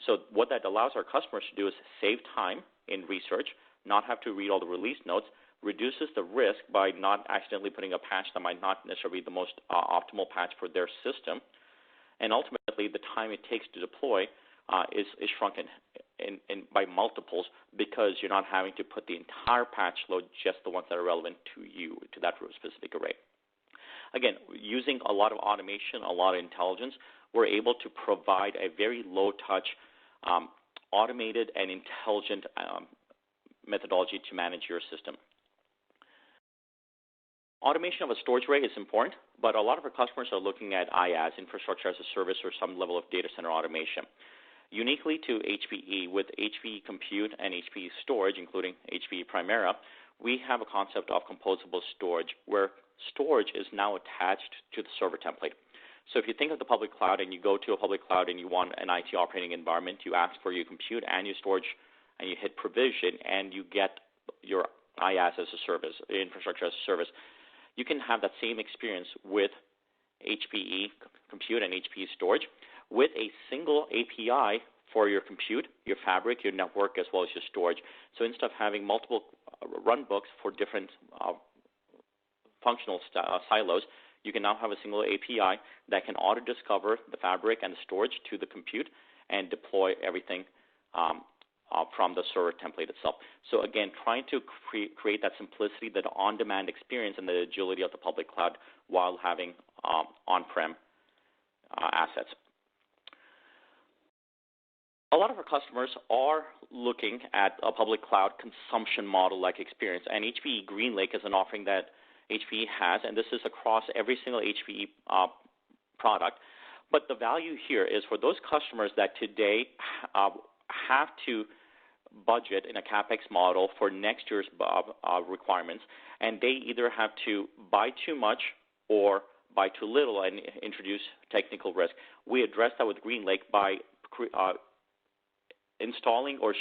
So what that allows our customers to do is save time in research, not have to read all the release notes, reduces the risk by not accidentally putting a patch that might not necessarily be the most optimal patch for their system, and ultimately the time it takes to deploy is shrunken by multiples because you're not having to put the entire patch load, just the ones that are relevant to you, to that specific array. Again, using a lot of automation, a lot of intelligence, we're able to provide a very low-touch, automated and intelligent methodology to manage your system. Automation of a storage array is important, but a lot of our customers are looking at IaaS, infrastructure as a service, or some level of data center automation. Uniquely to HPE, with HPE Compute and HPE Storage, including HPE Primera, we have a concept of composable storage, where storage is now attached to the server template. So if you think of the public cloud and you go to a public cloud and you want an IT operating environment, you ask for your compute and your storage, and you hit provision, and you get your IaaS as a service, infrastructure as a service. You can have that same experience with HPE Compute and HPE Storage with a single API for your compute, your fabric, your network, as well as your storage. So instead of having multiple runbooks for different functional silos, you can now have a single API that can auto-discover the fabric and the storage to the compute and deploy everything from the server template itself. So again, trying to create that simplicity, that on-demand experience, and the agility of the public cloud while having on-prem assets. A lot of our customers are looking at a public cloud consumption model-like experience, and HPE GreenLake is an offering that HPE has, and this is across every single HPE product. But the value here is for those customers that today have to budget in a CapEx model for next year's requirements, and they either have to buy too much or buy too little and introduce technical risk. We address that with GreenLake by installing or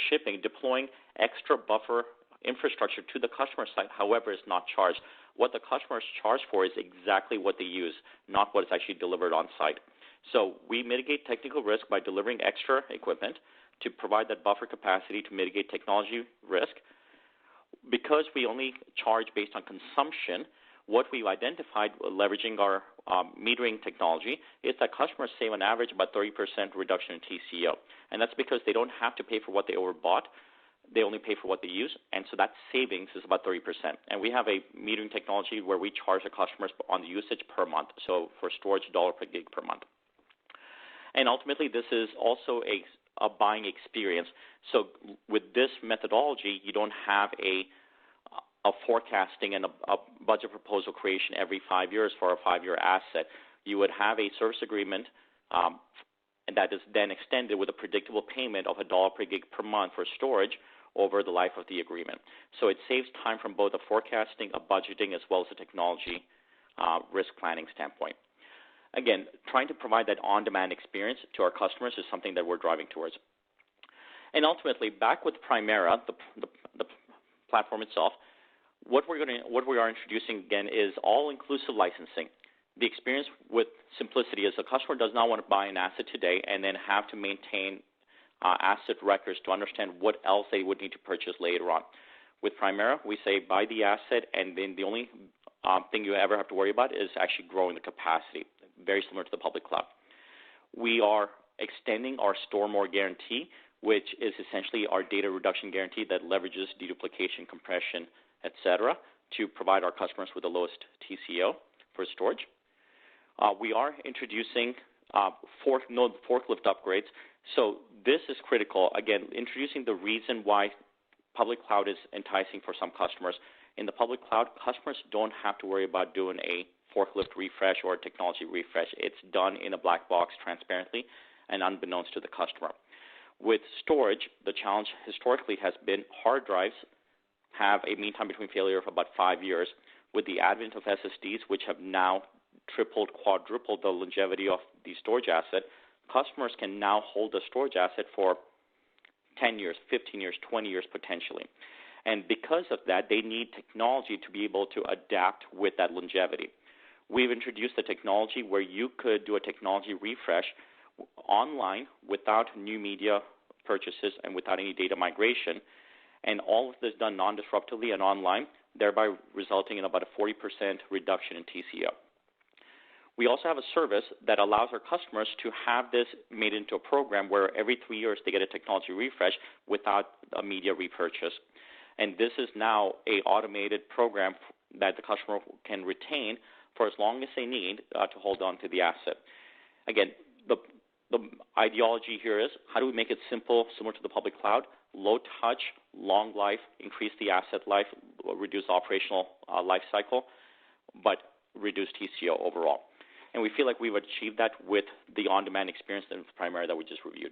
deploying extra buffer infrastructure to the customer site, however, is not charged. What the customer is charged for is exactly what they use, not what is actually delivered on site. So we mitigate technical risk by delivering extra equipment to provide that buffer capacity to mitigate technology risk. Because we only charge based on consumption, what we've identified leveraging our metering technology is that customers save on average about 30% reduction in TCO. And that's because they don't have to pay for what they overbought. They only pay for what they use, and so that savings is about 30%. And we have a metering technology where we charge the customers on the usage per month, so for storage, $1 per gig per month. And ultimately, this is also a buying experience. So with this methodology, you don't have a forecasting and a budget proposal creation every 5 years for a 5-year asset. You would have a service agreement and that is then extended with a predictable payment of $1 per gig per month for storage over the life of the agreement. So it saves time from both a forecasting, a budgeting, as well as a technology risk planning standpoint. Again, trying to provide that on-demand experience to our customers is something that we're driving towards. And ultimately, back with Primera, the platform itself, what we are introducing again is all-inclusive licensing. The experience with simplicity is a customer does not want to buy an asset today and then have to maintain asset records to understand what else they would need to purchase later on. With Primera, we say buy the asset, and then the only thing you ever have to worry about is actually growing the capacity, very similar to the public cloud. We are extending our store more guarantee, which is essentially our data reduction guarantee that leverages deduplication, compression, etc., to provide our customers with the lowest TCO for storage. We are introducing forklift upgrades. So this is critical. Again, introducing the reason why public cloud is enticing for some customers. In the public cloud, customers don't have to worry about doing a forklift refresh or a technology refresh. It's done in a black box transparently and unbeknownst to the customer. With storage, the challenge historically has been hard drives have a mean time between failure of about 5 years. With the advent of SSDs, which have now tripled, quadrupled the longevity of the storage asset, customers can now hold the storage asset for 10 years, 15 years, 20 years potentially. And because of that, they need technology to be able to adapt with that longevity. We've introduced the technology where you could do a technology refresh online without new media purchases and without any data migration, and all of this done non-disruptively and online, thereby resulting in about a 40% reduction in TCO. We also have a service that allows our customers to have this made into a program where every 3 years they get a technology refresh without a media repurchase. And this is now an automated program that the customer can retain for as long as they need to hold on to the asset. Again, the ideology here is how do we make it simple, similar to the public cloud, low touch, long life, increase the asset life, reduce operational life cycle, but reduce TCO overall. And we feel like we've achieved that with the on-demand experience in Primera that we just reviewed.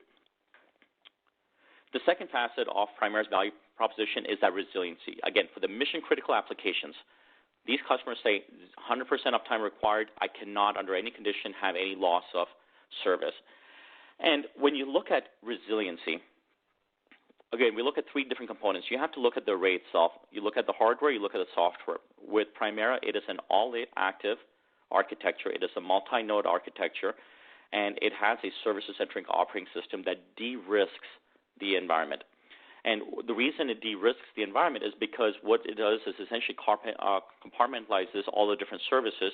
The second facet of Primera's value proposition is that resiliency. Again, for the mission-critical applications, these customers say 100% uptime required. I cannot, under any condition, have any loss of service. And when you look at resiliency, again, we look at three different components. You have to look at the array itself. You look at the hardware, you look at the software. With Primera, it is an all-active architecture. It is a multi-node architecture, and it has a services-centric operating system that de-risks the environment. And the reason it de-risks the environment is because what it does is essentially compartmentalizes all the different services.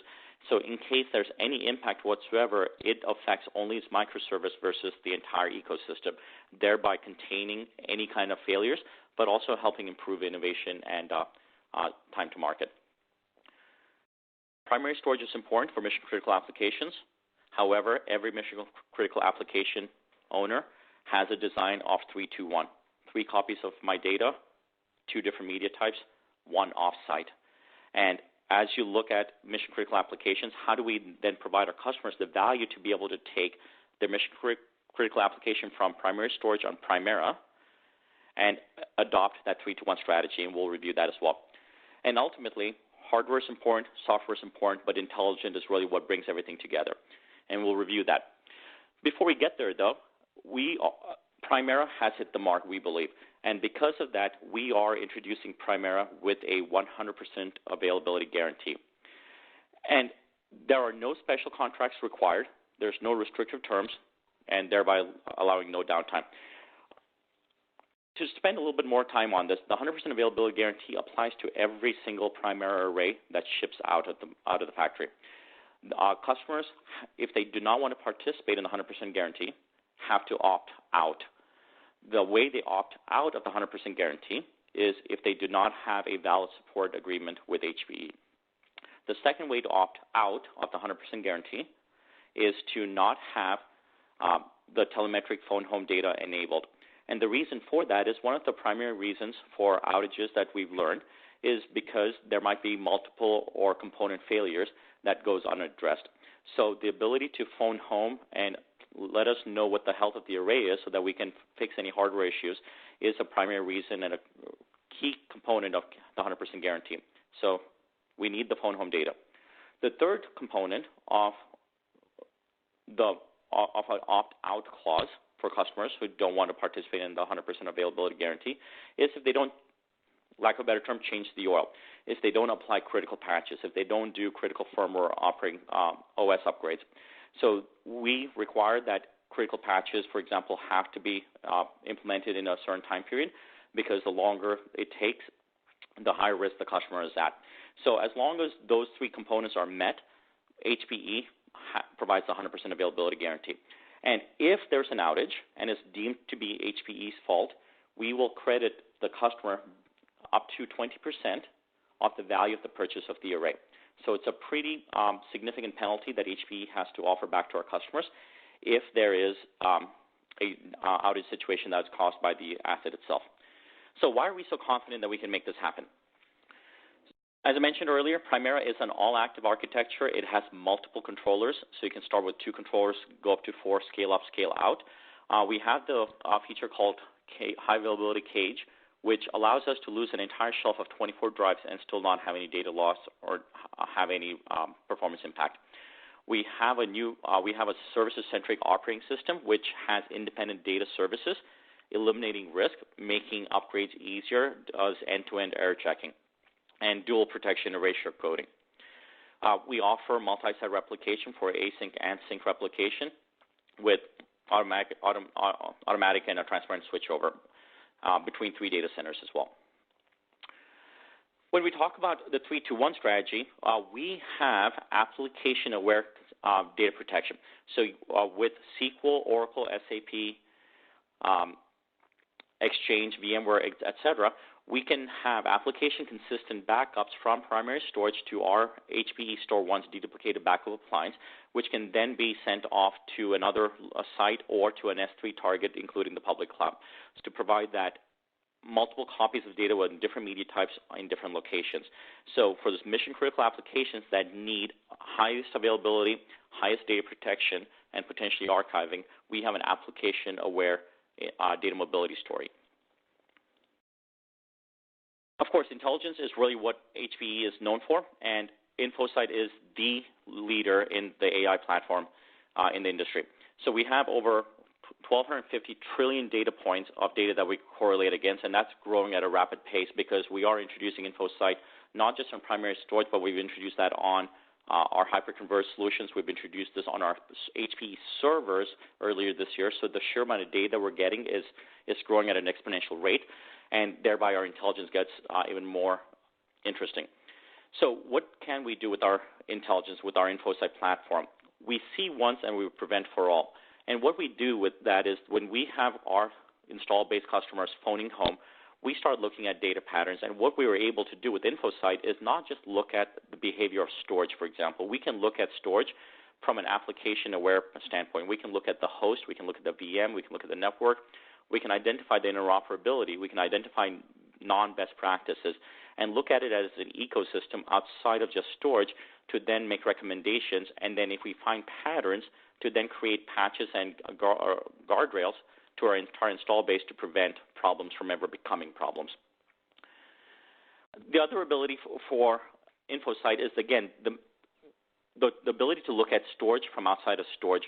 So in case there's any impact whatsoever, it affects only its microservice versus the entire ecosystem, thereby containing any kind of failures, but also helping improve innovation and time to market. Primary storage is important for mission-critical applications. However, every mission-critical application owner has a design of 3-2-1. 3 copies of my data, 2 different media types, 1 off-site. And as you look at mission-critical applications, how do we then provide our customers the value to be able to take their mission-critical application from primary storage on Primera and adopt that 3-to-1 strategy, and we'll review that as well. And ultimately, hardware is important, software is important, but intelligent is really what brings everything together, and we'll review that. Before we get there, though, Primera has hit the mark, we believe, and because of that, we are introducing Primera with a 100% availability guarantee. And there are no special contracts required, there's no restrictive terms, and thereby allowing no downtime. To spend a little bit more time on this, the 100% availability guarantee applies to every single Primera array that ships out of the factory. Customers, if they do not want to participate in the 100% guarantee, have to opt out. The way they opt out of the 100% guarantee is if they do not have a valid support agreement with HPE. The second way to opt out of the 100% guarantee is to not have the telemetric phone home data enabled. And the reason for that is one of the primary reasons for outages that we've learned is because there might be multiple or component failures that goes unaddressed. So the ability to phone home and let us know what the health of the array is so that we can fix any hardware issues is a primary reason and a key component of the 100% guarantee. So we need the phone home data. The third component of an opt-out clause for customers who don't want to participate in the 100% availability guarantee is if they don't, lack of a better term, change the oil, if they don't apply critical patches, if they don't do critical firmware operating OS upgrades. So we require that critical patches, for example, have to be implemented in a certain time period because the longer it takes, the higher risk the customer is at. So as long as those 3 components are met, HPE provides a 100% availability guarantee. And if there's an outage and it's deemed to be HPE's fault, we will credit the customer up to 20% of the value of the purchase of the array. So it's a pretty significant penalty that HPE has to offer back to our customers if there is outage situation that's caused by the asset itself. So why are we so confident that we can make this happen? As I mentioned earlier, Primera is an all-active architecture. It has multiple controllers, so you can start with 2 controllers, go up to 4, scale up, scale out. We have the feature called high availability cage, which allows us to lose an entire shelf of 24 drives and still not have any data loss or have any performance impact. We have a services-centric operating system which has independent data services, eliminating risk, making upgrades easier, does end-to-end error checking, and dual protection erasure coding. We offer multi-site replication for async and sync replication with automatic and a transparent switchover between 3 data centers as well. When we talk about the 3-2-1 strategy, we have application-aware data protection. So with SQL, Oracle, SAP, Exchange, VMware, etc., we can have application-consistent backups from primary storage to our HPE Store 1's deduplicated backup appliance, which can then be sent off to another site or to an S3 target, including the public cloud, so to provide that multiple copies of data with different media types in different locations. So for those mission-critical applications that need highest availability, highest data protection, and potentially archiving, we have an application-aware data mobility story. Of course, intelligence is really what HPE is known for, and InfoSight is the leader in the AI platform in the industry. So we have over 1,250 trillion data points of data that we correlate against, and that's growing at a rapid pace because we are introducing InfoSight not just on primary storage, but we've introduced that on our hyperconverged solutions. We've introduced this on our HPE servers earlier this year, so the sheer amount of data we're getting is growing at an exponential rate, and thereby our intelligence gets even more interesting. So what can we do with our intelligence, with our InfoSight platform? We see once and we prevent for all. And what we do with that is when we have our install-based customers phoning home, we start looking at data patterns. And what we were able to do with InfoSight is not just look at the behavior of storage, for example. We can look at storage from an application-aware standpoint. We can look at the host. We can look at the VM. We can look at the network. We can identify the interoperability. We can identify non-best practices and look at it as an ecosystem outside of just storage to then make recommendations. And then if we find patterns, to then create patches and guardrails to our entire install base to prevent problems from ever becoming problems. The other ability for InfoSight is, again, the ability to look at storage from outside of storage.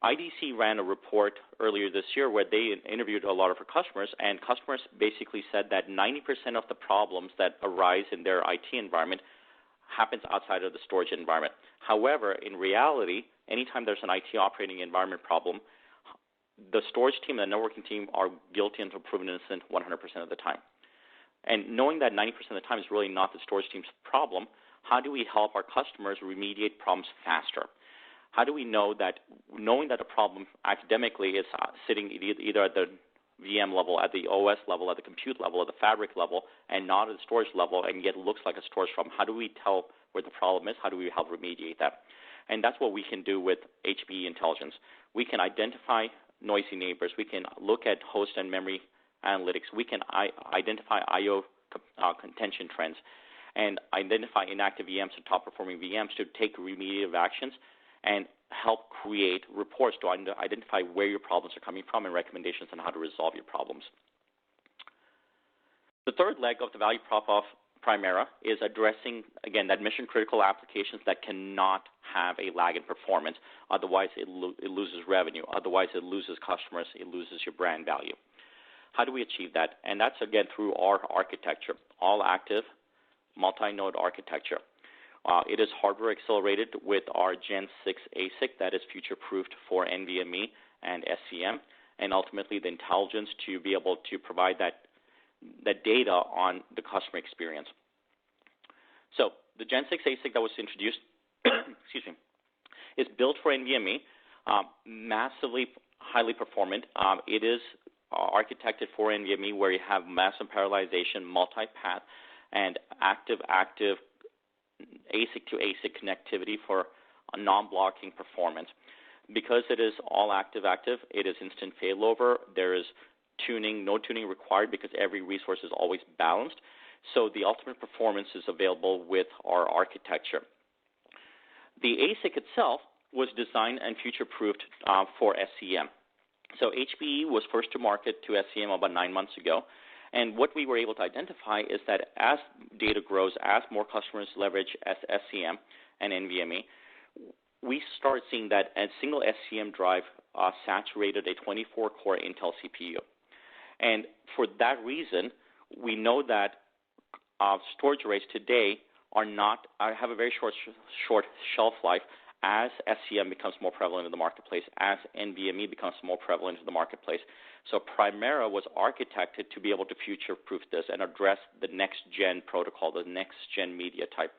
IDC ran a report earlier this year where they interviewed a lot of our customers, and customers basically said that 90% of the problems that arise in their IT environment happens outside of the storage environment. However, in reality, anytime there's an IT operating environment problem, the storage team and the networking team are guilty until proven innocent 100% of the time. And knowing that 90% of the time is really not the storage team's problem, how do we help our customers remediate problems faster? How do we know that knowing that a problem academically is sitting either at the VM level, at the OS level, at the compute level, at the fabric level, and not at the storage level, and yet it looks like a storage problem? How do we tell where the problem is? How do we help remediate that? And that's what we can do with HPE Intelligence. We can identify noisy neighbors. We can look at host and memory analytics. We can identify I/O contention trends and identify inactive VMs and top-performing VMs to take remediative actions and help create reports to identify where your problems are coming from and recommendations on how to resolve your problems. The third leg of the value prop of Primera is addressing, again, that mission-critical applications that cannot have a lag in performance. Otherwise, it loses revenue. Otherwise, it loses customers. It loses your brand value. How do we achieve that? And that's, again, through our architecture, all-active, multi-node architecture. It is hardware accelerated with our Gen 6 ASIC that is future-proofed for NVMe and SCM, and ultimately the intelligence to be able to provide that data on the customer experience. So the Gen 6 ASIC that was introduced excuse me, is built for NVMe, massively highly performant. It is architected for NVMe where you have massive parallelization, multi-path, and active ASIC to ASIC connectivity for a non-blocking performance. because it is all active, it is instant failover. There is no tuning required because every resource is always balanced. So the ultimate performance is available with our architecture. The ASIC itself was designed and future-proofed for SCM. So HPE was first to market to SCM about 9 months ago. And what we were able to identify is that as data grows, as more customers leverage SCM and NVMe, we started seeing that a single SCM drive saturated a 24-core Intel CPU. And for that reason, we know that storage arrays today have a very short shelf life as SCM becomes more prevalent in the marketplace, as NVMe becomes more prevalent in the marketplace. So Primera was architected to be able to future-proof this and address the next-gen protocol, the next-gen media type.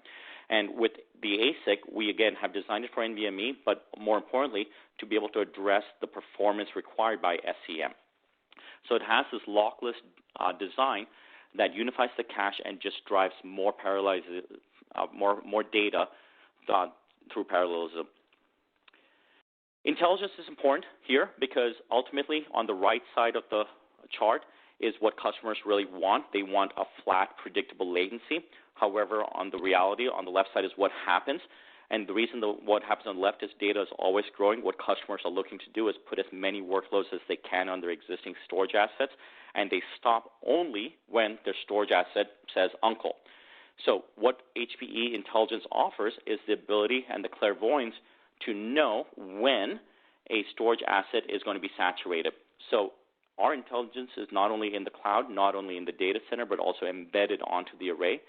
And with the ASIC, we, again, have designed it for NVMe, but more importantly, to be able to address the performance required by SCM. So it has this lockless design that unifies the cache and just drives more more data through parallelism. Intelligence is important here because ultimately on the right side of the chart is what customers really want. They want a flat, predictable latency. However, on the reality, on the left side is what happens. And the reason what happens on the left is data is always growing. What customers are looking to do is put as many workloads as they can on their existing storage assets, and they stop only when their storage asset says uncle. So what HPE Intelligence offers is the ability and the clairvoyance to know when a storage asset is going to be saturated. So our intelligence is not only in the cloud, not only in the data center, but also embedded onto the array.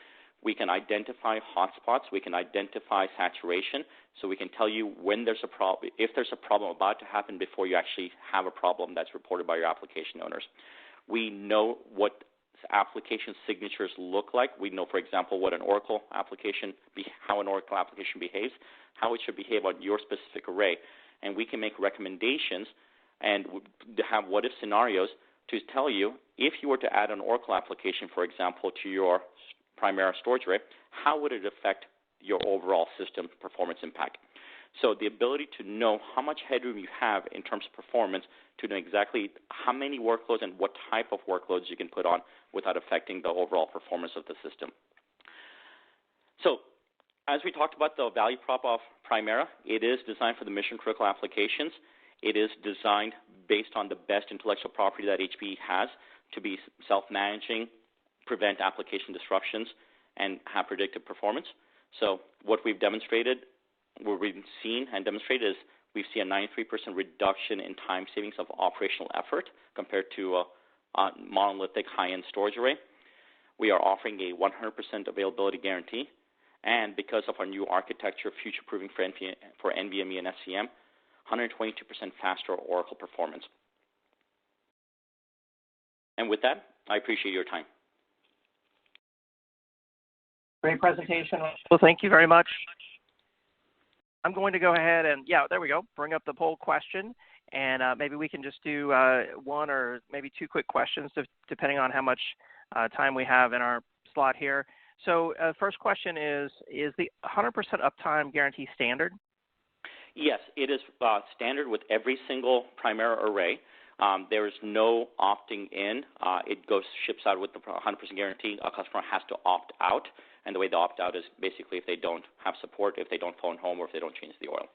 We can identify hotspots. We can identify saturation. So we can tell you when there's a problem, if there's a problem about to happen before you actually have a problem that's reported by your application owners. We know what application signatures look like. We know, for example, what an Oracle application, how an Oracle application behaves, how it should behave on your specific array. And we can make recommendations and have what-if scenarios to tell you if you were to add an Oracle application, for example, to your Primera storage array, how would it affect your overall system performance impact? So the ability to know how much headroom you have in terms of performance, to know exactly how many workloads and what type of workloads you can put on without affecting the overall performance of the system. So as we talked about the value prop of Primera, it is designed for the mission-critical applications. It is designed based on the best intellectual property that HPE has to be self-managing, prevent application disruptions, and have predictive performance. So what we've demonstrated, what we've seen and demonstrated is we've seen a 93% reduction in time savings of operational effort compared to a monolithic high-end storage array. We are offering a 100% availability guarantee, and because of our new architecture, future-proofing for NVMe and SCM, 122% faster Oracle performance. And with that, I appreciate your time. Great presentation. Well, thank you very much. I'm going to go ahead and, there we go, bring up the poll question. And maybe we can just do one or maybe two quick questions, depending on how much time we have in our slot here. So first question is the 100% uptime guarantee standard? Yes, it is standard with every single Primera array. There is no opting in. It ships out with the 100% guarantee. A customer has to opt out. And the way they opt out is basically if they don't have support, if they don't phone home, or if they don't change the oil.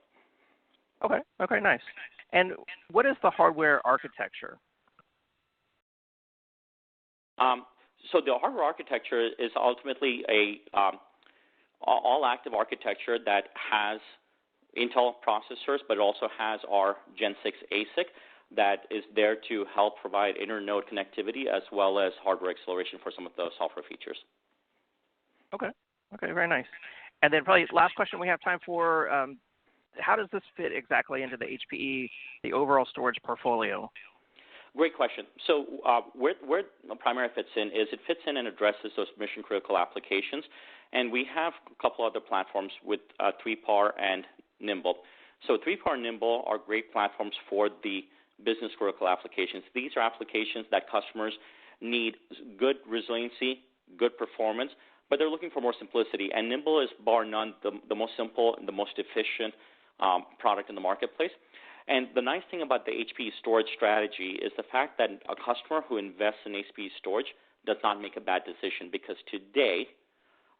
Okay, nice. And what is the hardware architecture? So the hardware architecture is ultimately a all-active architecture that has Intel processors, but it also has our Gen 6 ASIC that is there to help provide inter-node connectivity as well as hardware acceleration for some of the software features. Okay, very nice. And then probably last question we have time for, how does this fit exactly into the HPE, the overall storage portfolio? Great question. So where Primera fits in is it fits in and addresses those mission-critical applications. And we have a couple other platforms with 3PAR and Nimble. So 3PAR and Nimble are great platforms for the business-critical applications. These are applications that customers need good resiliency, good performance, but they're looking for more simplicity. And Nimble is, bar none, the most simple and the most efficient product in the marketplace. And the nice thing about the HPE storage strategy is the fact that a customer who invests in HPE storage does not make a bad decision, because today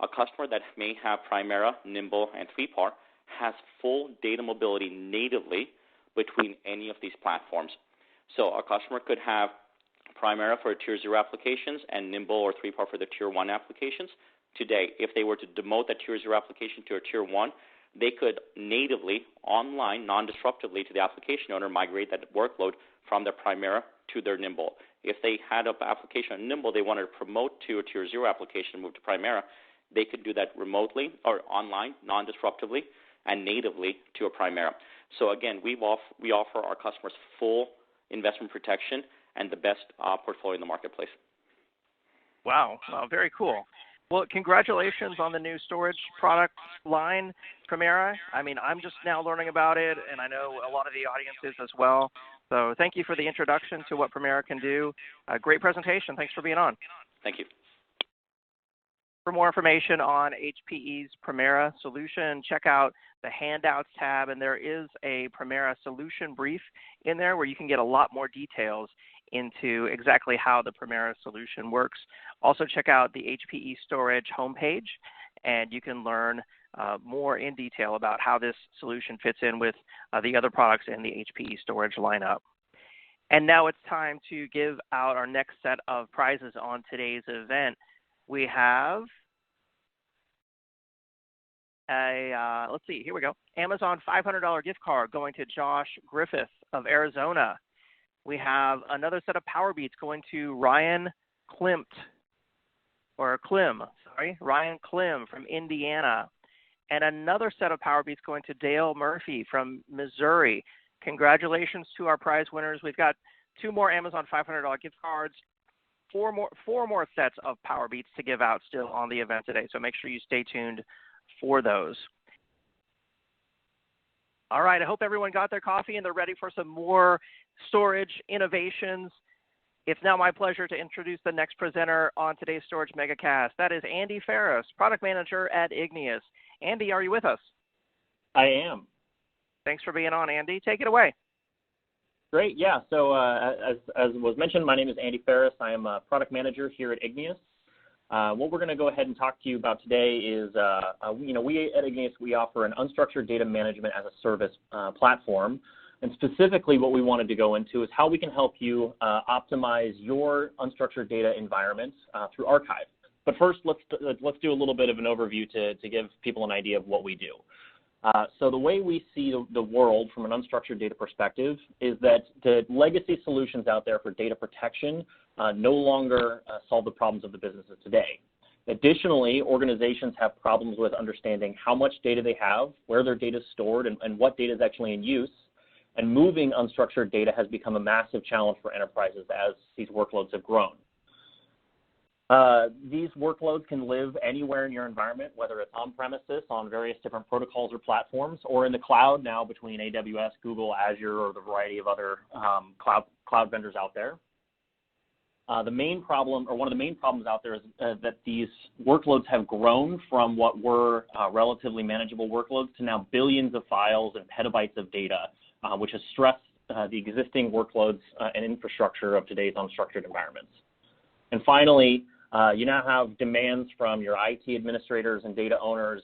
a customer that may have Primera, Nimble, and 3PAR has full data mobility natively between any of these platforms. So a customer could have Primera for Tier 0 applications and Nimble or 3PAR for the Tier 1 applications. Today, if they were to demote that Tier 0 application to a Tier 1, they could natively, online, non-disruptively to the application owner, migrate that workload from their Primera to their Nimble. If they had an application on Nimble they wanted to promote to a Tier 0 application and move to Primera, they could do that remotely or online, non-disruptively, and natively to a Primera. So again, we offer our customers full investment protection and the best portfolio in the marketplace. Wow, very cool. Well, congratulations on the new storage product line, Primera. I mean, I'm just now learning about it, and I know a lot of the audience is as well. So thank you for the introduction to what Primera can do. Great presentation. Thanks for being on. Thank you. For more information on HPE's Primera solution, check out the Handouts tab, and there is a Primera solution brief in there where you can get a lot more details into exactly how the Primera solution works. Also, check out the HPE Storage homepage, and you can learn more in detail about how this solution fits in with the other products in the HPE Storage lineup. And now it's time to give out our next set of prizes on today's event. We have let's see, here we go. Amazon $500 gift card going to Josh Griffith of Arizona. We have another set of Power Beats going to Ryan Klim from Indiana. And another set of Power Beats going to Dale Murphy from Missouri. Congratulations to our prize winners. We've got 2 more Amazon $500 gift cards, 4 more sets of Power Beats to give out still on the event today. So make sure you stay tuned for those. All right, I hope everyone got their coffee and they're ready for some more storage innovations. It's now my pleasure to introduce the next presenter on today's Storage Megacast. That is Andy Ferris, Product Manager at Igneous. Andy, are you with us? I am. Thanks for being on, Andy. Take it away. Great, yeah. So as was mentioned, my name is Andy Ferris. I am a Product Manager here at Igneous. What we're going to go ahead and talk to you about today is, we at Igneous, we offer an unstructured data management as a service platform. And specifically what we wanted to go into is how we can help you optimize your unstructured data environment through Archive. But first, let's do a little bit of an overview to give people an idea of what we do. So the way we see the world from an unstructured data perspective is that the legacy solutions out there for data protection no longer solve the problems of the businesses today. Additionally, organizations have problems with understanding how much data they have, where their data is stored, and what data is actually in use. And moving unstructured data has become a massive challenge for enterprises as these workloads have grown. These workloads can live anywhere in your environment, whether it's on-premises on various different protocols or platforms, or in the cloud now between AWS, Google, Azure, or the variety of other cloud vendors out there. The main problem, or one of the main problems out there, is that these workloads have grown from what were relatively manageable workloads to now billions of files and petabytes of data, which has stressed the existing workloads and infrastructure of today's unstructured environments. And finally, you now have demands from your IT administrators and data owners,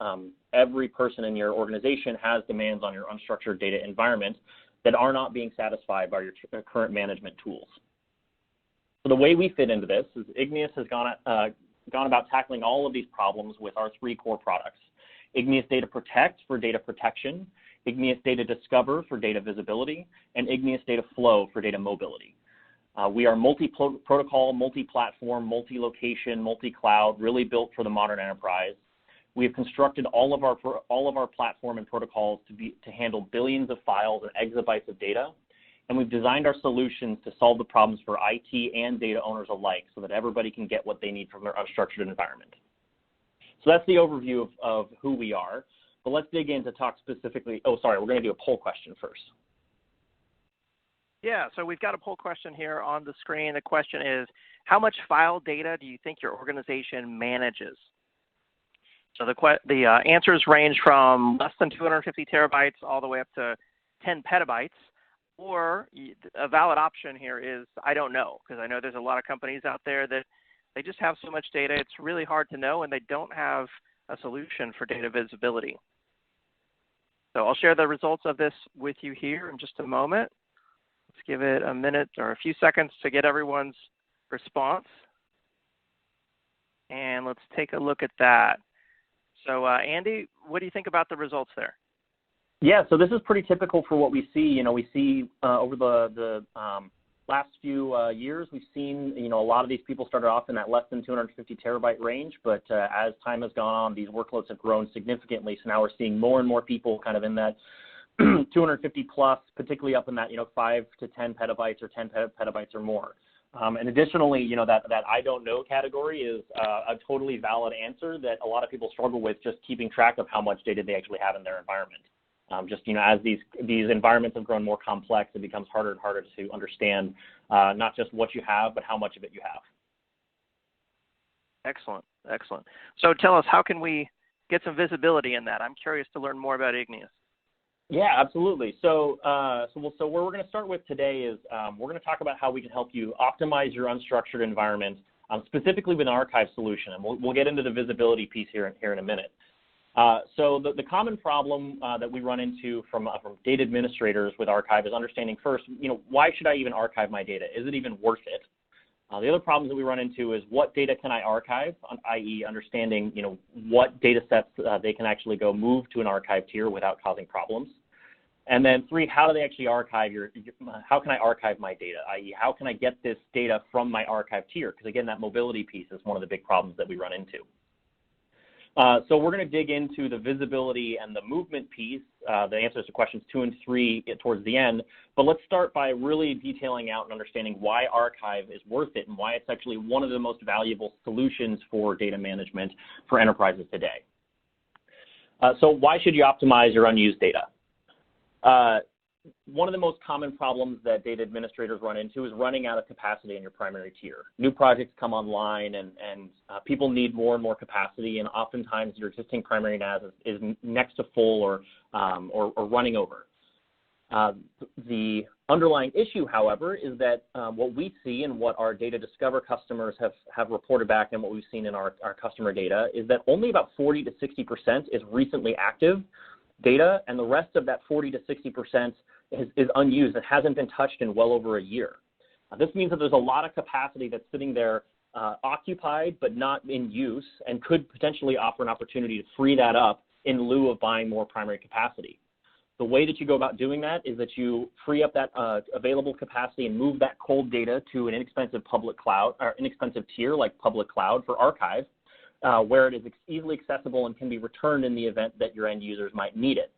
and every person in your organization has demands on your unstructured data environment that are not being satisfied by your current management tools. So the way we fit into this is Igneous has gone about tackling all of these problems with our 3 core products: Igneous Data Protect for data protection, Igneous Data Discover for data visibility, and Igneous Data Flow for data mobility. We are multi-protocol, multi-platform, multi-location, multi-cloud, really built for the modern enterprise. We have constructed all of our platform and protocols to handle billions of files and exabytes of data, and we've designed our solutions to solve the problems for IT and data owners alike, so that everybody can get what they need from their unstructured environment. So that's the overview of who we are. But let's dig in to talk specifically. Oh, sorry, we're going to do a poll question first. Yeah, so we've got a poll question here on the screen. The question is, how much file data do you think your organization manages? So the answers range from less than 250 terabytes all the way up to 10 petabytes, or a valid option here is I don't know, because I know there's a lot of companies out there that they just have so much data, it's really hard to know, and they don't have a solution for data visibility. So I'll share the results of this with you here in just a moment. Let's give it a minute or a few seconds to get everyone's response. And let's take a look at that. So Andy, what do you think about the results there? Yeah, so this is pretty typical for what we see. You know, we see over the last few years, we've seen, you know, a lot of these people started off in that less than 250 terabyte range, but as time has gone on, these workloads have grown significantly. So now we're seeing more and more people kind of in that 250 plus, particularly up in that, you know, 5 to 10 petabytes or 10 petabytes or more. And additionally, you know, that I don't know category is a totally valid answer that a lot of people struggle with, just keeping track of how much data they actually have in their environment. Just, you know, as these environments have grown more complex, it becomes harder and harder to understand not just what you have, but how much of it you have. Excellent, excellent. So tell us, how can we get some visibility in that? I'm curious to learn more about Igneous. Yeah, absolutely. So where we're going to start with today is we're going to talk about how we can help you optimize your unstructured environment, specifically with an archive solution, and we'll get into the visibility piece here in a minute. So the common problem that we run into from data administrators with archive is understanding first, you know, why should I even archive my data? Is it even worth it? The other problems that we run into is what data can I archive, i.e. understanding, you know, what data sets they can actually go move to an archive tier without causing problems. And then 3, how do they actually archive how can I archive my data, i.e. how can I get this data from my archive tier? Because again, that mobility piece is one of the big problems that we run into. So we're going to dig into the visibility and the movement piece, the answers to questions 2 and 3 towards the end. But let's start by really detailing out and understanding why archive is worth it and why it's actually one of the most valuable solutions for data management for enterprises today. So why should you optimize your unused data? One of the most common problems that data administrators run into is running out of capacity in your primary tier. New projects come online and people need more and more capacity, and oftentimes your existing primary NAS is next to full or running over. The underlying issue, however, is that what we see and what our data discover customers have reported back and what we've seen in our customer data is that only about 40 to 60% is recently active data, and the rest of that 40 to 60% is unused. It hasn't been touched in well over a year. This means that there's a lot of capacity that's sitting there occupied but not in use, and could potentially offer an opportunity to free that up in lieu of buying more primary capacity. The way that you go about doing that is that you free up that available capacity and move that cold data to an inexpensive public cloud or inexpensive tier like public cloud for archive, where it is easily accessible and can be returned in the event that your end users might need it.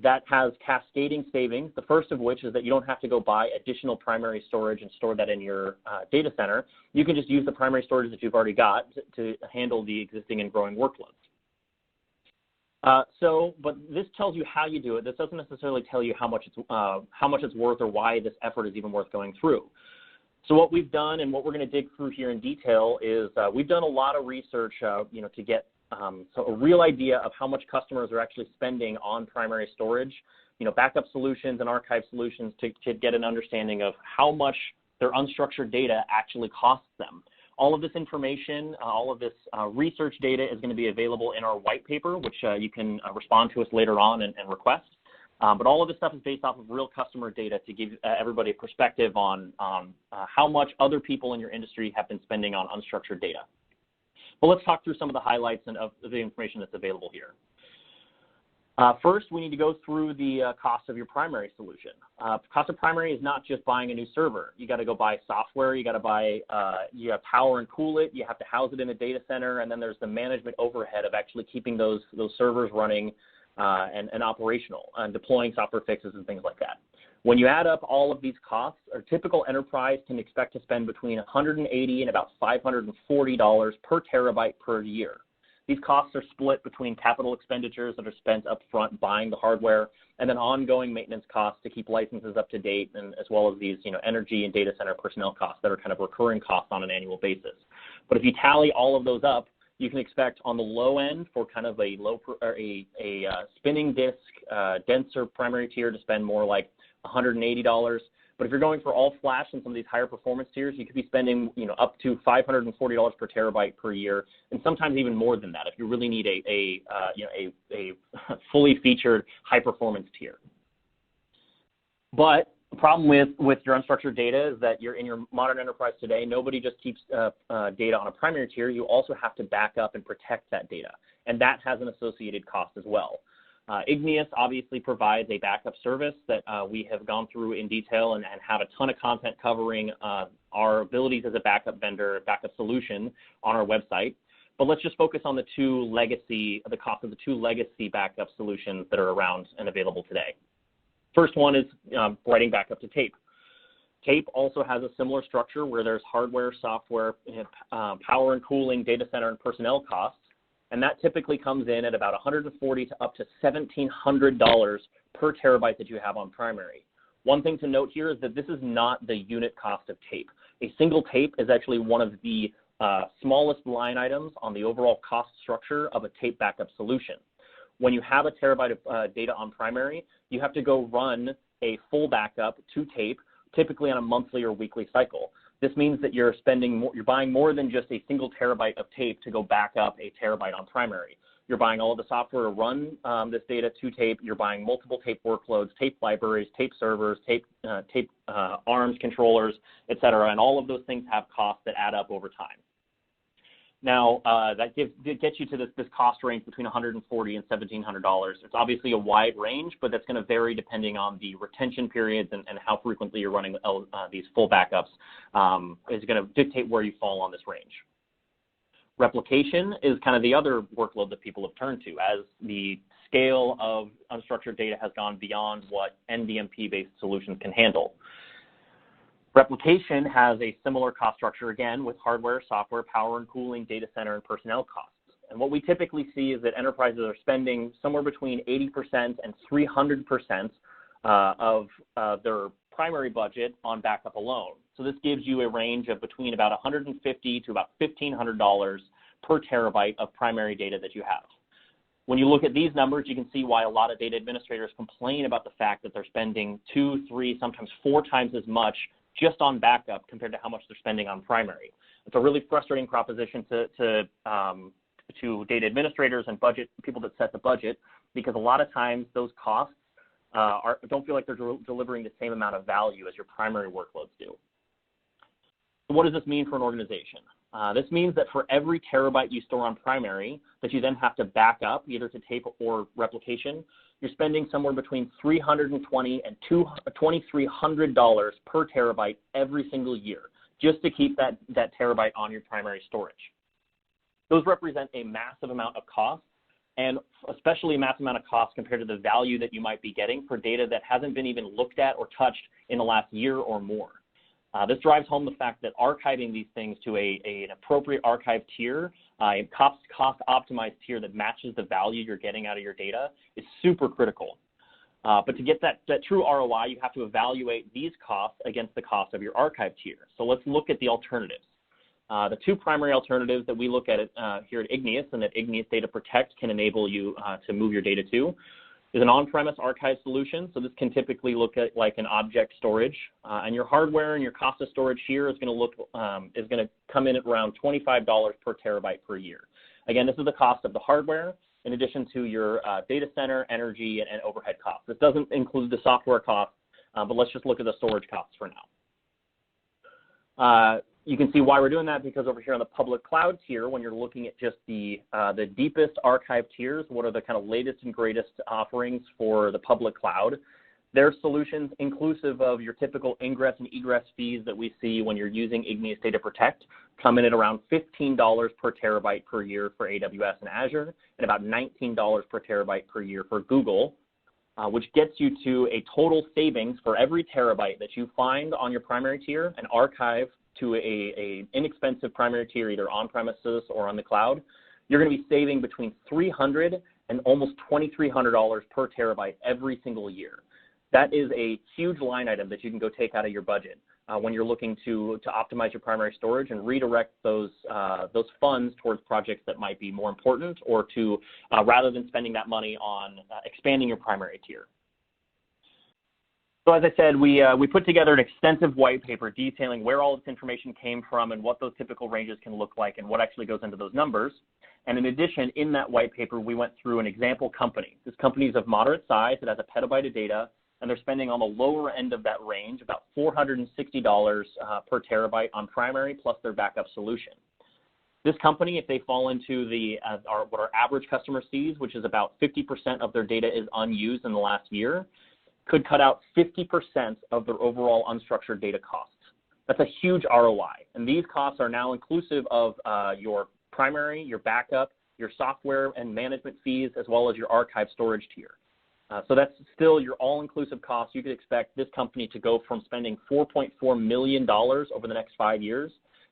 That has cascading savings, the first of which is that you don't have to go buy additional primary storage and store that in your data center. You can just use the primary storage that you've already got to handle the existing and growing workloads. But this tells you how you do it. This doesn't necessarily tell you how much it's worth or why this effort is even worth going through. So what we've done and what we're going to dig through here in detail is we've done a lot of research, to get so a real idea of how much customers are actually spending on primary storage, backup solutions and archive solutions to get an understanding of how much their unstructured data actually costs them. All of this information, all of this research data is going to be available in our white paper, which you can respond to us later on and request. But all of this stuff is based off of real customer data to give everybody a perspective on how much other people in your industry have been spending on unstructured data. But let's talk through some of the highlights and of the information that's available here. First, we need to go through the cost of your primary solution. Cost of primary is not just buying a new server. You got to go buy software. You got to buy, you have power and cool it. You have to house it in a data center, and then there's the management overhead of actually keeping those servers running and operational, and deploying software fixes and things like that. When you add up all of these costs, a typical enterprise can expect to spend between $180 and about $540 per terabyte per year. These costs are split between capital expenditures that are spent up front buying the hardware, and then ongoing maintenance costs to keep licenses up to date, and as well as these energy and data center personnel costs that are kind of recurring costs on an annual basis. But if you tally all of those up, you can expect on the low end for kind of a spinning disk, denser primary tier to spend more like $180. But if you're going for all flash and some of these higher performance tiers, you could be spending, up to $540 per terabyte per year, and sometimes even more than that if you really need a fully featured high performance tier. But the problem with your unstructured data is that you're in your modern enterprise today. Nobody just keeps data on a primary tier. You also have to back up and protect that data, and that has an associated cost as well. Igneous obviously provides a backup service that we have gone through in detail and have a ton of content covering our abilities as a backup vendor, backup solution on our website. But let's just focus on the cost of the two legacy backup solutions that are around and available today. First one is writing backup to tape. Tape also has a similar structure where there's hardware, software, power and cooling, data center, and personnel costs. And that typically comes in at about $140 to up to $1,700 per terabyte that you have on primary. One thing to note here is that this is not the unit cost of tape. A single tape is actually one of the smallest line items on the overall cost structure of a tape backup solution. When you have a terabyte of data on primary, you have to go run a full backup to tape, typically on a monthly or weekly cycle. This means that you're buying more than just a single terabyte of tape to go back up a terabyte on primary. You're buying all of the software to run this data to tape. You're buying multiple tape workloads, tape libraries, tape servers, tape ARMS controllers, et cetera, and all of those things have costs that add up over time. Now, that gets you to this cost range between $140 and $1,700. It's obviously a wide range, but that's going to vary depending on the retention periods and how frequently you're running these full backups is going to dictate where you fall on this range. Replication is kind of the other workload that people have turned to as the scale of unstructured data has gone beyond what NVMe-based solutions can handle. Replication has a similar cost structure, again, with hardware, software, power and cooling, data center, and personnel costs. And what we typically see is that enterprises are spending somewhere between 80% and 300% of their primary budget on backup alone. So this gives you a range of between about $150 to about $1,500 per terabyte of primary data that you have. When you look at these numbers, you can see why a lot of data administrators complain about the fact that they're spending 2, 3, sometimes 4 times as much just on backup compared to how much they're spending on primary. It's a really frustrating proposition to data administrators and people that set the budget, because a lot of times those costs don't feel like they're delivering the same amount of value as your primary workloads do. So what does this mean for an organization? This means that for every terabyte you store on primary that you then have to back up either to tape or replication, you're spending somewhere between $320 and $2,300 per terabyte every single year just to keep that terabyte on your primary storage. Those represent a massive amount of cost, and especially a massive amount of cost compared to the value that you might be getting for data that hasn't been even looked at or touched in the last year or more. This drives home the fact that archiving these things to an appropriate archive tier, a cost optimized tier that matches the value you're getting out of your data is super critical. But to get that true ROI, you have to evaluate these costs against the cost of your archive tier. So let's look at the alternatives. The two primary alternatives that we look at here at Igneous and that Igneous Data Protect can enable you to move your data to is an on-premise archive solution. So this can typically look at like an object storage, and your hardware and your cost of storage here is going to come in at around $25 per terabyte per year. Again, this is the cost of the hardware in addition to your data center, energy, and overhead costs. This doesn't include the software costs, but let's just look at the storage costs for now. You can see why we're doing that, because over here on the public cloud tier, when you're looking at just the deepest archive tiers, what are the kind of latest and greatest offerings for the public cloud, their solutions inclusive of your typical ingress and egress fees that we see when you're using Igneous Data Protect come in at around $15 per terabyte per year for AWS and Azure, and about $19 per terabyte per year for Google, which gets you to a total savings for every terabyte that you find on your primary tier and archive to a inexpensive primary tier, either on premises or on the cloud. You're going to be saving between $300 and almost $2,300 per terabyte every single year. That is a huge line item that you can go take out of your budget. when you're looking to optimize your primary storage and redirect those funds towards projects that might be more important, or to rather than spending that money on expanding your primary tier. So as I said, we put together an extensive white paper detailing where all this information came from and what those typical ranges can look like and what actually goes into those numbers. And in addition, in that white paper, we went through an example company. This company is of moderate size. It has a petabyte of data, and they're spending on the lower end of that range about $460 per terabyte on primary plus their backup solution. This company, if they fall into what our average customer sees, which is about 50% of their data is unused in the last year, could cut out 50% of their overall unstructured data costs. That's a huge ROI, and these costs are now inclusive of your primary, your backup, your software and management fees, as well as your archive storage tier. So that's still your all-inclusive cost. You could expect this company to go from spending $4.4 million over the next 5 years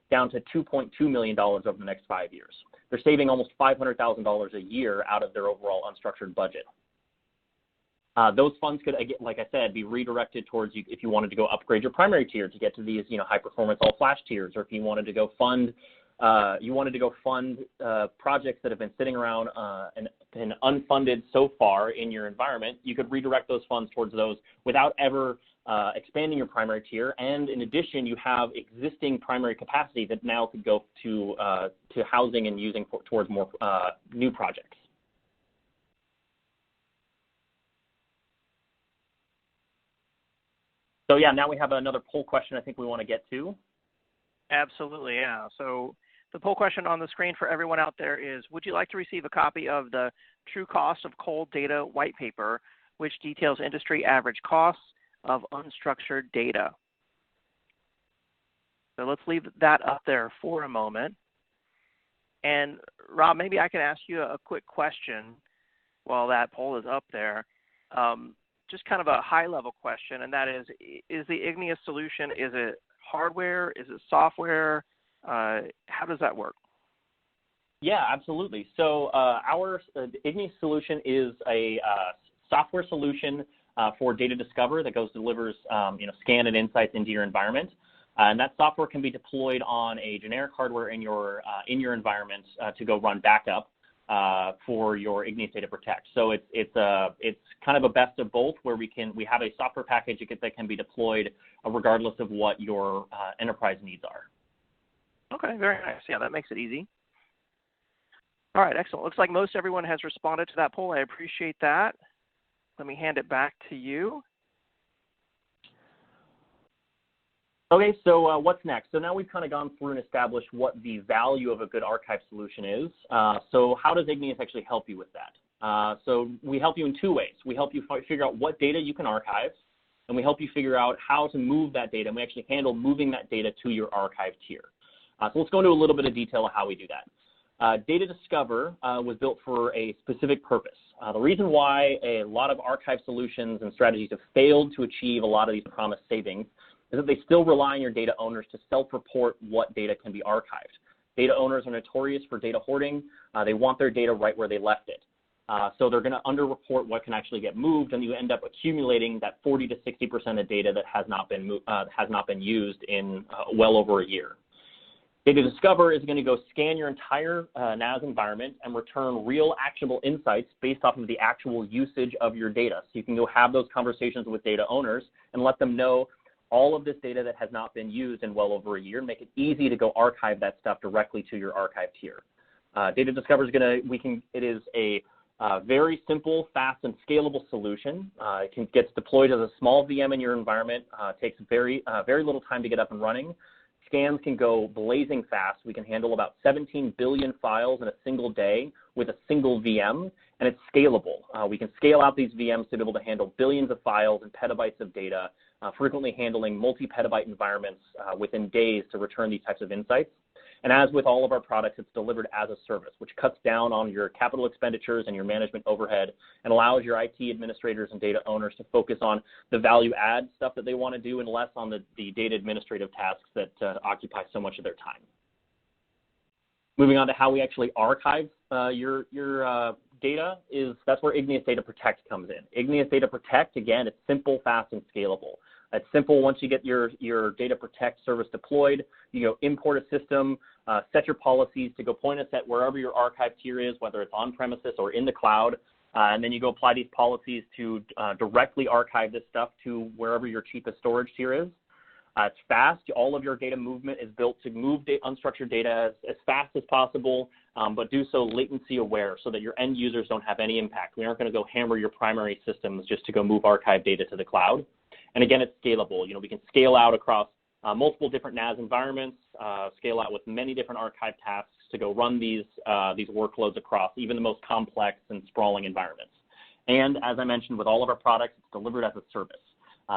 down to $2.2 million over the next 5 years. They're saving almost $500,000 a year out of their overall unstructured budget. Those funds could, like I said, be redirected towards you if you wanted to go upgrade your primary tier to get to these, high-performance all-flash tiers, or if you wanted to go fund projects that have been sitting around and unfunded so far in your environment. You could redirect those funds towards those without ever expanding your primary tier. And in addition, you have existing primary capacity that now could go to housing and using towards more new projects. So yeah, now we have another poll question I think we want to get to. Absolutely, yeah. So the poll question on the screen for everyone out there is, would you like to receive a copy of the True Cost of Cold Data white paper, which details industry average costs of unstructured data? So let's leave that up there for a moment. And Rob, maybe I can ask you a quick question while that poll is up there. Just kind of a high-level question, and that is the Igneous solution, is it hardware? Is it software? How does that work? Yeah, absolutely. So our Igneous solution is a software solution for data discover that delivers scan and insights into your environment. And that software can be deployed on a generic hardware in your environment to go run backup for your Igneous Data Protect. So it's kind of a best of both, where we have a software package that can be deployed regardless of what your enterprise needs are. Okay, very nice. Yeah, that makes it easy. All right, excellent. Looks like most everyone has responded to that poll. I appreciate that. Let me hand it back to you. Okay, so what's next? So now we've kind of gone through and established what the value of a good archive solution is. So how does Igneous actually help you with that? So we help you in two ways. We help you figure out what data you can archive, and we help you figure out how to move that data, and we actually handle moving that data to your archive tier. So let's go into a little bit of detail of how we do that. Data Discover was built for a specific purpose. The reason why a lot of archive solutions and strategies have failed to achieve a lot of these promised savings is that they still rely on your data owners to self-report what data can be archived. Data owners are notorious for data hoarding. They want their data right where they left it. So they're going to underreport what can actually get moved, and you end up accumulating that 40 to 60% of data that has not been used in well over a year. Data Discover is going to go scan your entire NAS environment and return real actionable insights based off of the actual usage of your data. So you can go have those conversations with data owners and let them know all of this data that has not been used in well over a year, and make it easy to go archive that stuff directly to your archive tier. Data Discover is a very simple, fast, and scalable solution. It gets deployed as a small VM in your environment. Takes very little time to get up and running. Scans can go blazing fast. We can handle about 17 billion files in a single day with a single VM, and it's scalable. We can scale out these VMs to be able to handle billions of files and petabytes of data, frequently handling multi-petabyte environments within days to return these types of insights. And as with all of our products, it's delivered as a service, which cuts down on your capital expenditures and your management overhead and allows your IT administrators and data owners to focus on the value add stuff that they want to do and less on the data administrative tasks that occupy so much of their time. Moving on to how we actually archive your data, that's where Igneous Data Protect comes in. Igneous Data Protect, again, it's simple, fast, and scalable. It's simple. Once you get your data protect service deployed, you go import a system, set your policies to go point us at wherever your archive tier is, whether it's on premises or in the cloud, and then you go apply these policies to directly archive this stuff to wherever your cheapest storage tier is. It's fast. All of your data movement is built to move unstructured data as fast as possible, but do so latency aware so that your end users don't have any impact. We aren't going to go hammer your primary systems just to go move archive data to the cloud. And again, it's scalable. We can scale out across multiple different NAS environments, scale out with many different archive tasks to go run these workloads across even the most complex and sprawling environments. And as I mentioned, with all of our products, it's delivered as a service.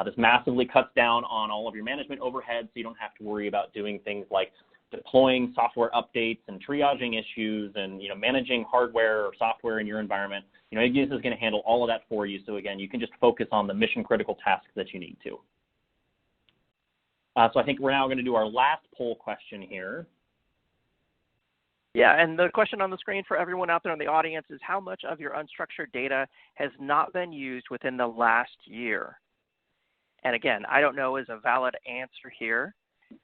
This massively cuts down on all of your management overhead, so you don't have to worry about doing things like deploying software updates and triaging issues and managing hardware or software in your environment. Igneous is going to handle all of that for you. So again, you can just focus on the mission critical tasks that you need to. So I think we're now going to do our last poll question here. Yeah, and the question on the screen for everyone out there in the audience is how much of your unstructured data has not been used within the last year? And again, I don't know is a valid answer here.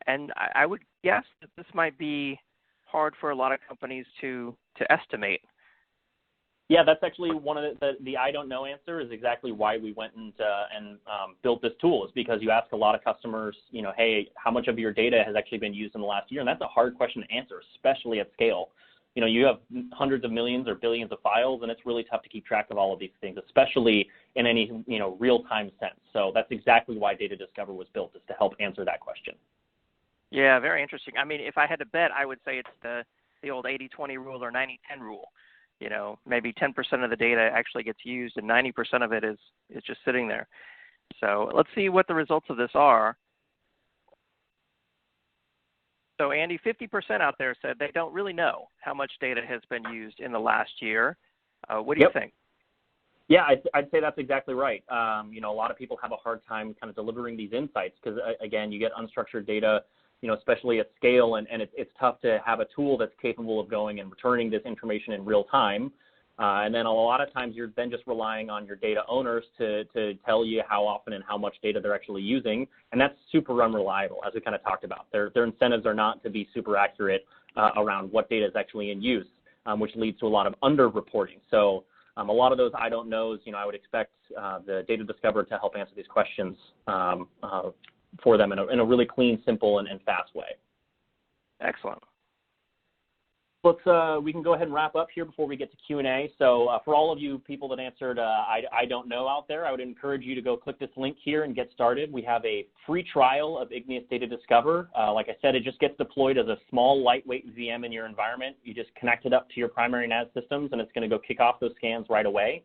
And I would guess that this might be hard for a lot of companies to estimate. Yeah, that's actually one of the I don't know answer is exactly why we went and built this tool, is because you ask a lot of customers, hey, how much of your data has actually been used in the last year? And that's a hard question to answer, especially at scale. You have hundreds of millions or billions of files, and it's really tough to keep track of all of these things, especially in any real-time sense. So that's exactly why Data Discover was built, is to help answer that question. Yeah, very interesting. I mean, if I had to bet, I would say it's the old 80-20 rule or 90-10 rule. Maybe 10% of the data actually gets used, and 90% of it is just sitting there. So let's see what the results of this are. So, Andy, 50% out there said they don't really know how much data has been used in the last year. What do you think? Yeah, I'd say that's exactly right. A lot of people have a hard time kind of delivering these insights because, again, you get unstructured data, especially at scale, and it's tough to have a tool that's capable of going and returning this information in real time. And then a lot of times you're then just relying on your data owners to tell you how often and how much data they're actually using, and that's super unreliable, as we kind of talked about. Their incentives are not to be super accurate around what data is actually in use, which leads to a lot of under-reporting. So a lot of those I don't knows, I would expect the Data Discover to help answer these questions for them in a really clean, simple, and fast way. Excellent. We can go ahead and wrap up here before we get to Q&A. So for all of you people that answered I don't know out there, I would encourage you to go click this link here and get started. We have a free trial of Igneous Data Discover. Like I said, it just gets deployed as a small, lightweight VM in your environment. You just connect it up to your primary NAS systems, and it's going to go kick off those scans right away.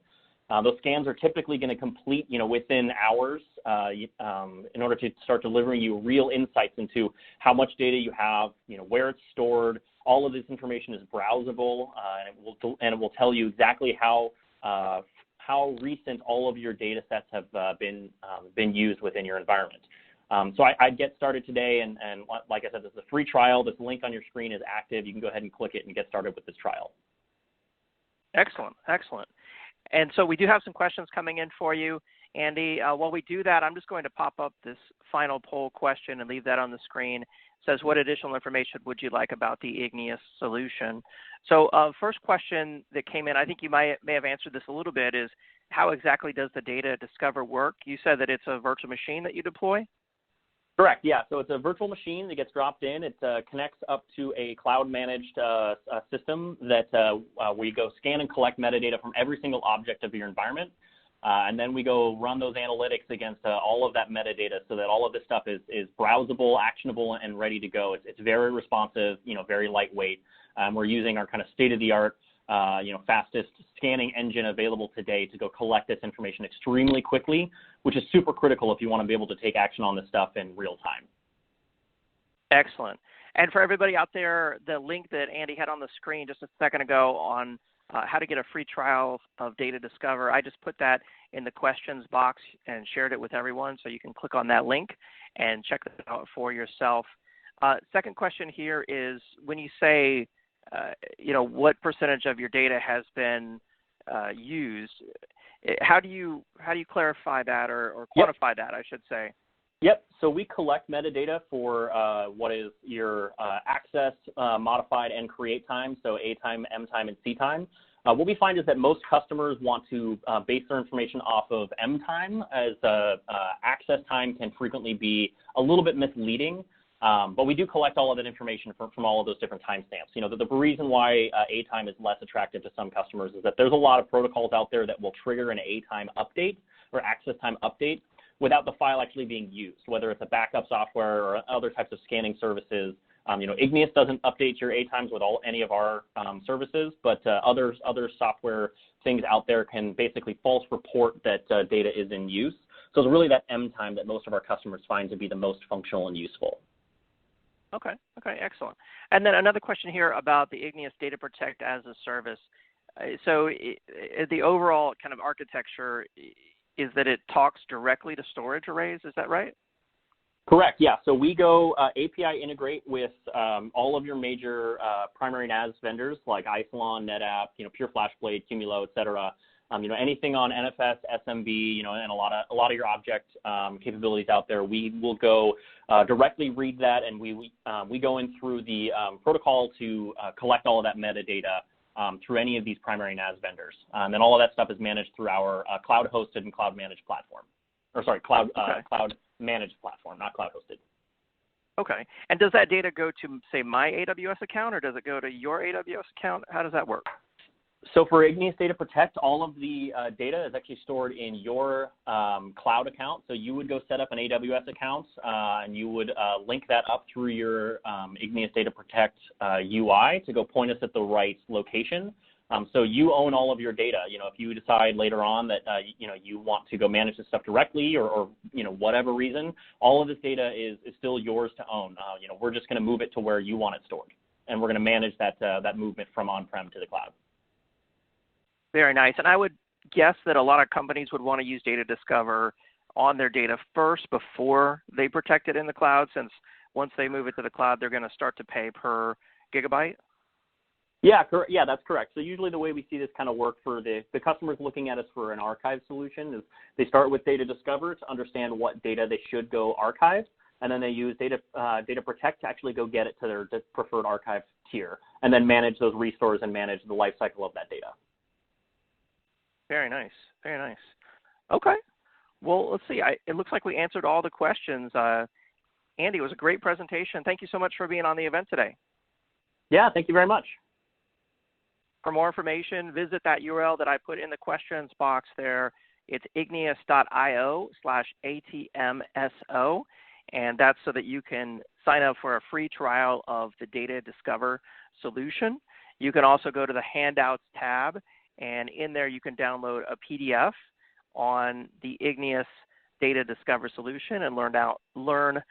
Those scans are typically going to complete, within hours in order to start delivering you real insights into how much data you have, where it's stored. All of this information is browsable, and it will tell you exactly how recent all of your data sets have been used within your environment. So I'd get started today, and like I said, this is a free trial. This link on your screen is active. You can go ahead and click it and get started with this trial. Excellent, excellent. And so we do have some questions coming in for you, Andy. While we do that, I'm just going to pop up this final poll question and leave that on the screen. It says, what additional information would you like about the Igneous solution? So first question that came in, I think you may have answered this a little bit, is how exactly does the Data Discover work? You said that it's a virtual machine that you deploy? Correct, yeah. So it's a virtual machine that gets dropped in. It connects up to a cloud-managed system that we go scan and collect metadata from every single object of your environment. And then we go run those analytics against all of that metadata so that all of this stuff is browsable, actionable, and ready to go. It's very responsive, very lightweight. We're using our kind of state-of-the-art, fastest scanning engine available today to go collect this information extremely quickly, which is super critical if you want to be able to take action on this stuff in real time. Excellent. And for everybody out there, the link that Andy had on the screen just a second ago on how to get a free trial of Data Discover, I just put that in the questions box and shared it with everyone, so you can click on that link and check that out for yourself. Second question here is, when you say, what percentage of your data has been used, how do you clarify that or quantify that, I should say? Yep. So we collect metadata for what is your access, modified, and create time, so A time, M time, and C time. What we find is that most customers want to base their information off of M time, as access time can frequently be a little bit misleading. But we do collect all of that information from all of those different timestamps. You know, the reason why A time is less attractive to some customers is that there's a lot of protocols out there that will trigger an A time update or access time update without the file actually being used, whether it's a backup software or other types of scanning services. You know, Igneous doesn't update your A times with any of our services, but other software things out there can basically false report that data is in use. So it's really that M time that most of our customers find to be the most functional and useful. Okay, excellent. And then another question here about the Igneous Data Protect as a service. So the overall kind of architecture is that it talks directly to storage arrays, is that right? Correct, yeah. So we go API integrate with all of your major primary NAS vendors like Isilon, NetApp, you know, Pure FlashBlade, Cumulo, et cetera. You know, anything on NFS, SMB, you know, and a lot of your object capabilities out there, we will go directly read that, and we go in through the protocol to collect all of that metadata through any of these primary NAS vendors. And then all of that stuff is managed through our cloud-hosted and cloud-managed platform. Or sorry, cloud-managed platform, not cloud-hosted. Okay. And does that data go to, say, my AWS account, or does it go to your AWS account? How does that work? So for Igneous Data Protect, all of the data is actually stored in your cloud account. So you would go set up an AWS account, and you would link that up through your Igneous Data Protect UI to go point us at the right location. So you own all of your data. You know, if you decide later on that you know, you want to go manage this stuff directly, or you know, whatever reason, all of this data is still yours to own. You know, we're just going to move it to where you want it stored, and we're going to manage that movement from on-prem to the cloud. Very nice. And I would guess that a lot of companies would want to use Data Discover on their data first before they protect it in the cloud, since once they move it to the cloud, they're going to start to pay per gigabyte. Yeah, yeah, that's correct. So usually the way we see this kind of work for the customers looking at us for an archive solution is they start with Data Discover to understand what data they should go archive, and then they use Data Protect to actually go get it to their preferred archive tier, and then manage those restores and manage the life cycle of that data. Very nice. Very nice. Okay. Well, let's see. It looks like we answered all the questions. Andy, it was a great presentation. Thank you so much for being on the event today. Yeah, thank you very much. For more information, visit that URL that I put in the questions box there. It's igneous.io/ATMSO, and that's so that you can sign up for a free trial of the Data Discover solution. You can also go to the Handouts tab, and in there you can download a PDF on the Igneous Data Discover solution and learn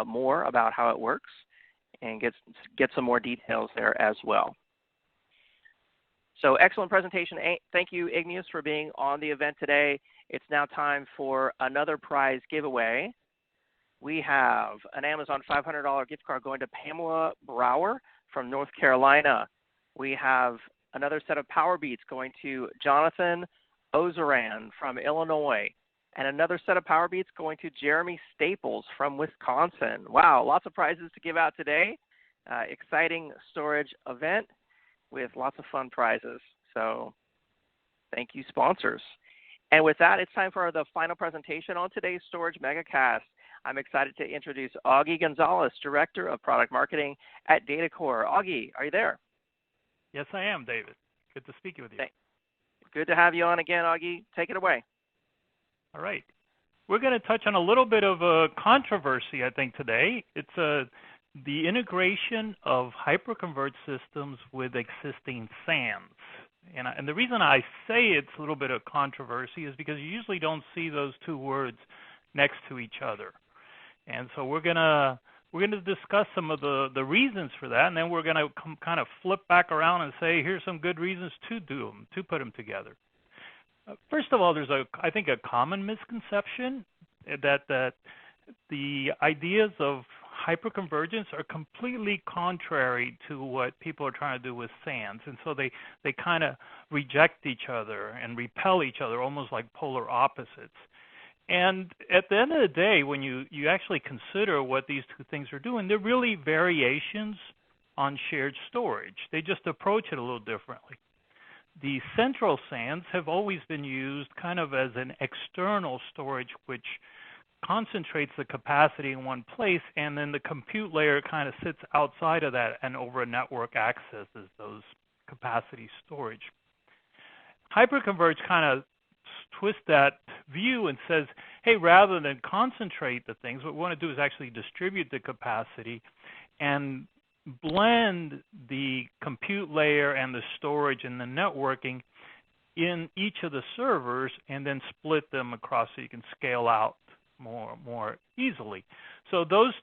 more about how it works, and get some more details there as well. So excellent presentation. Thank you, Igneous, for being on the event today. It's now time for another prize giveaway. We have an Amazon $500 gift card going to Pamela Brower from North Carolina. We have another set of Power Beats going to Jonathan Ozeran from Illinois, and another set of Power Beats going to Jeremy Staples from Wisconsin. Wow, lots of prizes to give out today. Exciting storage event with lots of fun prizes. So thank you, sponsors. And with that, it's time for the final presentation on today's Storage Megacast. I'm excited to introduce Augie Gonzalez, Director of Product Marketing at DataCore. Augie, are you there? Yes, I am, David. Good to speak with you. Good to have you on again, Augie. Take it away. All right. We're going to touch on a little bit of a controversy, I think, today. It's the integration of hyperconverged systems with existing SANs. And the reason I say it's a little bit of controversy is because you usually don't see those two words next to each other. And so we're going to discuss some of the reasons for that, and then we're going to kind of flip back around and say, here's some good reasons to do them, to put them together. First of all, there's I think a common misconception that the ideas of hyperconvergence are completely contrary to what people are trying to do with SANs, and so they kind of reject each other and repel each other, almost like polar opposites. And at the end of the day, when you actually consider what these two things are doing, they're really variations on shared storage. They just approach it a little differently. The central SANs have always been used kind of as an external storage, which concentrates the capacity in one place, and then the compute layer kind of sits outside of that and over a network accesses those capacity storage. Hyperconverged kind of twist that view and says, hey, rather than concentrate the things, what we want to do is actually distribute the capacity and blend the compute layer and the storage and the networking in each of the servers and then split them across so you can scale out more easily. So those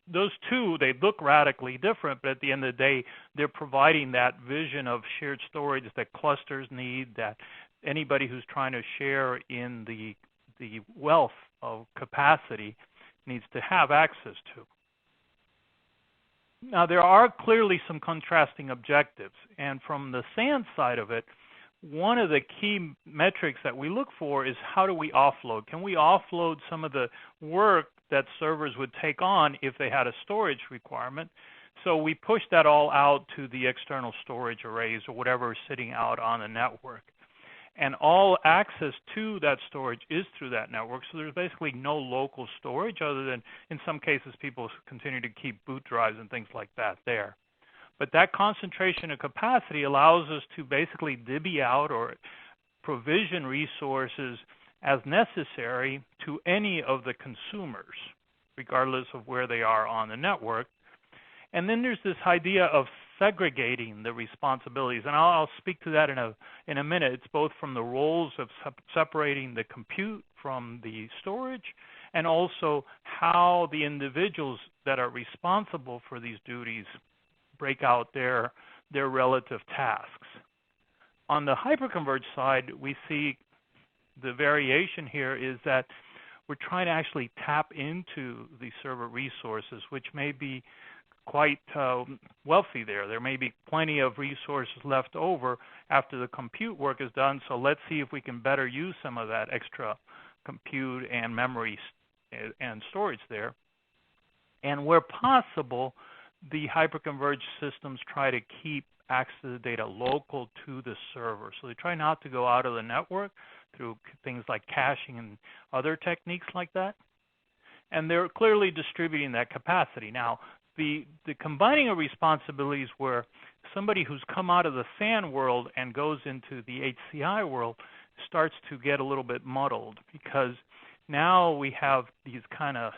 two, they look radically different, but at the end of the day, they're providing that vision of shared storage that clusters need, that anybody who's trying to share in the wealth of capacity needs to have access to. Now, there are clearly some contrasting objectives, and from the SAN side of it, one of the key metrics that we look for is how do we offload? Can we offload some of the work that servers would take on if they had a storage requirement? So we push that all out to the external storage arrays or whatever is sitting out on the network. And all access to that storage is through that network, so there's basically no local storage other than, in some cases, people continue to keep boot drives and things like that there. But that concentration of capacity allows us to basically divvy out or provision resources as necessary to any of the consumers, regardless of where they are on the network. And then there's this idea of segregating the responsibilities, and I'll speak to that in a minute. It's both from the roles of separating the compute from the storage, and also how the individuals that are responsible for these duties break out their relative tasks. On the hyperconverged side, we see the variation here is that we're trying to actually tap into the server resources, which may be quite wealthy there. There may be plenty of resources left over after the compute work is done, so let's see if we can better use some of that extra compute and memory and storage there. And where possible, the hyperconverged systems try to keep access to the data local to the server. So they try not to go out of the network through things like caching and other techniques like that. And they're clearly distributing that capacity. Now, the combining of responsibilities where somebody who's come out of the SAN world and goes into the HCI world starts to get a little bit muddled, because now we have these kind of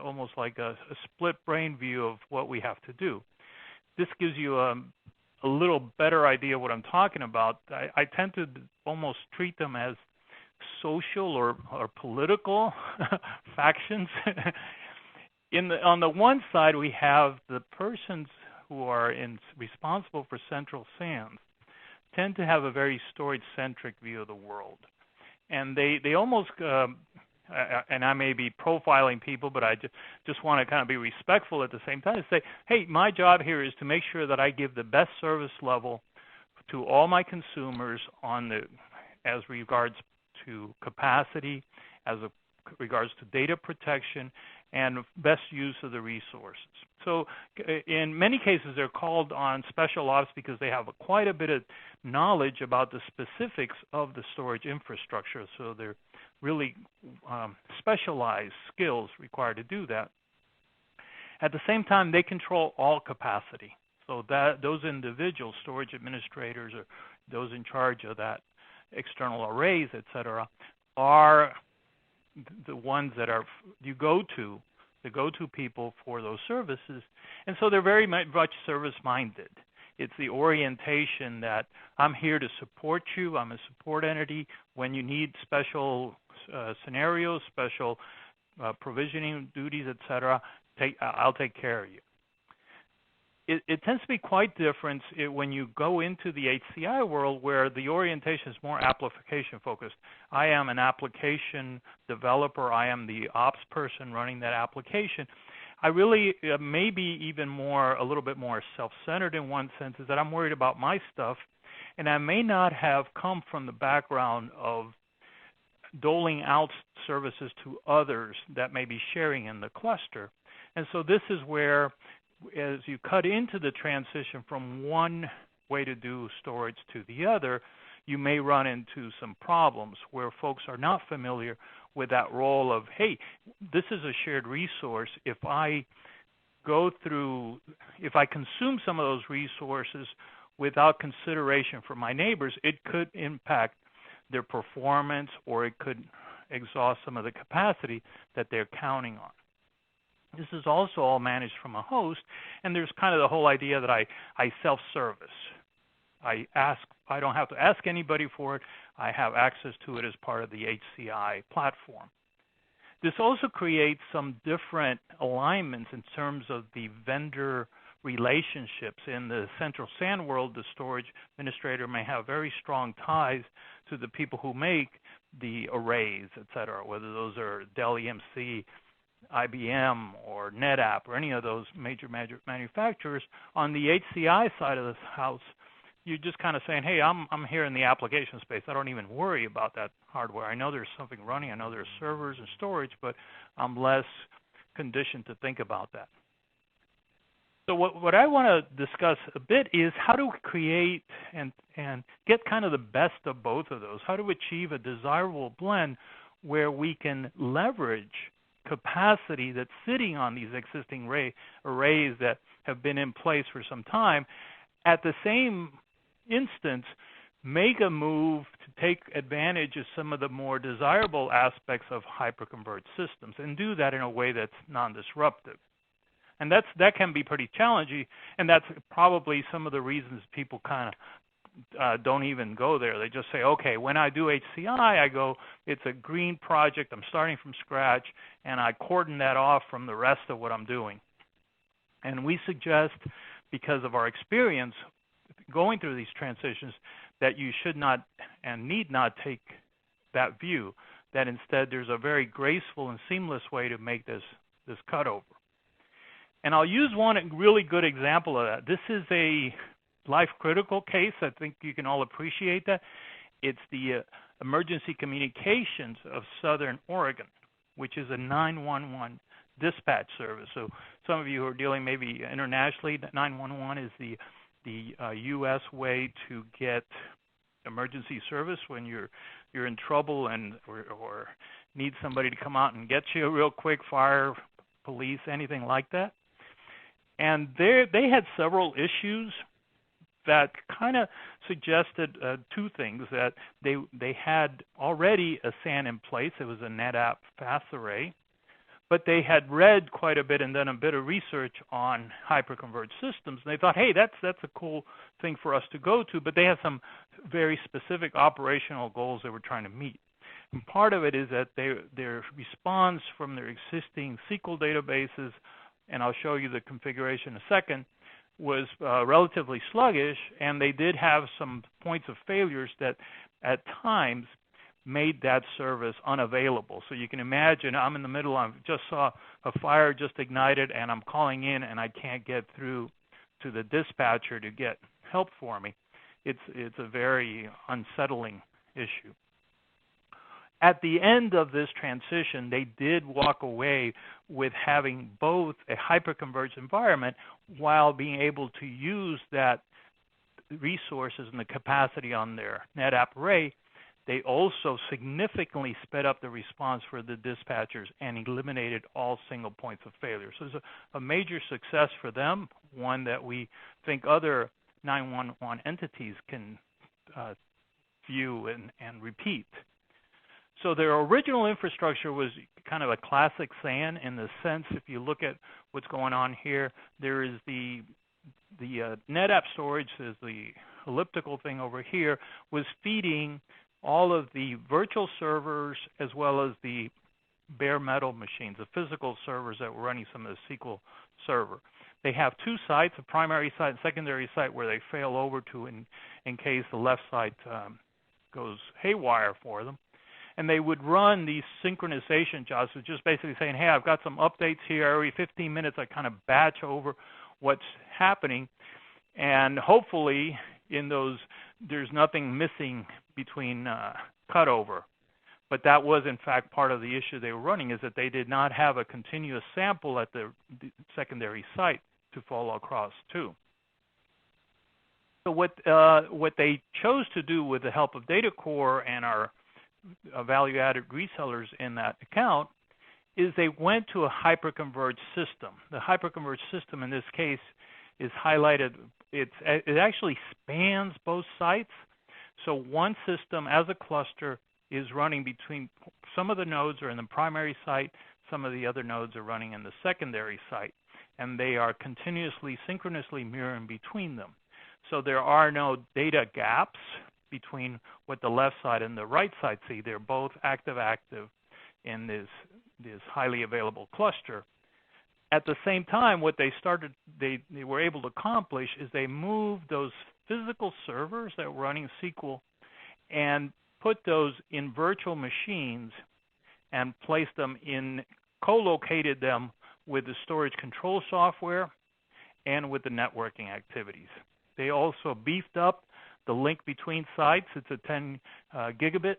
almost like a split brain view of what we have to do. This gives you a little better idea of what I'm talking about. I tend to almost treat them as social or political factions. On the one side, we have the persons who are responsible for central SANs tend to have a very storage-centric view of the world. And they almost, and I may be profiling people, but I just want to kind of be respectful at the same time and say, hey, my job here is to make sure that I give the best service level to all my consumers as regards to capacity, as regards to data protection, and best use of the resources. So in many cases, they're called on special ops because they have quite a bit of knowledge about the specifics of the storage infrastructure. So they're really specialized skills required to do that. At the same time, they control all capacity. So that those individual storage administrators or those in charge of that external arrays, et cetera, are the ones that are the go-to people for those services. And so they're very much service-minded. It's the orientation that I'm here to support you. I'm a support entity. When you need special scenarios, special provisioning duties, et cetera, I'll take care of you. It tends to be quite different when you go into the HCI world, where the orientation is more application focused. I am an application developer. I am the ops person running that application. I really may be even a little bit more self-centered in one sense, is that I'm worried about my stuff, and I may not have come from the background of doling out services to others that may be sharing in the cluster. And so this is where, as you cut into the transition from one way to do storage to the other, you may run into some problems where folks are not familiar with that role of, hey, this is a shared resource. If I consume some of those resources without consideration for my neighbors, it could impact their performance, or it could exhaust some of the capacity that they're counting on. This is also all managed from a host, and there's kind of the whole idea that I self-service. I don't have to ask anybody for it. I have access to it as part of the HCI platform. This also creates some different alignments in terms of the vendor relationships. In the central SAN world, the storage administrator may have very strong ties to the people who make the arrays, et cetera, whether those are Dell EMC, IBM, or NetApp, or any of those major manufacturers. On the HCI side of the house, you're just kind of saying, hey, I'm here in the application space. I don't even worry about that hardware. I know there's something running. I know there's servers and storage, but I'm less conditioned to think about that. So what I want to discuss a bit is how to create and get kind of the best of both of those, how to achieve a desirable blend where we can leverage capacity that's sitting on these existing arrays that have been in place for some time, at the same instance, make a move to take advantage of some of the more desirable aspects of hyperconverged systems and do that in a way that's non-disruptive. And that can be pretty challenging, and that's probably some of the reasons people kind of don't even go there. They just say, okay, when I do HCI, I go, it's a green project, I'm starting from scratch, and I cordon that off from the rest of what I'm doing. And we suggest, because of our experience going through these transitions, that you should not and need not take that view, that instead there's a very graceful and seamless way to make this cutover. And I'll use one really good example of that. This is a life-critical case. I think you can all appreciate that. It's the emergency communications of Southern Oregon, which is a 911 dispatch service. So some of you who are dealing maybe internationally, 911 is the U.S. way to get emergency service when you're in trouble and or need somebody to come out and get you real quick, fire, police, anything like that. And they had several issues that kind of suggested two things, that they had already a SAN in place. It was a NetApp fast array, but they had read quite a bit and done a bit of research on hyperconverged systems. And they thought, hey, that's a cool thing for us to go to, but they had some very specific operational goals they were trying to meet. And part of it is that their response from their existing SQL databases, and I'll show you the configuration in a second, was relatively sluggish, and they did have some points of failures that at times made that service unavailable. So you can imagine I'm in the middle, I just saw a fire just ignited, and I'm calling in and I can't get through to the dispatcher to get help for me. It's a very unsettling issue. At the end of this transition, they did walk away with having both a hyperconverged environment while being able to use that resources and the capacity on their NetApp array. They also significantly sped up the response for the dispatchers and eliminated all single points of failure. So it's a major success for them, one that we think other 911 entities can view and repeat. So their original infrastructure was kind of a classic SAN in the sense, if you look at what's going on here, there is the NetApp storage, is the elliptical thing over here, was feeding all of the virtual servers as well as the bare metal machines, the physical servers that were running some of the SQL server. They have two sites, a primary site and secondary site, where they fail over to in case the left site goes haywire for them. And they would run these synchronization jobs, so just basically saying, hey, I've got some updates here. Every 15 minutes, I kind of batch over what's happening. And hopefully, in those, there's nothing missing between cutover. But that was, in fact, part of the issue they were running, is that they did not have a continuous sample at the secondary site to follow across to. So what they chose to do with the help of DataCore and our value-added resellers in that account is they went to a hyperconverged system. The hyperconverged system in this case is highlighted. It actually spans both sites. So one system as a cluster is running between, some of the nodes are in the primary site, some of the other nodes are running in the secondary site, and they are continuously, synchronously mirroring between them. So there are no data gaps between what the left side and the right side see. They're both active in this highly available cluster. At the same time, what they were able to accomplish is they moved those physical servers that were running SQL and put those in virtual machines and placed them co-located them with the storage control software and with the networking activities. They also beefed up the link between sites. It's a 10 gigabit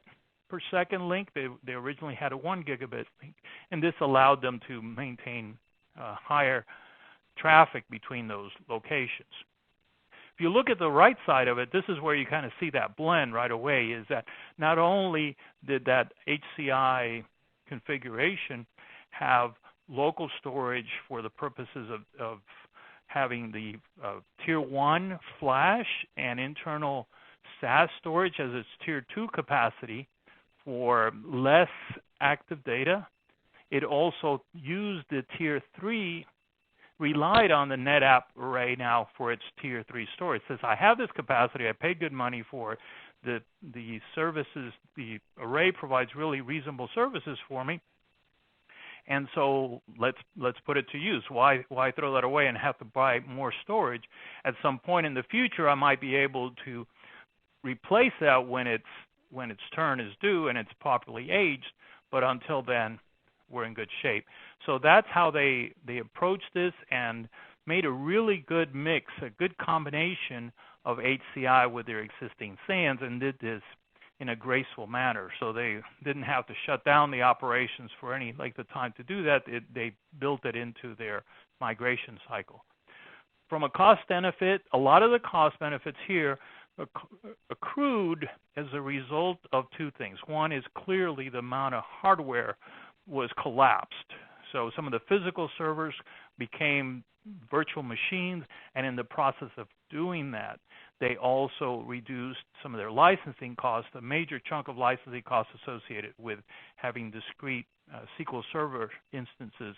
per second link. They originally had a 1 gigabit link, and this allowed them to maintain higher traffic between those locations. If you look at the right side of it, this is where you kind of see that blend right away, is that not only did that HCI configuration have local storage for the purposes of having the Tier 1 flash and internal SAS storage as its Tier 2 capacity for less active data, it also used the Tier 3, relied on the NetApp array now for its Tier 3 storage. It says, I have this capacity, I paid good money for it, the services, the array provides really reasonable services for me, and so let's put it to use. Why throw that away and have to buy more storage? At some point in the future, I might be able to replace that when its turn is due and it's properly aged, but until then, we're in good shape. So that's how they approached this and made a really good mix, a good combination of HCI with their existing SANs, and did this in a graceful manner. So they didn't have to shut down the operations for any length of time to do that. They built it into their migration cycle. From a cost benefit, a lot of the cost benefits here accrued as a result of two things. One is clearly the amount of hardware was collapsed. So some of the physical servers became virtual machines, and in the process of doing that, they also reduced some of their licensing costs, a major chunk of licensing costs associated with having discrete SQL Server instances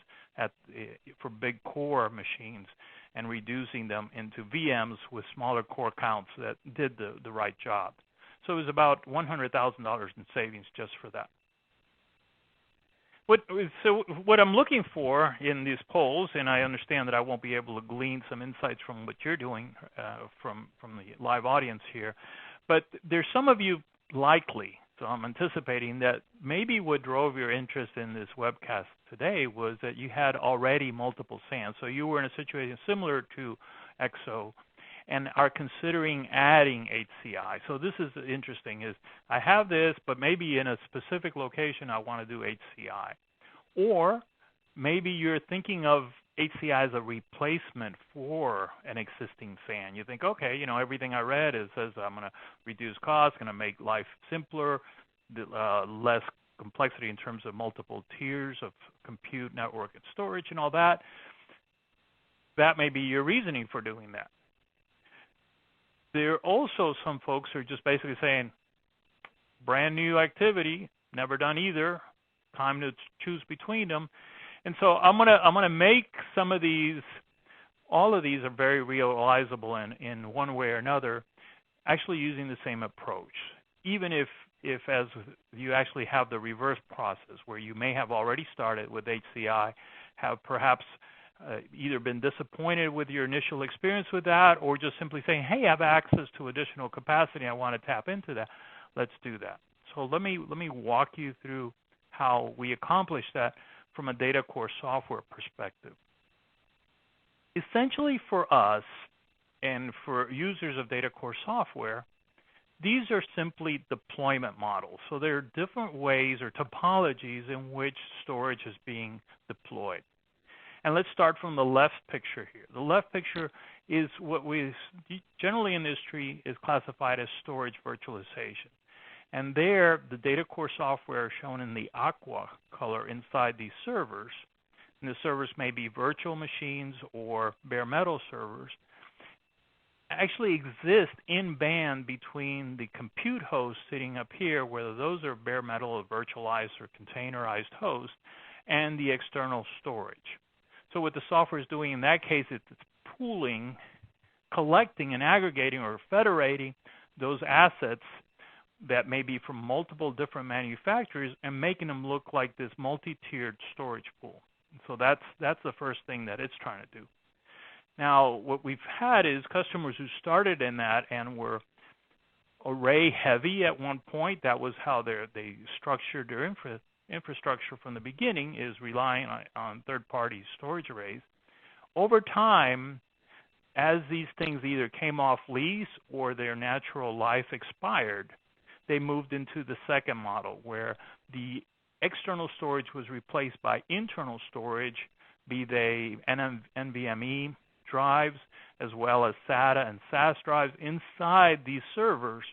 for big core machines and reducing them into VMs with smaller core counts that did the right job. So it was about $100,000 in savings just for that. What I'm looking for in these polls, and I understand that I won't be able to glean some insights from what you're doing from the live audience here, but there's some of you likely, so I'm anticipating that maybe what drove your interest in this webcast today was that you had already multiple SANs. So you were in a situation similar to EXO and are considering adding HCI. So this is interesting, is I have this, but maybe in a specific location I want to do HCI. Or maybe you're thinking of HCI as a replacement for an existing SAN. You think, okay, you know, everything I read says I'm going to reduce costs, going to make life simpler, less complexity in terms of multiple tiers of compute, network, and storage and all that. That may be your reasoning for doing that. There are also some folks who are just basically saying, brand new activity, never done either, time to choose between them. And so I'm gonna make some of these, all of these are very realizable in one way or another, actually using the same approach. Even if as you actually have the reverse process where you may have already started with HCI, have perhaps either been disappointed with your initial experience with that, or just simply saying, hey, I have access to additional capacity, I want to tap into that, let's do that. So let me walk you through how we accomplish that from a DataCore software perspective. Essentially for us and for users of DataCore software, these are simply deployment models. So there are different ways or topologies in which storage is being deployed. And let's start from the left picture here. The left picture is what we generally in the industry is classified as storage virtualization. And there, the data core software shown in the aqua color inside these servers, and the servers may be virtual machines or bare metal servers, actually exist in band between the compute hosts sitting up here, whether those are bare metal or virtualized or containerized hosts, and the external storage. So what the software is doing in that case is it's pooling, collecting and aggregating or federating those assets that may be from multiple different manufacturers and making them look like this multi-tiered storage pool. So that's the first thing that it's trying to do. Now, what we've had is customers who started in that and were array heavy at one point. That was how they structured their infrastructure from the beginning, is relying on third-party storage arrays. Over time, as these things either came off lease or their natural life expired, they moved into the second model, where the external storage was replaced by internal storage, be they NVMe drives as well as SATA and SAS drives inside these servers.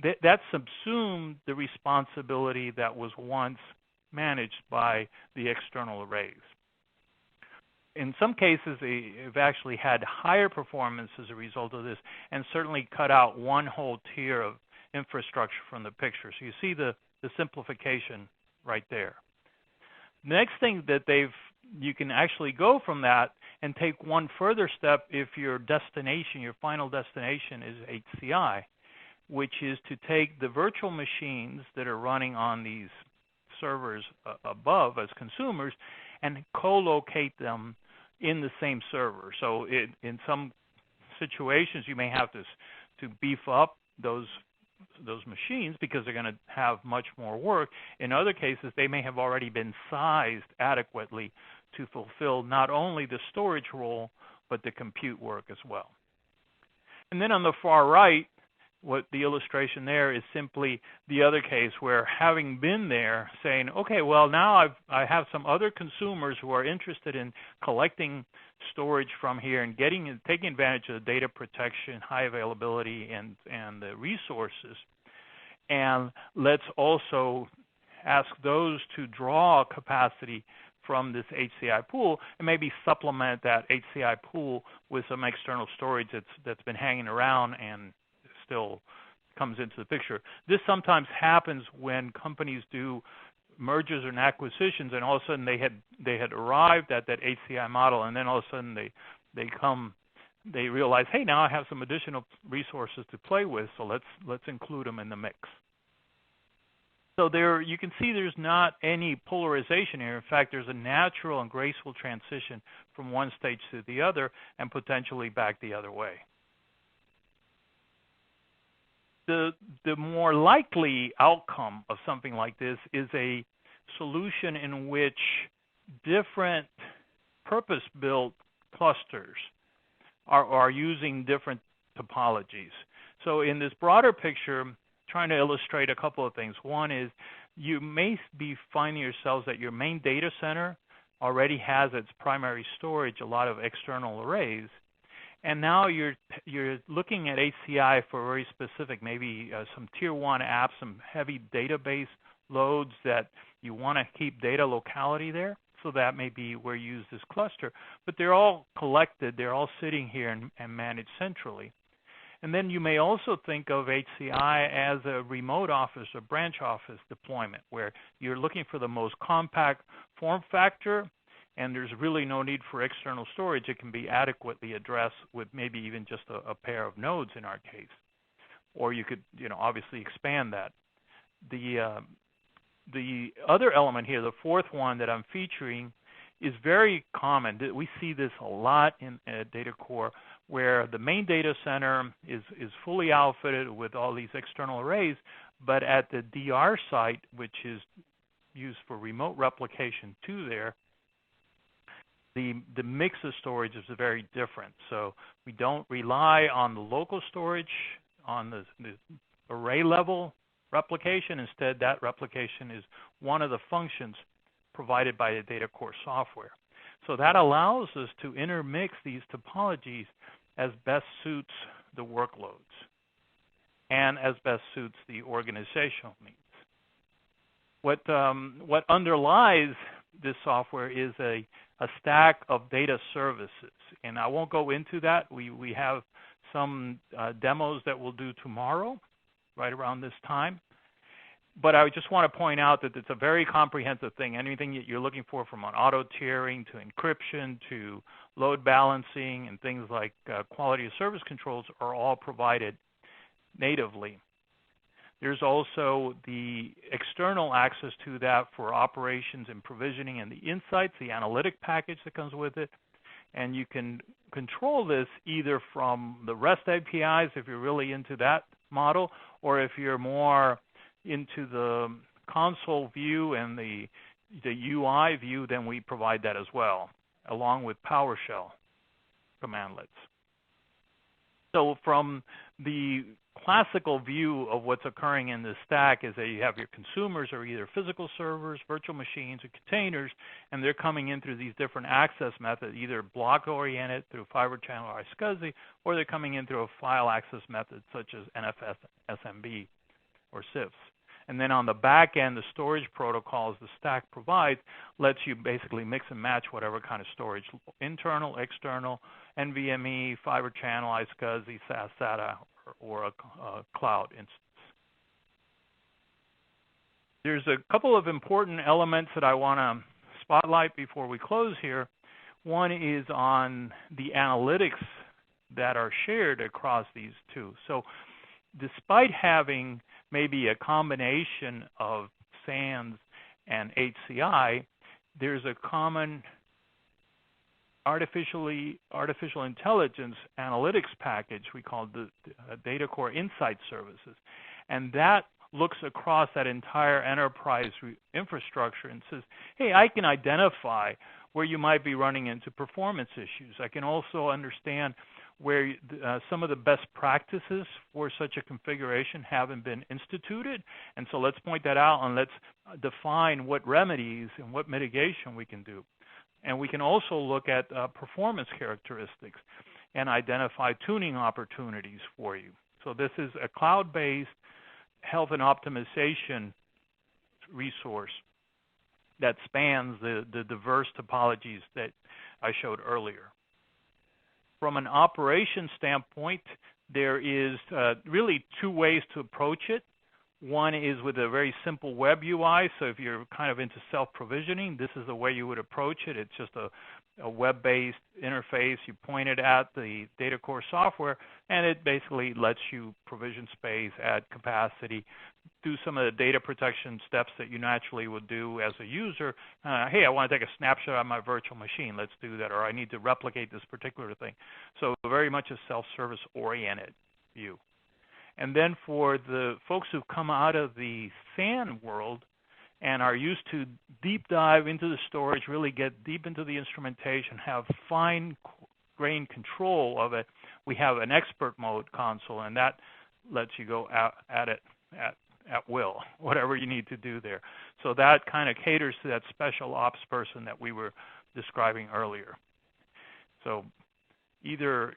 That subsumed the responsibility that was once managed by the external arrays. In some cases, they've actually had higher performance as a result of this, and certainly cut out one whole tier of infrastructure from the picture. So you see the simplification right there. The next thing that you can actually go from that and take one further step if your destination, your final destination is HCI, which is to take the virtual machines that are running on these servers above as consumers and co-locate them in the same server. So in some situations, you may have to beef up those machines because they're going to have much more work. In other cases, they may have already been sized adequately to fulfill not only the storage role, but the compute work as well. And then on the far right, what the illustration there is simply the other case where, having been there, saying, okay, well, now I have some other consumers who are interested in collecting storage from here and taking advantage of the data protection, high availability, and the resources. And let's also ask those to draw capacity from this HCI pool and maybe supplement that HCI pool with some external storage that's been hanging around and still comes into the picture. This sometimes happens when companies do mergers and acquisitions, and all of a sudden they had arrived at that HCI model, and then all of a sudden they realize, hey, now I have some additional resources to play with, so let's include them in the mix. So there, you can see there's not any polarization here. In fact, there's a natural and graceful transition from one stage to the other and potentially back the other way. The more likely outcome of something like this is a solution in which different purpose-built clusters are using different topologies. So in this broader picture, trying to illustrate a couple of things. One is you may be finding yourselves that your main data center already has its primary storage, a lot of external arrays, and now you're looking at HCI for very specific, maybe some tier 1 apps, some heavy database loads that you want to keep data locality there. So that may be where you use this cluster. But they're all collected, they're all sitting here and managed centrally. And then you may also think of HCI as a remote office or branch office deployment, where you're looking for the most compact form factor, and there's really no need for external storage. It can be adequately addressed with maybe even just a pair of nodes in our case. Or you could, obviously expand that. The other element here, the fourth one that I'm featuring, is very common. We see this a lot in data core, where the main data center is fully outfitted with all these external arrays, but at the DR site, which is used for remote replication to there, the mix of storage is very different. So we don't rely on the local storage on the array level replication. Instead, that replication is one of the functions provided by the data core software. So that allows us to intermix these topologies as best suits the workloads and as best suits the organizational needs. What underlies this software is a stack of data services, and I won't go into that. We have some demos that we'll do tomorrow, right around this time. But I just want to point out that it's a very comprehensive thing. Anything that you're looking for, from an auto tiering to encryption to load balancing and things like quality of service controls, are all provided natively. There's also the external access to that for operations and provisioning and the insights, the analytic package that comes with it. And you can control this either from the REST APIs if you're really into that model, or if you're more into the console view and the UI view, then we provide that as well, along with PowerShell commandlets. So from the classical view of what's occurring in this stack is that you have your consumers are either physical servers, virtual machines, or containers, and they're coming in through these different access methods, either block-oriented through Fiber Channel or iSCSI, or they're coming in through a file access method such as NFS, SMB, or CIFS. And then on the back end, the storage protocols the stack provides lets you basically mix and match whatever kind of storage, internal, external, NVMe, Fiber Channel, iSCSI, SAS, SATA, or a cloud instance. There's a couple of important elements that I want to spotlight before we close here. One is on the analytics that are shared across these two. So despite having maybe a combination of SANS and HCI, there's a common artificial intelligence analytics package we call the Data Core Insight Services. And that looks across that entire enterprise infrastructure and says, hey, I can identify where you might be running into performance issues. I can also understand where some of the best practices for such a configuration haven't been instituted. And so let's point that out and let's define what remedies and what mitigation we can do. And we can also look at performance characteristics and identify tuning opportunities for you. So this is a cloud-based health and optimization resource that spans the diverse topologies that I showed earlier. From an operations standpoint, there is really two ways to approach it. One is with a very simple web UI. So if you're kind of into self-provisioning, this is the way you would approach it. It's just a web-based interface. You point it at the data core software, and it basically lets you provision space, add capacity, do some of the data protection steps that you naturally would do as a user. Hey, I want to take a snapshot of my virtual machine. Let's do that. Or I need to replicate this particular thing. So very much a self-service oriented view. And then for the folks who've come out of the SAN world and are used to deep dive into the storage, really get deep into the instrumentation, have fine-grained control of it, we have an expert mode console, and that lets you go at it at will, whatever you need to do there. So that kind of caters to that special ops person that we were describing earlier. So either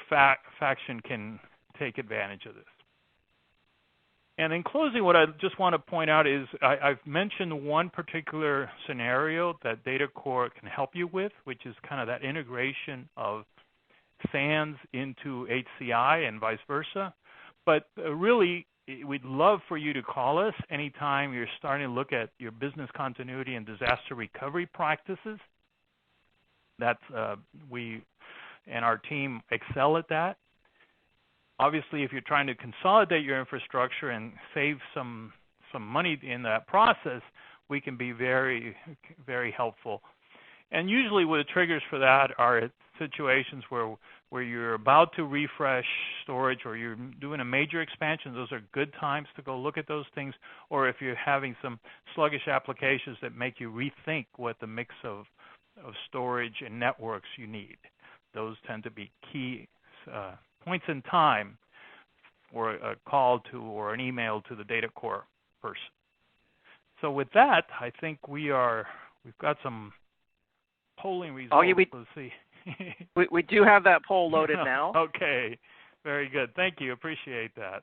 faction can take advantage of this. And in closing, what I just want to point out is I've mentioned one particular scenario that Data Core can help you with, which is kind of that integration of SANS into HCI and vice versa. But really, we'd love for you to call us anytime you're starting to look at your business continuity and disaster recovery practices. That's we and our team excel at that. Obviously, if you're trying to consolidate your infrastructure and save some money in that process, we can be very, very helpful. And usually what the triggers for that are situations where you're about to refresh storage or you're doing a major expansion. Those are good times to go look at those things. Or if you're having some sluggish applications that make you rethink what the mix of storage and networks you need. Those tend to be key points in time or a call to or an email to the data core person. So with that, I think we've got some polling results. Let's see. we do have that poll loaded now. Okay, very good. Thank you. Appreciate that.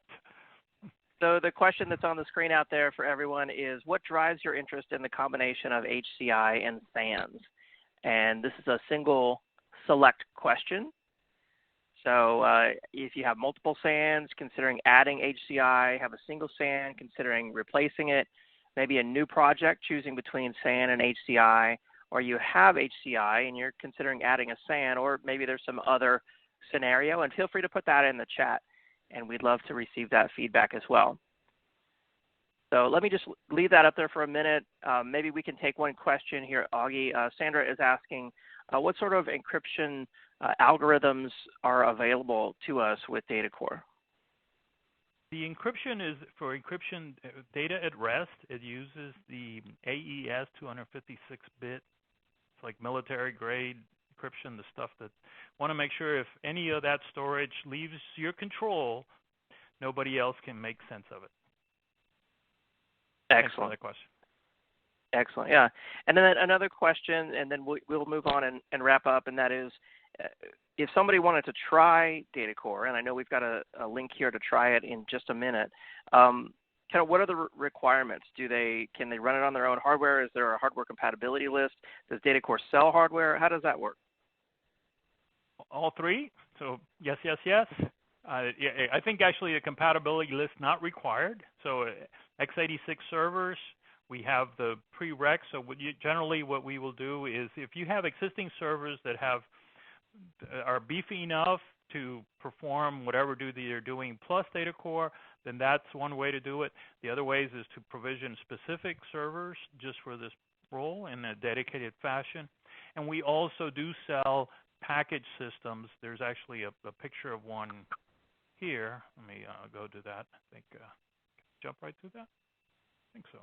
So the question that's on the screen out there for everyone is, what drives your interest in the combination of HCI and SANs? And this is a single select question. So if you have multiple SANs, considering adding HCI, have a single SAN, considering replacing it, maybe a new project, choosing between SAN and HCI, or you have HCI and you're considering adding a SAN, or maybe there's some other scenario, and feel free to put that in the chat, and we'd love to receive that feedback as well. So let me just leave that up there for a minute. Maybe we can take one question here, Augie. Sandra is asking, what sort of encryption algorithms are available to us with DataCore? The encryption is for encryption data at rest. It uses the AES 256-bit. It's like military grade encryption, the stuff that want to make sure if any of that storage leaves your control, nobody else can make sense of it. Excellent. Thanks for that question. Excellent, yeah. And then another question, and then we'll move on and wrap up, and that is, if somebody wanted to try DataCore, and I know we've got a link here to try it in just a minute, kind of what are the requirements? Can they run it on their own hardware? Is there a hardware compatibility list? Does DataCore sell hardware? How does that work? All three. So yes, yes, yes. I think actually a compatibility list not required. So x86 servers, we have the prereqs. So generally what we will do is if you have existing servers that are beefy enough to perform whatever duty you're doing plus DataCore, then that's one way to do it. The other ways is to provision specific servers just for this role in a dedicated fashion. And we also do sell package systems. There's actually a picture of one here. Let me go to that. I think jump right to that. I think so.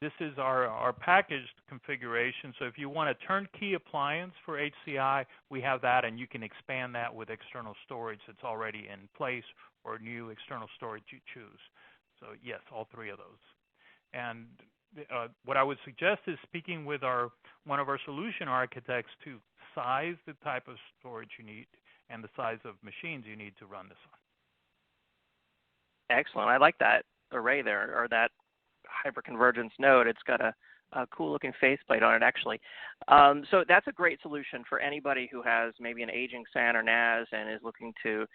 This is our packaged configuration. So if you want a turnkey appliance for HCI, we have that, and you can expand that with external storage that's already in place or new external storage you choose. So yes, all three of those. And what I would suggest is speaking with one of our solution architects to size the type of storage you need and the size of machines you need to run this on. Excellent. I like that array there, or that hyperconvergence node. It's got a cool looking faceplate on it, actually. So that's a great solution for anybody who has maybe an aging SAN or NAS and is looking to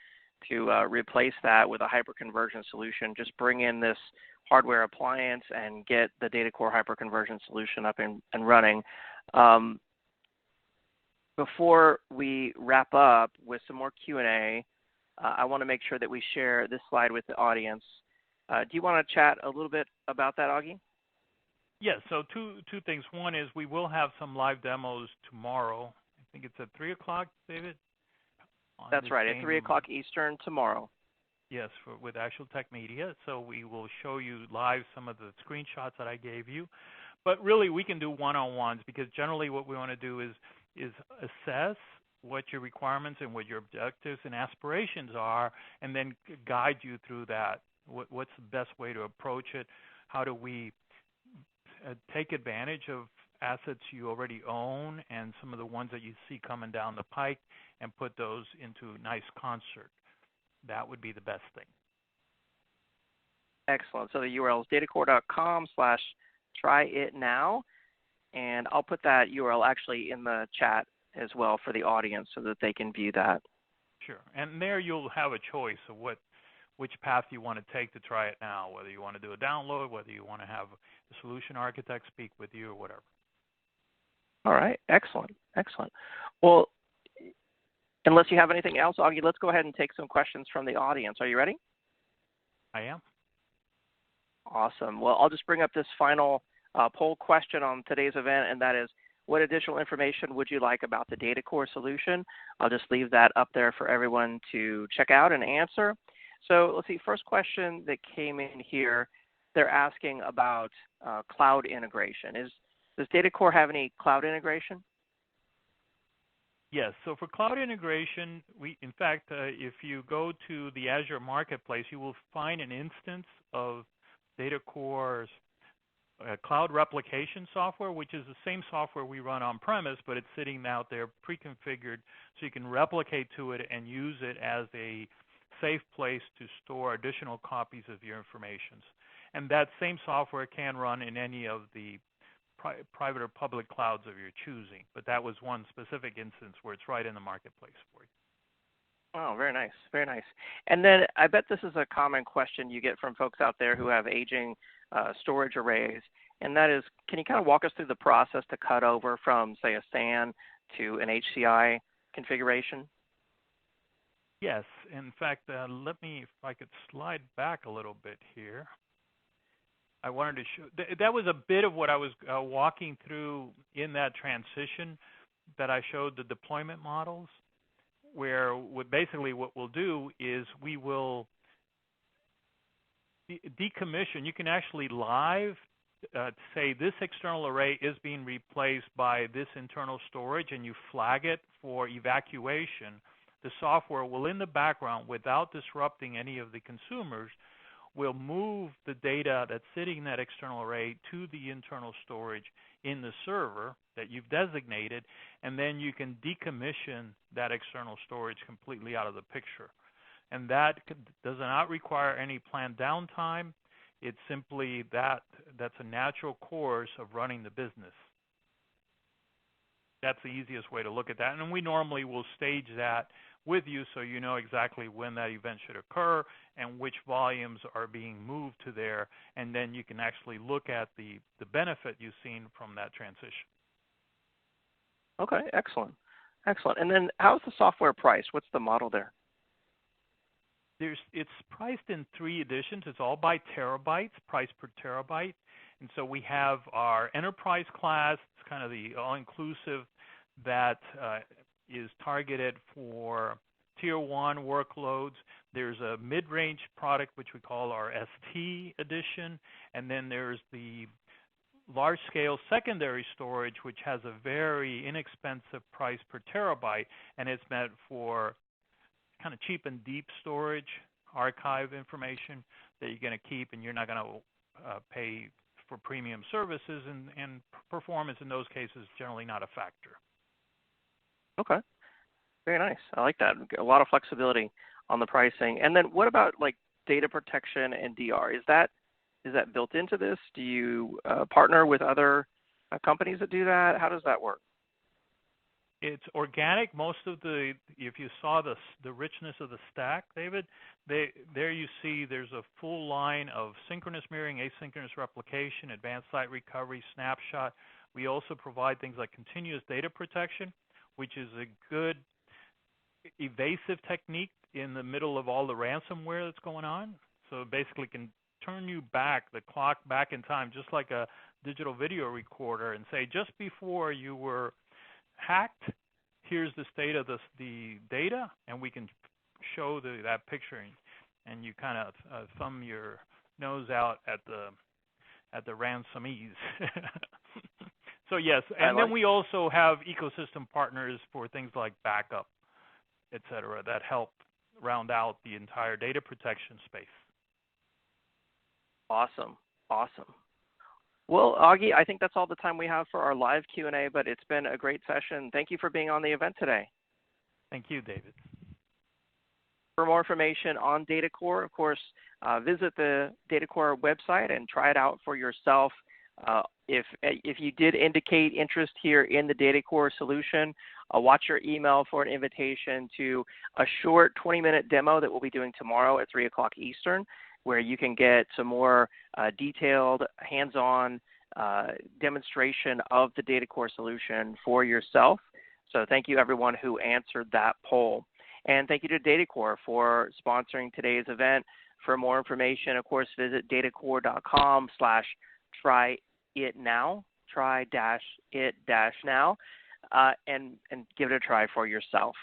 replace that with a hyperconvergent solution. Just bring in this hardware appliance and get the DataCore hyperconvergent solution up and running. Before we wrap up with some more Q&A, I want to make sure that we share this slide with the audience. Do you want to chat a little bit about that, Augie? Yes, so two things. One is we will have some live demos tomorrow. I think it's at 3 o'clock, David? That's right, at 3 o'clock Eastern tomorrow. Yes, with ActualTech Media. So we will show you live some of the screenshots that I gave you. But really, we can do one-on-ones because generally what we want to do is assess what your requirements and what your objectives and aspirations are, and then guide you through that. What's the best way to approach it? How do we take advantage of assets you already own and some of the ones that you see coming down the pike and put those into nice concert? That would be the best thing. Excellent. So the URL is datacore.com/tryitnow, and I'll put that URL actually in the chat as well for the audience so that they can view that. Sure. And there you'll have a choice of which path you want to take to try it now, whether you want to do a download, whether you want to have the solution architect speak with you or whatever. All right. Excellent. Excellent. Well, unless you have anything else, Augie, let's go ahead and take some questions from the audience. Are you ready? I am. Awesome. Well, I'll just bring up this final poll question on today's event, and that is, what additional information would you like about the DataCore solution? I'll just leave that up there for everyone to check out and answer. So let's see, first question that came in here, they're asking about cloud integration. Does DataCore have any cloud integration? Yes. So for cloud integration, in fact, if you go to the Azure Marketplace, you will find an instance of DataCore's cloud replication software, which is the same software we run on premise, but it's sitting out there pre-configured so you can replicate to it and use it as a safe place to store additional copies of your information. And that same software can run in any of the private or public clouds of your choosing, but that was one specific instance where it's right in the marketplace for you. Oh, very nice, very nice. And then I bet this is a common question you get from folks out there who have aging storage arrays, and that is, can you kind of walk us through the process to cut over from, say, a SAN to an HCI configuration? Yes. In fact, let me, if I could slide back a little bit here. I wanted to show, that was a bit of what I was walking through in that transition that I showed the deployment models, where basically what we'll do is we will decommission. You can actually live say this external array is being replaced by this internal storage, and you flag it for evacuation. The software will, in the background, without disrupting any of the consumers, will move the data that's sitting in that external array to the internal storage in the server that you've designated, and then you can decommission that external storage completely out of the picture. And that does not require any planned downtime. It's simply that's a natural course of running the business. That's the easiest way to look at that. And we normally will stage that with you so you know exactly when that event should occur and which volumes are being moved to there, and then you can actually look at the benefit you've seen from that transition. Okay, excellent. Excellent. And then how's the software priced? What's the model there? It's priced in 3 editions. It's all by terabytes, price per terabyte. And so we have our enterprise class. It's kind of the all-inclusive that is targeted for tier 1 workloads. There's a mid-range product, which we call our ST edition. And then there's the large-scale secondary storage, which has a very inexpensive price per terabyte, and it's meant for kind of cheap and deep storage, archive information that you're going to keep, and you're not going to pay for premium services, and performance in those cases generally not a factor. Okay, very nice. I like that. A lot of flexibility on the pricing. And then what about like data protection and DR? Is that built into this? Do you partner with other companies that do that? How does that work? It's organic. Most of if you saw the richness of the stack, David, there you see there's a full line of synchronous mirroring, asynchronous replication, advanced site recovery, snapshot. We also provide things like continuous data protection, which is a good evasive technique in the middle of all the ransomware that's going on. So it basically can turn you back, the clock back in time, just like a digital video recorder, and say just before you were hacked, here's the state of the data, and we can show that picture, and you kind of thumb your nose out at the ransomees. So yes, and then we also have ecosystem partners for things like backup, et cetera, that help round out the entire data protection space. Awesome, awesome. Well, Augie, I think that's all the time we have for our live Q&A, but it's been a great session. Thank you for being on the event today. Thank you, David. For more information on DataCore, of course, visit the DataCore website and try it out for yourself. If you did indicate interest here in the DataCore solution, watch your email for an invitation to a short 20-minute demo that we'll be doing tomorrow at 3 o'clock Eastern, where you can get some more detailed, hands-on demonstration of the DataCore solution for yourself. So thank you, everyone who answered that poll. And thank you to DataCore for sponsoring today's event. For more information, of course, visit datacore.com/try-it-now, try-it-now, and give it a try for yourself.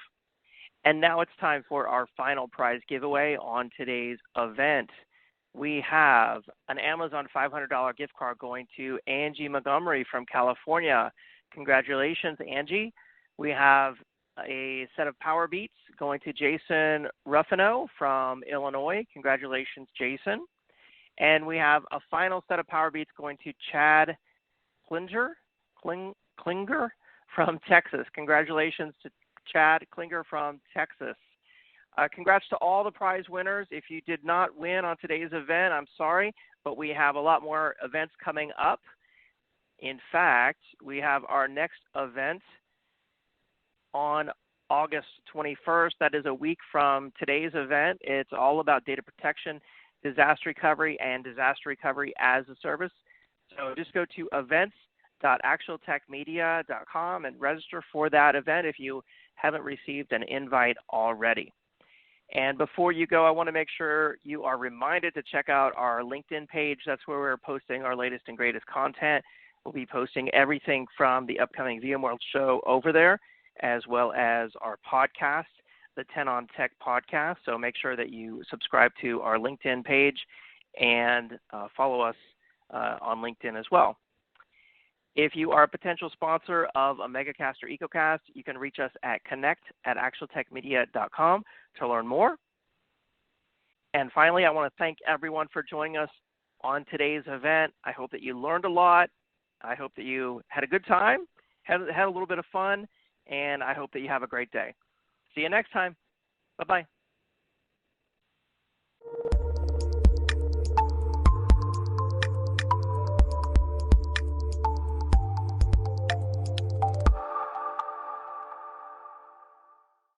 And now it's time for our final prize giveaway on today's event. We have an Amazon $500 gift card going to Angie Montgomery from California. Congratulations, Angie. We have a set of Power Beats going to Jason Ruffino from Illinois. Congratulations, Jason. And we have a final set of Power Beats going to Chad Klinger from Texas. Congratulations to Chad Klinger from Texas. Congrats to all the prize winners. If you did not win on today's event, I'm sorry, but we have a lot more events coming up. In fact, we have our next event on August 21st. That is a week from today's event. It's all about data protection, disaster recovery, and disaster recovery as a service. So just go to events.actualtechmedia.com and register for that event if you haven't received an invite already. And before you go, I want to make sure you are reminded to check out our LinkedIn page. That's where we're posting our latest and greatest content. We'll be posting everything from the upcoming VMworld show over there, as well as our podcast, the 10 on Tech podcast. So make sure that you subscribe to our LinkedIn page and follow us on LinkedIn as well. If you are a potential sponsor of a Megacast or EcoCast, you can reach us at connect@actualtechmedia.com to learn more. And finally, I want to thank everyone for joining us on today's event. I hope that you learned a lot. I hope that you had a good time, had a little bit of fun, and I hope that you have a great day. See you next time. Bye-bye.